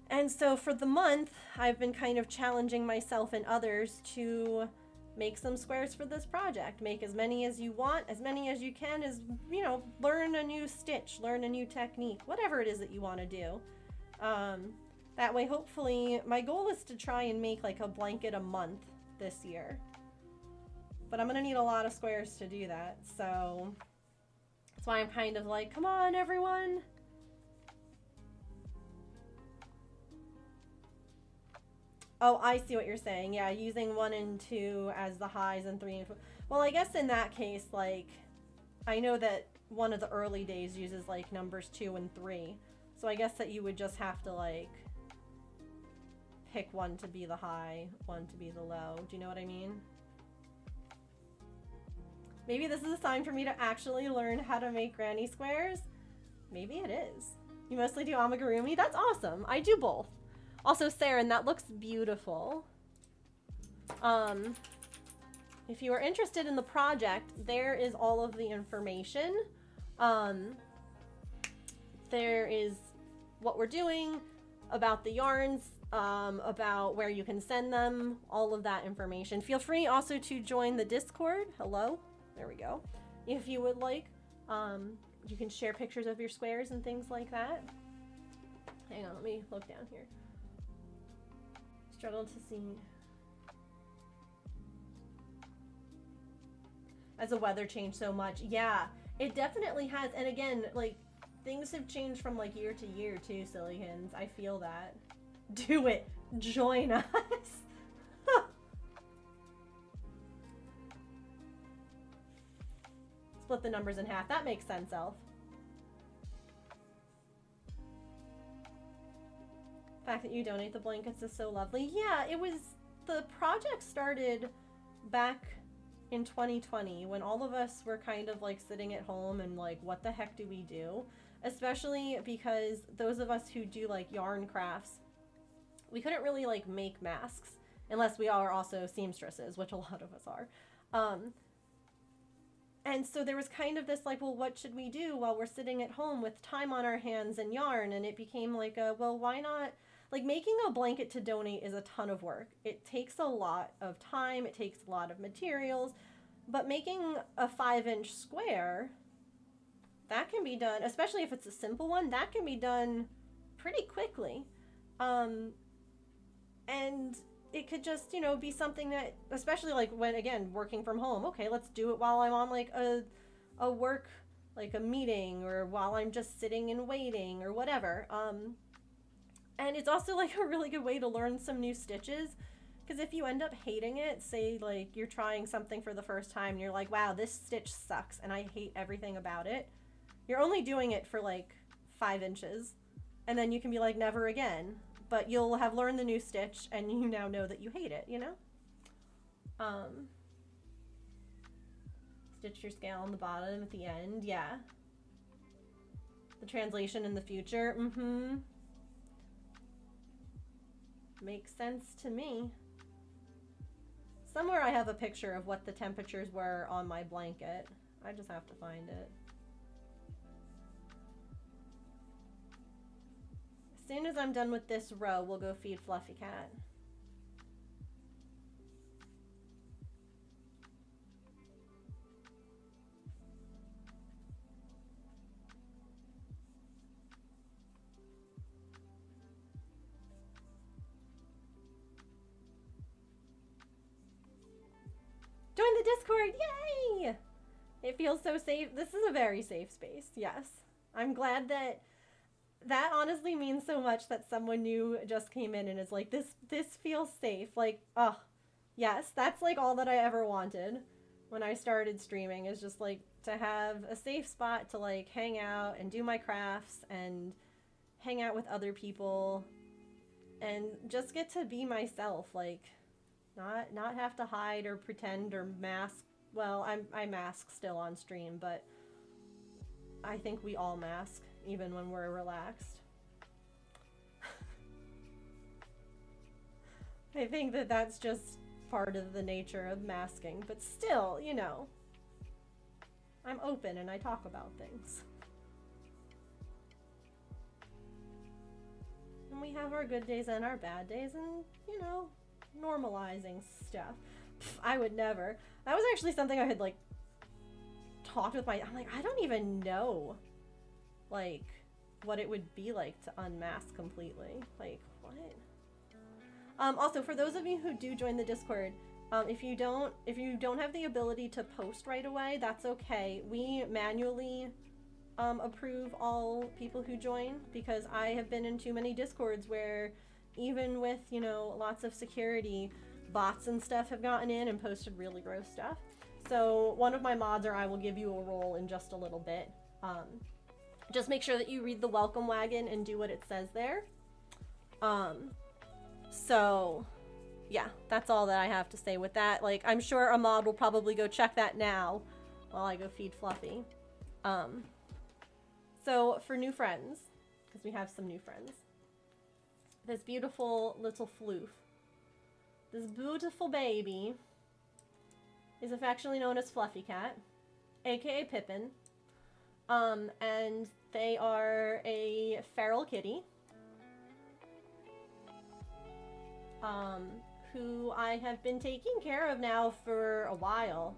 And so for the month, I've been kind of challenging myself and others to make some squares for this project. Make as many as you want, as many as you can, as, you know, learn a new stitch, learn a new technique, whatever it is that you want to do. That way, hopefully, my goal is to try and make like a blanket a month this year. But I'm going to need a lot of squares to do that. So that's why I'm kind of like, come on, everyone. Oh, I see what you're saying. Yeah, using 1 and 2 as the highs and 3 and 4. Well, I guess in that case, like, I know that one of the early days uses, like, numbers 2 and 3. So I guess that you would just have to, like, pick 1 to be the high, 1 to be the low. Do you know what I mean? Maybe this is a sign for me to actually learn how to make granny squares. Maybe it is. You mostly do amigurumi? That's awesome. I do both. Also, Saren, that looks beautiful. If you are interested in the project, there is all of the information. There is what we're doing, about the yarns, about where you can send them, all of that information. Feel free also to join the Discord. Hello. There we go. If you would like, you can share pictures of your squares and things like that. Hang on, let me look down here. Struggle to see. As the weather changed so much. Yeah, it definitely has. And again, like, things have changed from like year to year too, Sillykins. I feel that. Do it. Join us. Split the numbers in half. That makes sense, Elf. The fact that you donate the blankets is so lovely. Yeah, it was, the project started back in 2020 when all of us were kind of like sitting at home and like, what the heck do we do? Especially because those of us who do like yarn crafts, we couldn't really like make masks unless we are also seamstresses, which a lot of us are. And so there was kind of this like, well, what should we do while we're sitting at home with time on our hands and yarn? And it became like a, well, why not? Like, making a blanket to donate is a ton of work. It takes a lot of time, it takes a lot of materials, but making a 5-inch square, that can be done, especially if it's a simple one, that can be done pretty quickly. And it could just, you know, be something that, especially like when, again, working from home, okay, let's do it while I'm on like a work, like a meeting, or while I'm just sitting and waiting or whatever. And it's also like a really good way to learn some new stitches, because if you end up hating it, say like you're trying something for the first time and you're like, wow, this stitch sucks and I hate everything about it. You're only doing it for like 5 inches, and then you can be like, never again. But you'll have learned the new stitch and you now know that you hate it, you know? Stitch your scale on the bottom at the end, yeah. The translation in the future, makes sense to me. Somewhere I have a picture of what the temperatures were on my blanket. I just have to find it. As soon as I'm done with this row, we'll go feed Fluffy Cat. Join the Discord, yay! It feels so safe. This is a very safe space, yes. I'm glad that honestly means so much that someone new just came in and is like, this feels safe. Like, oh, yes, that's like all that I ever wanted when I started streaming, is just like to have a safe spot to like hang out and do my crafts and hang out with other people and just get to be myself, like not have to hide or pretend or mask. Well, I mask still on stream, but I think we all mask even when we're relaxed. I think that that's just part of the nature of masking, but still, you know, I'm open and I talk about things. And we have our good days and our bad days, and, you know, normalizing stuff. Pff, I would never. That was actually something I had, like, talked with I'm like, I don't even know, like, what it would be like to unmask completely. Like, what? Also, for those of you who do join the Discord, if you don't have the ability to post right away, that's okay. We manually approve all people who join, because I have been in too many Discords where even with, you know, lots of security, bots and stuff have gotten in and posted really gross stuff. So one of my mods or I will give you a role in just a little bit. Just make sure that you read the welcome wagon and do what it says there. So yeah, that's all that I have to say with that. Like, I'm sure a mod will probably go check that now while I go feed Fluffy. So for new friends, because we have some new friends, this beautiful little floof. This beautiful baby is affectionately known as Fluffy Cat, aka Pippin. And they are a feral kitty. Who I have been taking care of now for a while.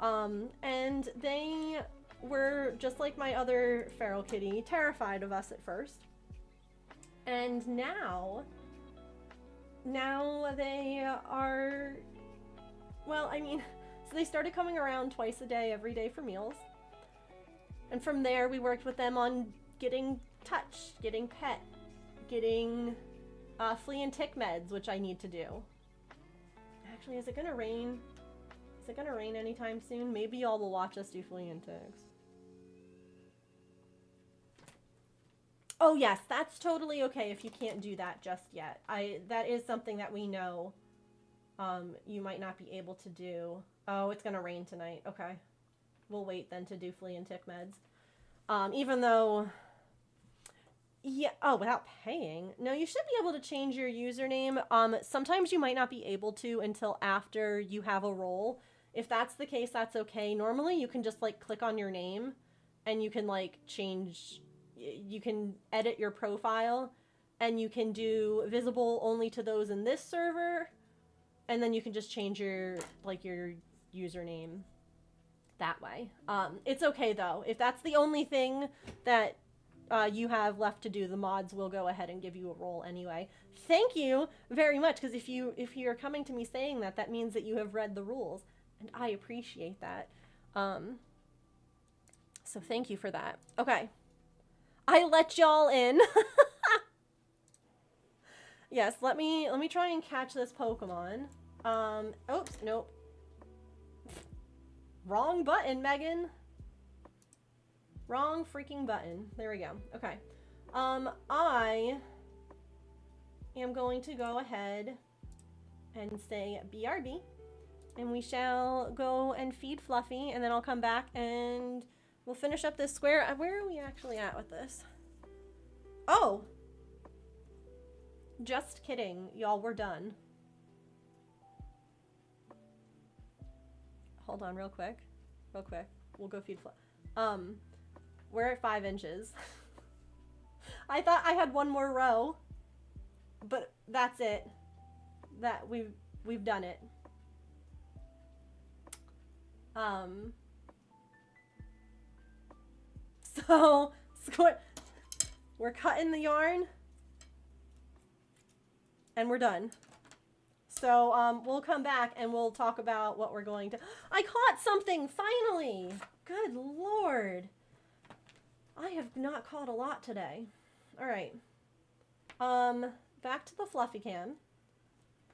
And they were, just like my other feral kitty, terrified of us at first. And now they are, well, I mean, so they started coming around twice a day, every day for meals. And from there, we worked with them on getting touched, getting pet, getting flea and tick meds, which I need to do. Actually, is it gonna rain? Is it gonna rain anytime soon? Maybe y'all will watch us do flea and ticks. Oh yes, that's totally okay if you can't do that just yet. That is something that we know you might not be able to do. Oh, it's gonna rain tonight. Okay. We'll wait then to do flea and tick meds. Even though, yeah, oh, without paying. No, you should be able to change your username. Sometimes you might not be able to until after you have a role. If that's the case, that's okay. Normally you can just like click on your name and you can like change, you can edit your profile and you can do visible only to those in this server. And then you can just change your, like your username that way. It's okay though. If that's the only thing that you have left to do, the mods will go ahead and give you a role anyway. Thank you very much, because if you're coming to me saying that, that means that you have read the rules, and I appreciate that. So thank you for that. Okay, I let y'all in. Yes, let me try and catch this Pokemon. Oops, nope. Wrong button, Megan. Wrong freaking button. There we go. Okay. I am going to go ahead and say BRB. And we shall go and feed Fluffy. And then I'll come back and we'll finish up this square. Where are we actually at with this? Oh! Just kidding. Y'all, we're done. Hold on real quick. Real quick. We'll go feed Fluffy. We're at 5 inches. I thought I had one more row, but that's it. That we've done it. So we're cutting the yarn and we're done. So we'll come back and we'll talk about what we're going to. I caught something finally. Good Lord. I have not caught a lot today. All right. Back to the Fluffy Cam.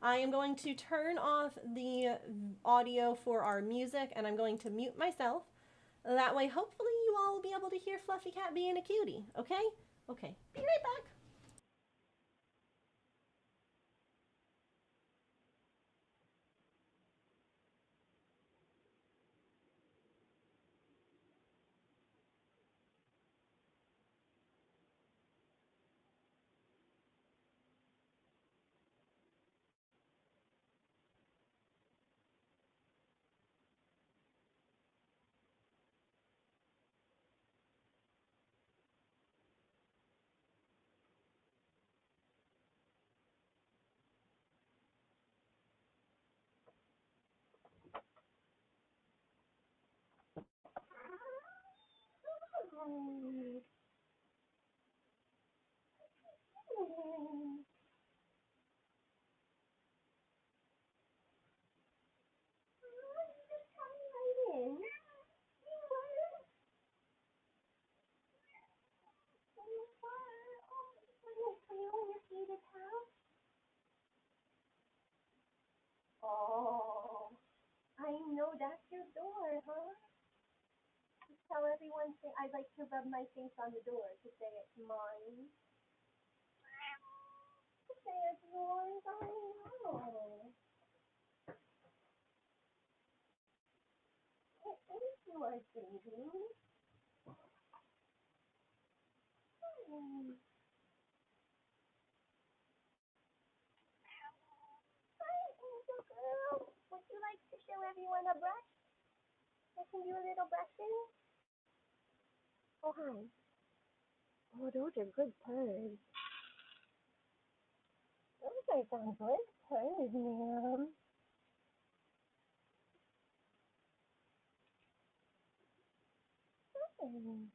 I am going to turn off the audio for our music and I'm going to mute myself. That way, hopefully you all will be able to hear Fluffy Cat being a cutie. Okay? Okay. Be right back. Oh, I know that's your door, huh? Just tell everyone I'd like to rub my face on the door to say it's mine. To say it's yours, I know. It is yours, baby. you want a brush? I can do a little brushing. Oh, hi. Oh, those are good purrs. Those are some good purrs, ma'am. Hmm.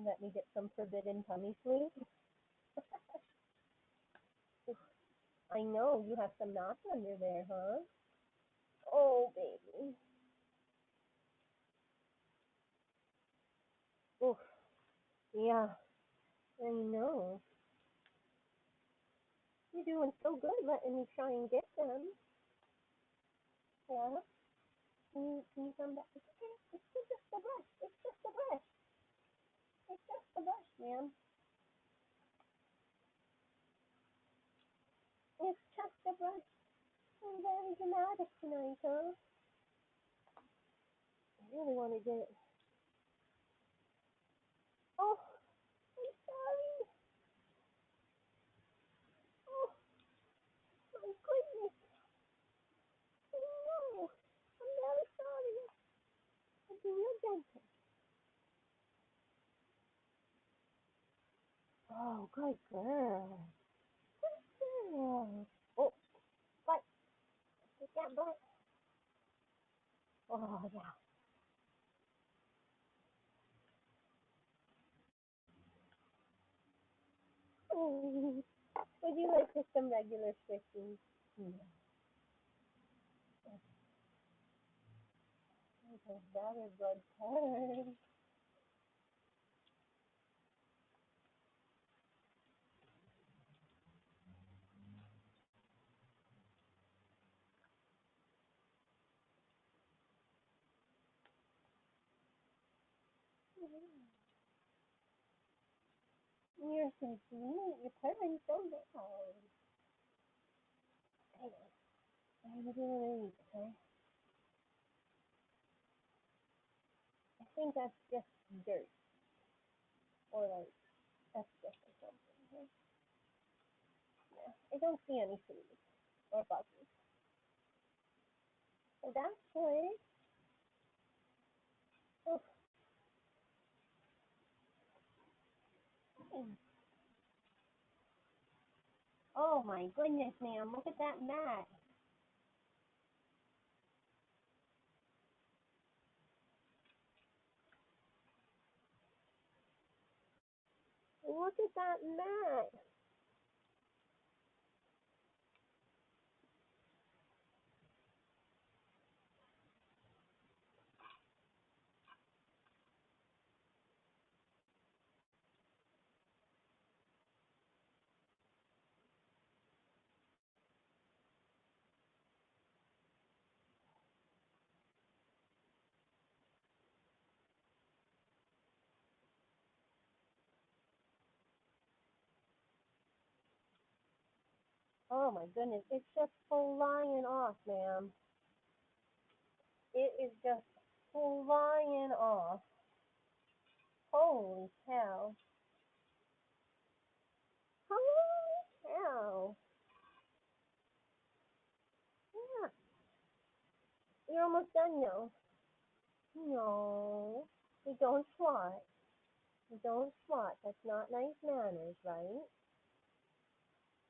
Let me get some forbidden tummy sleep. I know, you have some knots under there, huh? Oh, baby. Oof. Yeah, I know. You're doing so good letting me try and get them. Yeah? Can you come back? It's okay. It's just a brush. It's just a brush. It's just a brush, ma'am. It's just a brush. I'm very dramatic tonight, huh? I really want to get... Oh, I'm sorry. Oh, my goodness. No. I'm very sorry. I'll be real gentle. Oh, good girl. Good girl. Oh, butt. Get that butt. Oh, yeah. Oh, would you like just some regular stretching? Yeah. Okay, that is good turn. You're so sweet. You're purring so loud. Hang on. I'm doing it, okay? I think that's just dirt. Or like asbestos or something. Okay? Yeah. I don't see any fleas or bugs. So that's good. Oh, oh my goodness, ma'am. Look at that mat. Look at that mat. Oh my goodness. It's just flying off, ma'am. It is just flying off. Holy cow. Holy cow. Yeah. You're almost done now. No. You don't swat. You don't swat. That's not nice manners, right?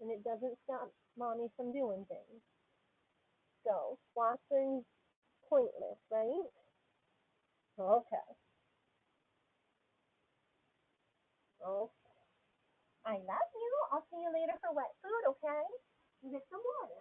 And it doesn't stop mommy from doing things. So, swats are pointless, right? Okay. Oh, I love you. I'll see you later for wet food, okay? You get some water.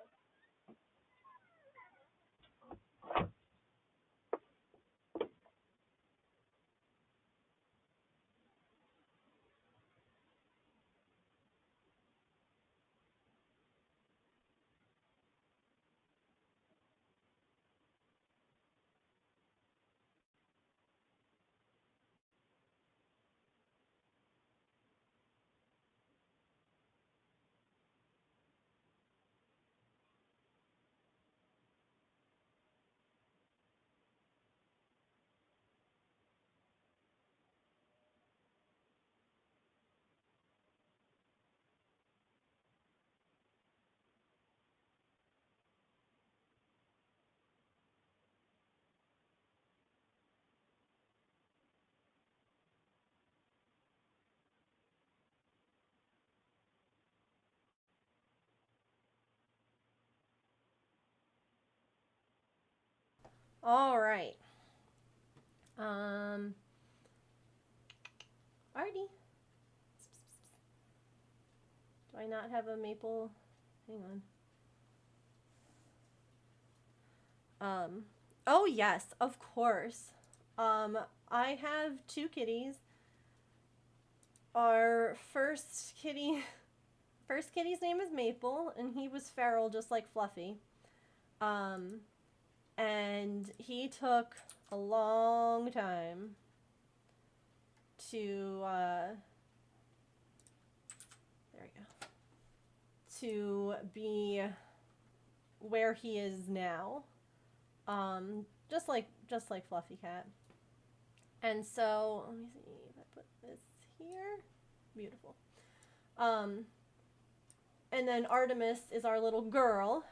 All right. Artie. Do I not have a maple? Hang on. Oh yes, of course. I have 2 kitties. Our first kitty's name is Maple, and he was feral just like Fluffy. And he took a long time to, there we go, to be where he is now. Just like Fluffy Cat. And so, let me see if I put this here. Beautiful. And then Artemis is our little girl.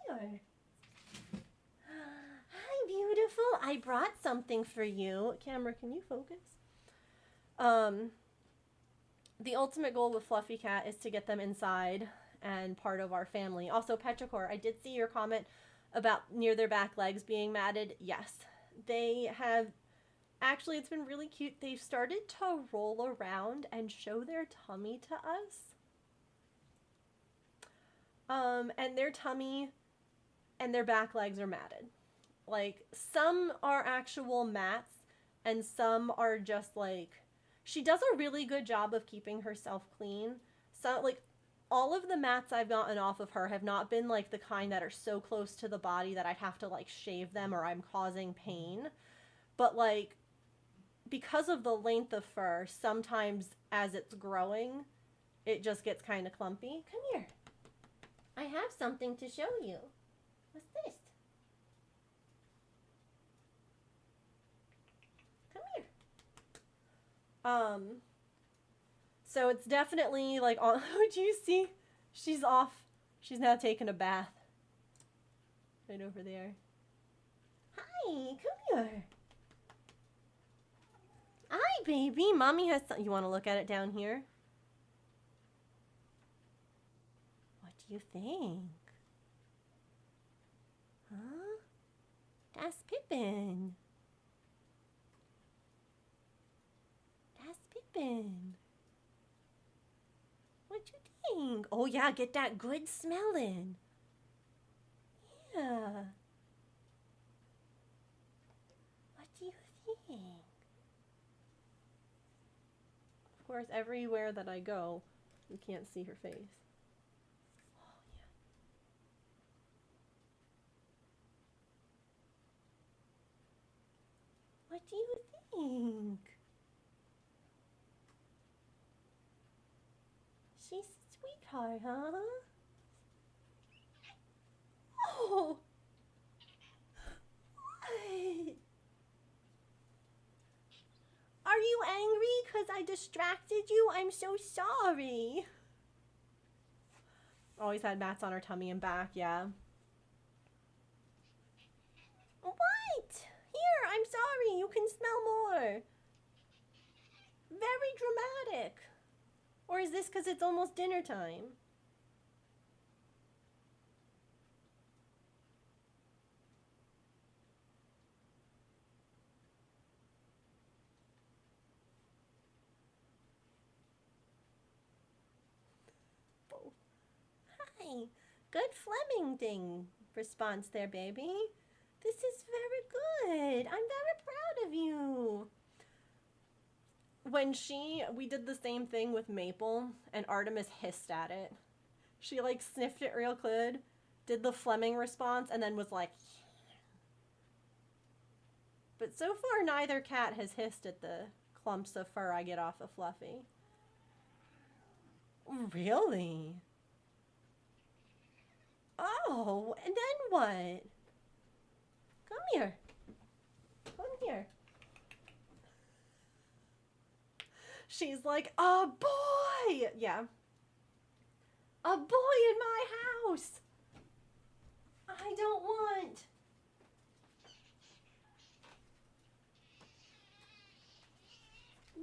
Come here. Hi, beautiful. I brought something for you. Camera, can you focus? The ultimate goal with Fluffy Cat is to get them inside and part of our family. Also, Petrichor, I did see your comment about near their back legs being matted. Yes, they have. Actually, it's been really cute. They've started to roll around and show their tummy to us. And their tummy and their back legs are matted. Like, some are actual mats and some are just like, she does a really good job of keeping herself clean. So, like, all of the mats I've gotten off of her have not been like the kind that are so close to the body that I'd have to like shave them or I'm causing pain. But like, because of the length of fur, sometimes as it's growing, it just gets kind of clumpy. Come here. I have something to show you. What's this? Come here. So it's definitely like, oh, do you see? She's off. She's now taking a bath. Right over there. Hi, come here. Hi, baby. Mommy has some. You want to look at it down here? What do you think? Huh? That's Pippin. That's Pippin. What you think? Oh yeah, get that good smelling. Yeah. What do you think? Of course, everywhere that I go, you can't see her face. Oh, yeah. What do you think? She's a sweetheart, huh? Oh! What? Are you angry because I distracted you? I'm so sorry. Always had mats on her tummy and back, yeah. What? Here, I'm sorry. You can smell more. Very dramatic. Or is this because it's almost dinner time? Hi. Good Flemington response there, baby. This is very good. I'm very proud of you. When we did the same thing with Maple, and Artemis hissed at it. She like sniffed it real good, did the Fleming response, and then was like, but so far neither cat has hissed at the clumps of fur I get off of Fluffy. Really? Oh, and then what? Come here. Come here. She's like, a boy! Yeah. A boy in my house! I don't want.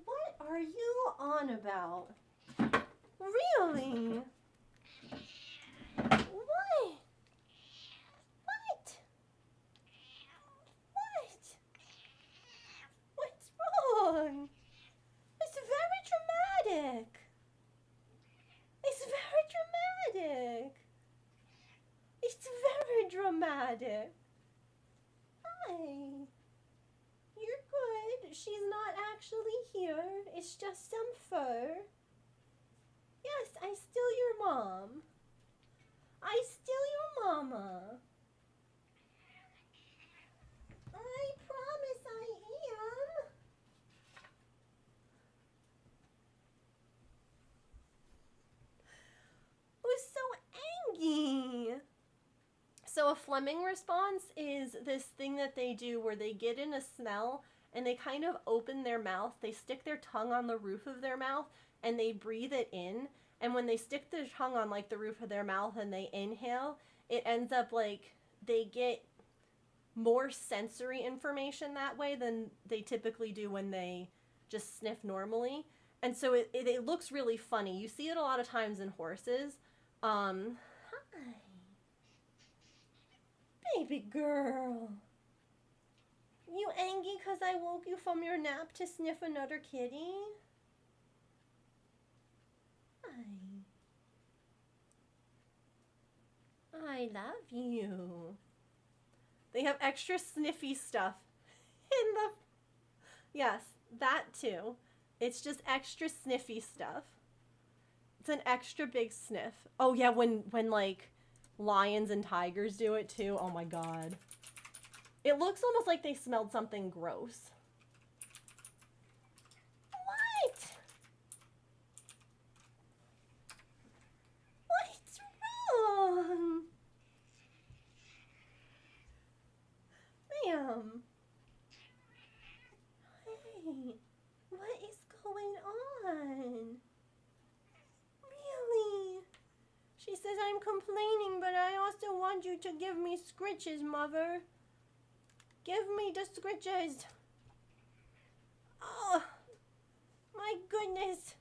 What are you on about? Really? dramatic. It's very dramatic. It's very dramatic. Hi. You're good. She's not actually here. It's just some fur. Yes, I still your mom. I still your mama. I promise I am. Who's so angry? So a Fleming response is this thing that they do where they get in a smell and they kind of open their mouth. They stick their tongue on the roof of their mouth and they breathe it in. And when they stick their tongue on like the roof of their mouth and they inhale, it ends up like they get more sensory information that way than they typically do when they just sniff normally. And so it looks really funny. You see it a lot of times in horses. Hi. Baby girl. You angry because I woke you from your nap to sniff another kitty? Hi. I love you. They have extra sniffy stuff in the... Yes, that too. It's just extra sniffy stuff. It's an extra big sniff. Oh yeah, when like lions and tigers do it too. Oh my god. It looks almost like they smelled something gross. What? What's wrong? Ma'am. Hey, what is going on? Really? She says I'm complaining, but I also want you to give me scritches, mother. Give me the scritches. Oh, my goodness.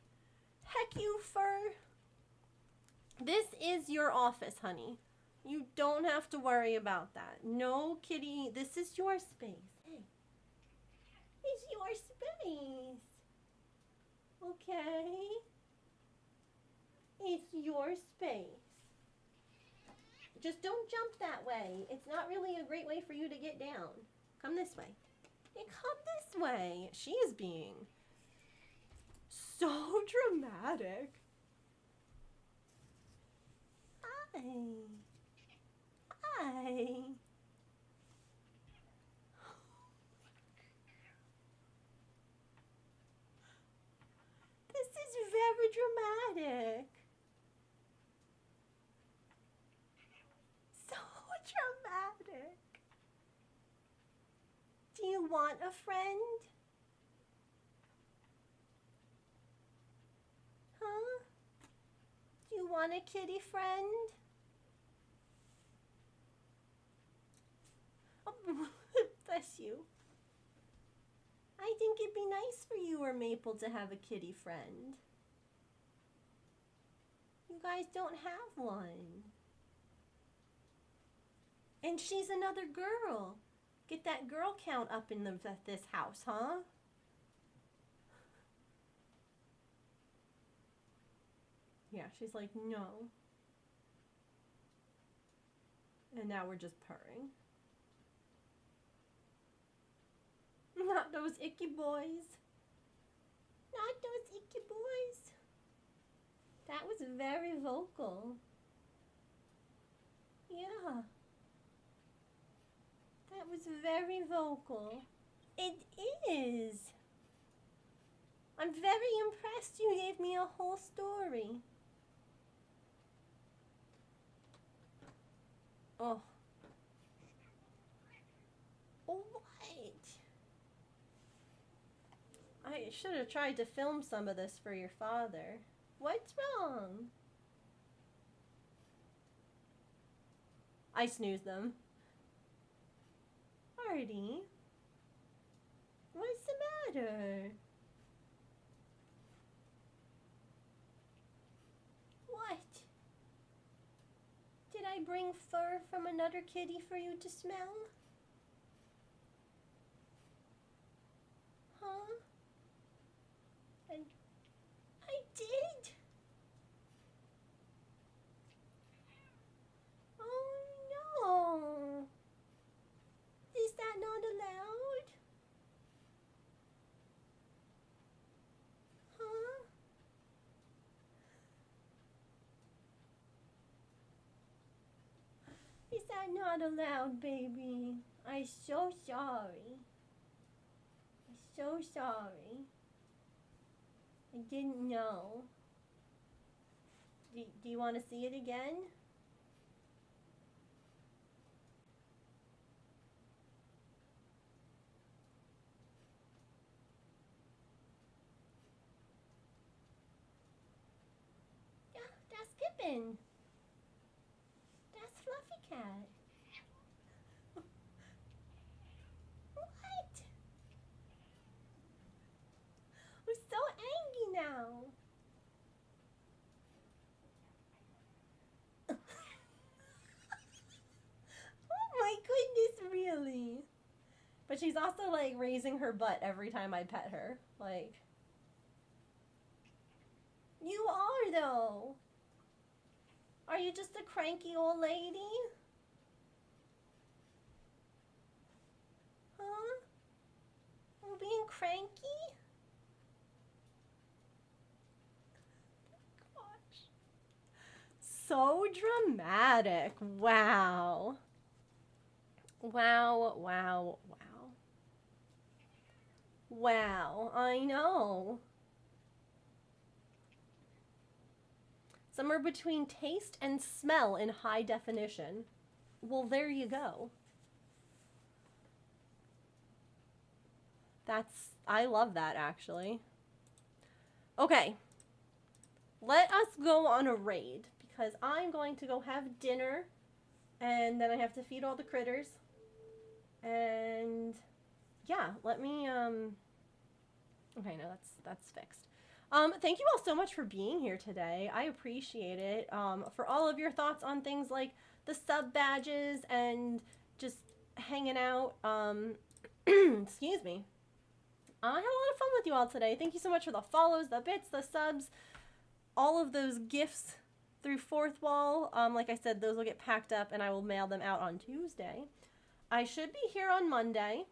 Heck you, fur. This is your office, honey. You don't have to worry about that. No, kitty. This is your space. Hey. It's your space. Okay? It's your space. Just don't jump that way. It's not really a great way for you to get down. Come this way. Hey, come this way. She is being so dramatic. Hi. Hi. This is very dramatic. So dramatic. Do you want a friend? Huh? Do you want a kitty friend? Oh, bless you. I think it'd be nice for you or Maple to have a kitty friend. You guys don't have one. And she's another girl. Get that girl count up in this house, huh? Yeah, she's like, no. And now we're just purring. Not those icky boys. Not those icky boys. That was very vocal. Yeah. That was very vocal. It is. I'm very impressed you gave me a whole story. Oh. Oh, what? I should have tried to film some of this for your father. What's wrong? I snoozed them. Artie? What's the matter? What? Did I bring fur from another kitty for you to smell? Huh? I not allowed, baby. I'm so sorry. I'm so sorry. I didn't know. Do you want to see it again? Yeah, that's Pippin. That's Fluffy Cat. What? I'm so angry now. Oh my goodness, really? But she's also like raising her butt every time I pet her. Like, you are though. Are you just a cranky old lady? Huh? I'm being cranky? Gosh. So dramatic. Wow. Wow, wow, wow. Wow, I know. Somewhere between taste and smell in high definition. Well, there you go. I love that actually. Okay. Let us go on a raid because I'm going to go have dinner and then I have to feed all the critters. And yeah, let me okay, no, that's fixed. Thank you all so much for being here today. I appreciate it. For all of your thoughts on things like the sub badges and just hanging out. Excuse me. I had a lot of fun with you all today. Thank you so much for the follows, the bits, the subs, all of those gifts through Fourth Wall. Like I said, those will get packed up and I will mail them out on Tuesday. I should be here on Monday.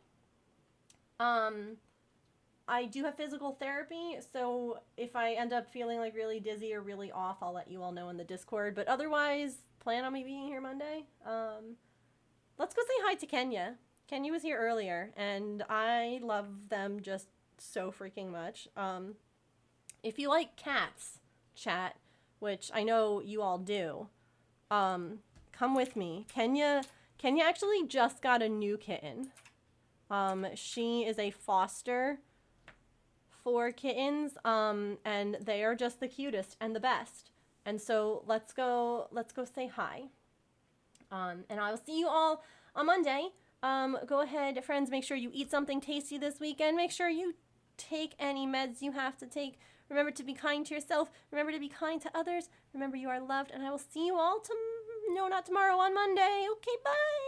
I do have physical therapy, so if I end up feeling like really dizzy or really off, I'll let you all know in the Discord. But otherwise, plan on me being here Monday. Let's go say hi to Kenya. Kenya was here earlier, and I love them just so freaking much. If you like cats, chat, which I know you all do, come with me. Kenya actually just got a new kitten. She is a foster for kittens, and they are just the cutest and the best. And so let's go say hi. And I will see you all on Monday. Go ahead, friends, make sure you eat something tasty this weekend. Make sure you take any meds you have to take. Remember to be kind to yourself. Remember to be kind to others. Remember you are loved, and I will see you all not tomorrow, on Monday. Okay, bye.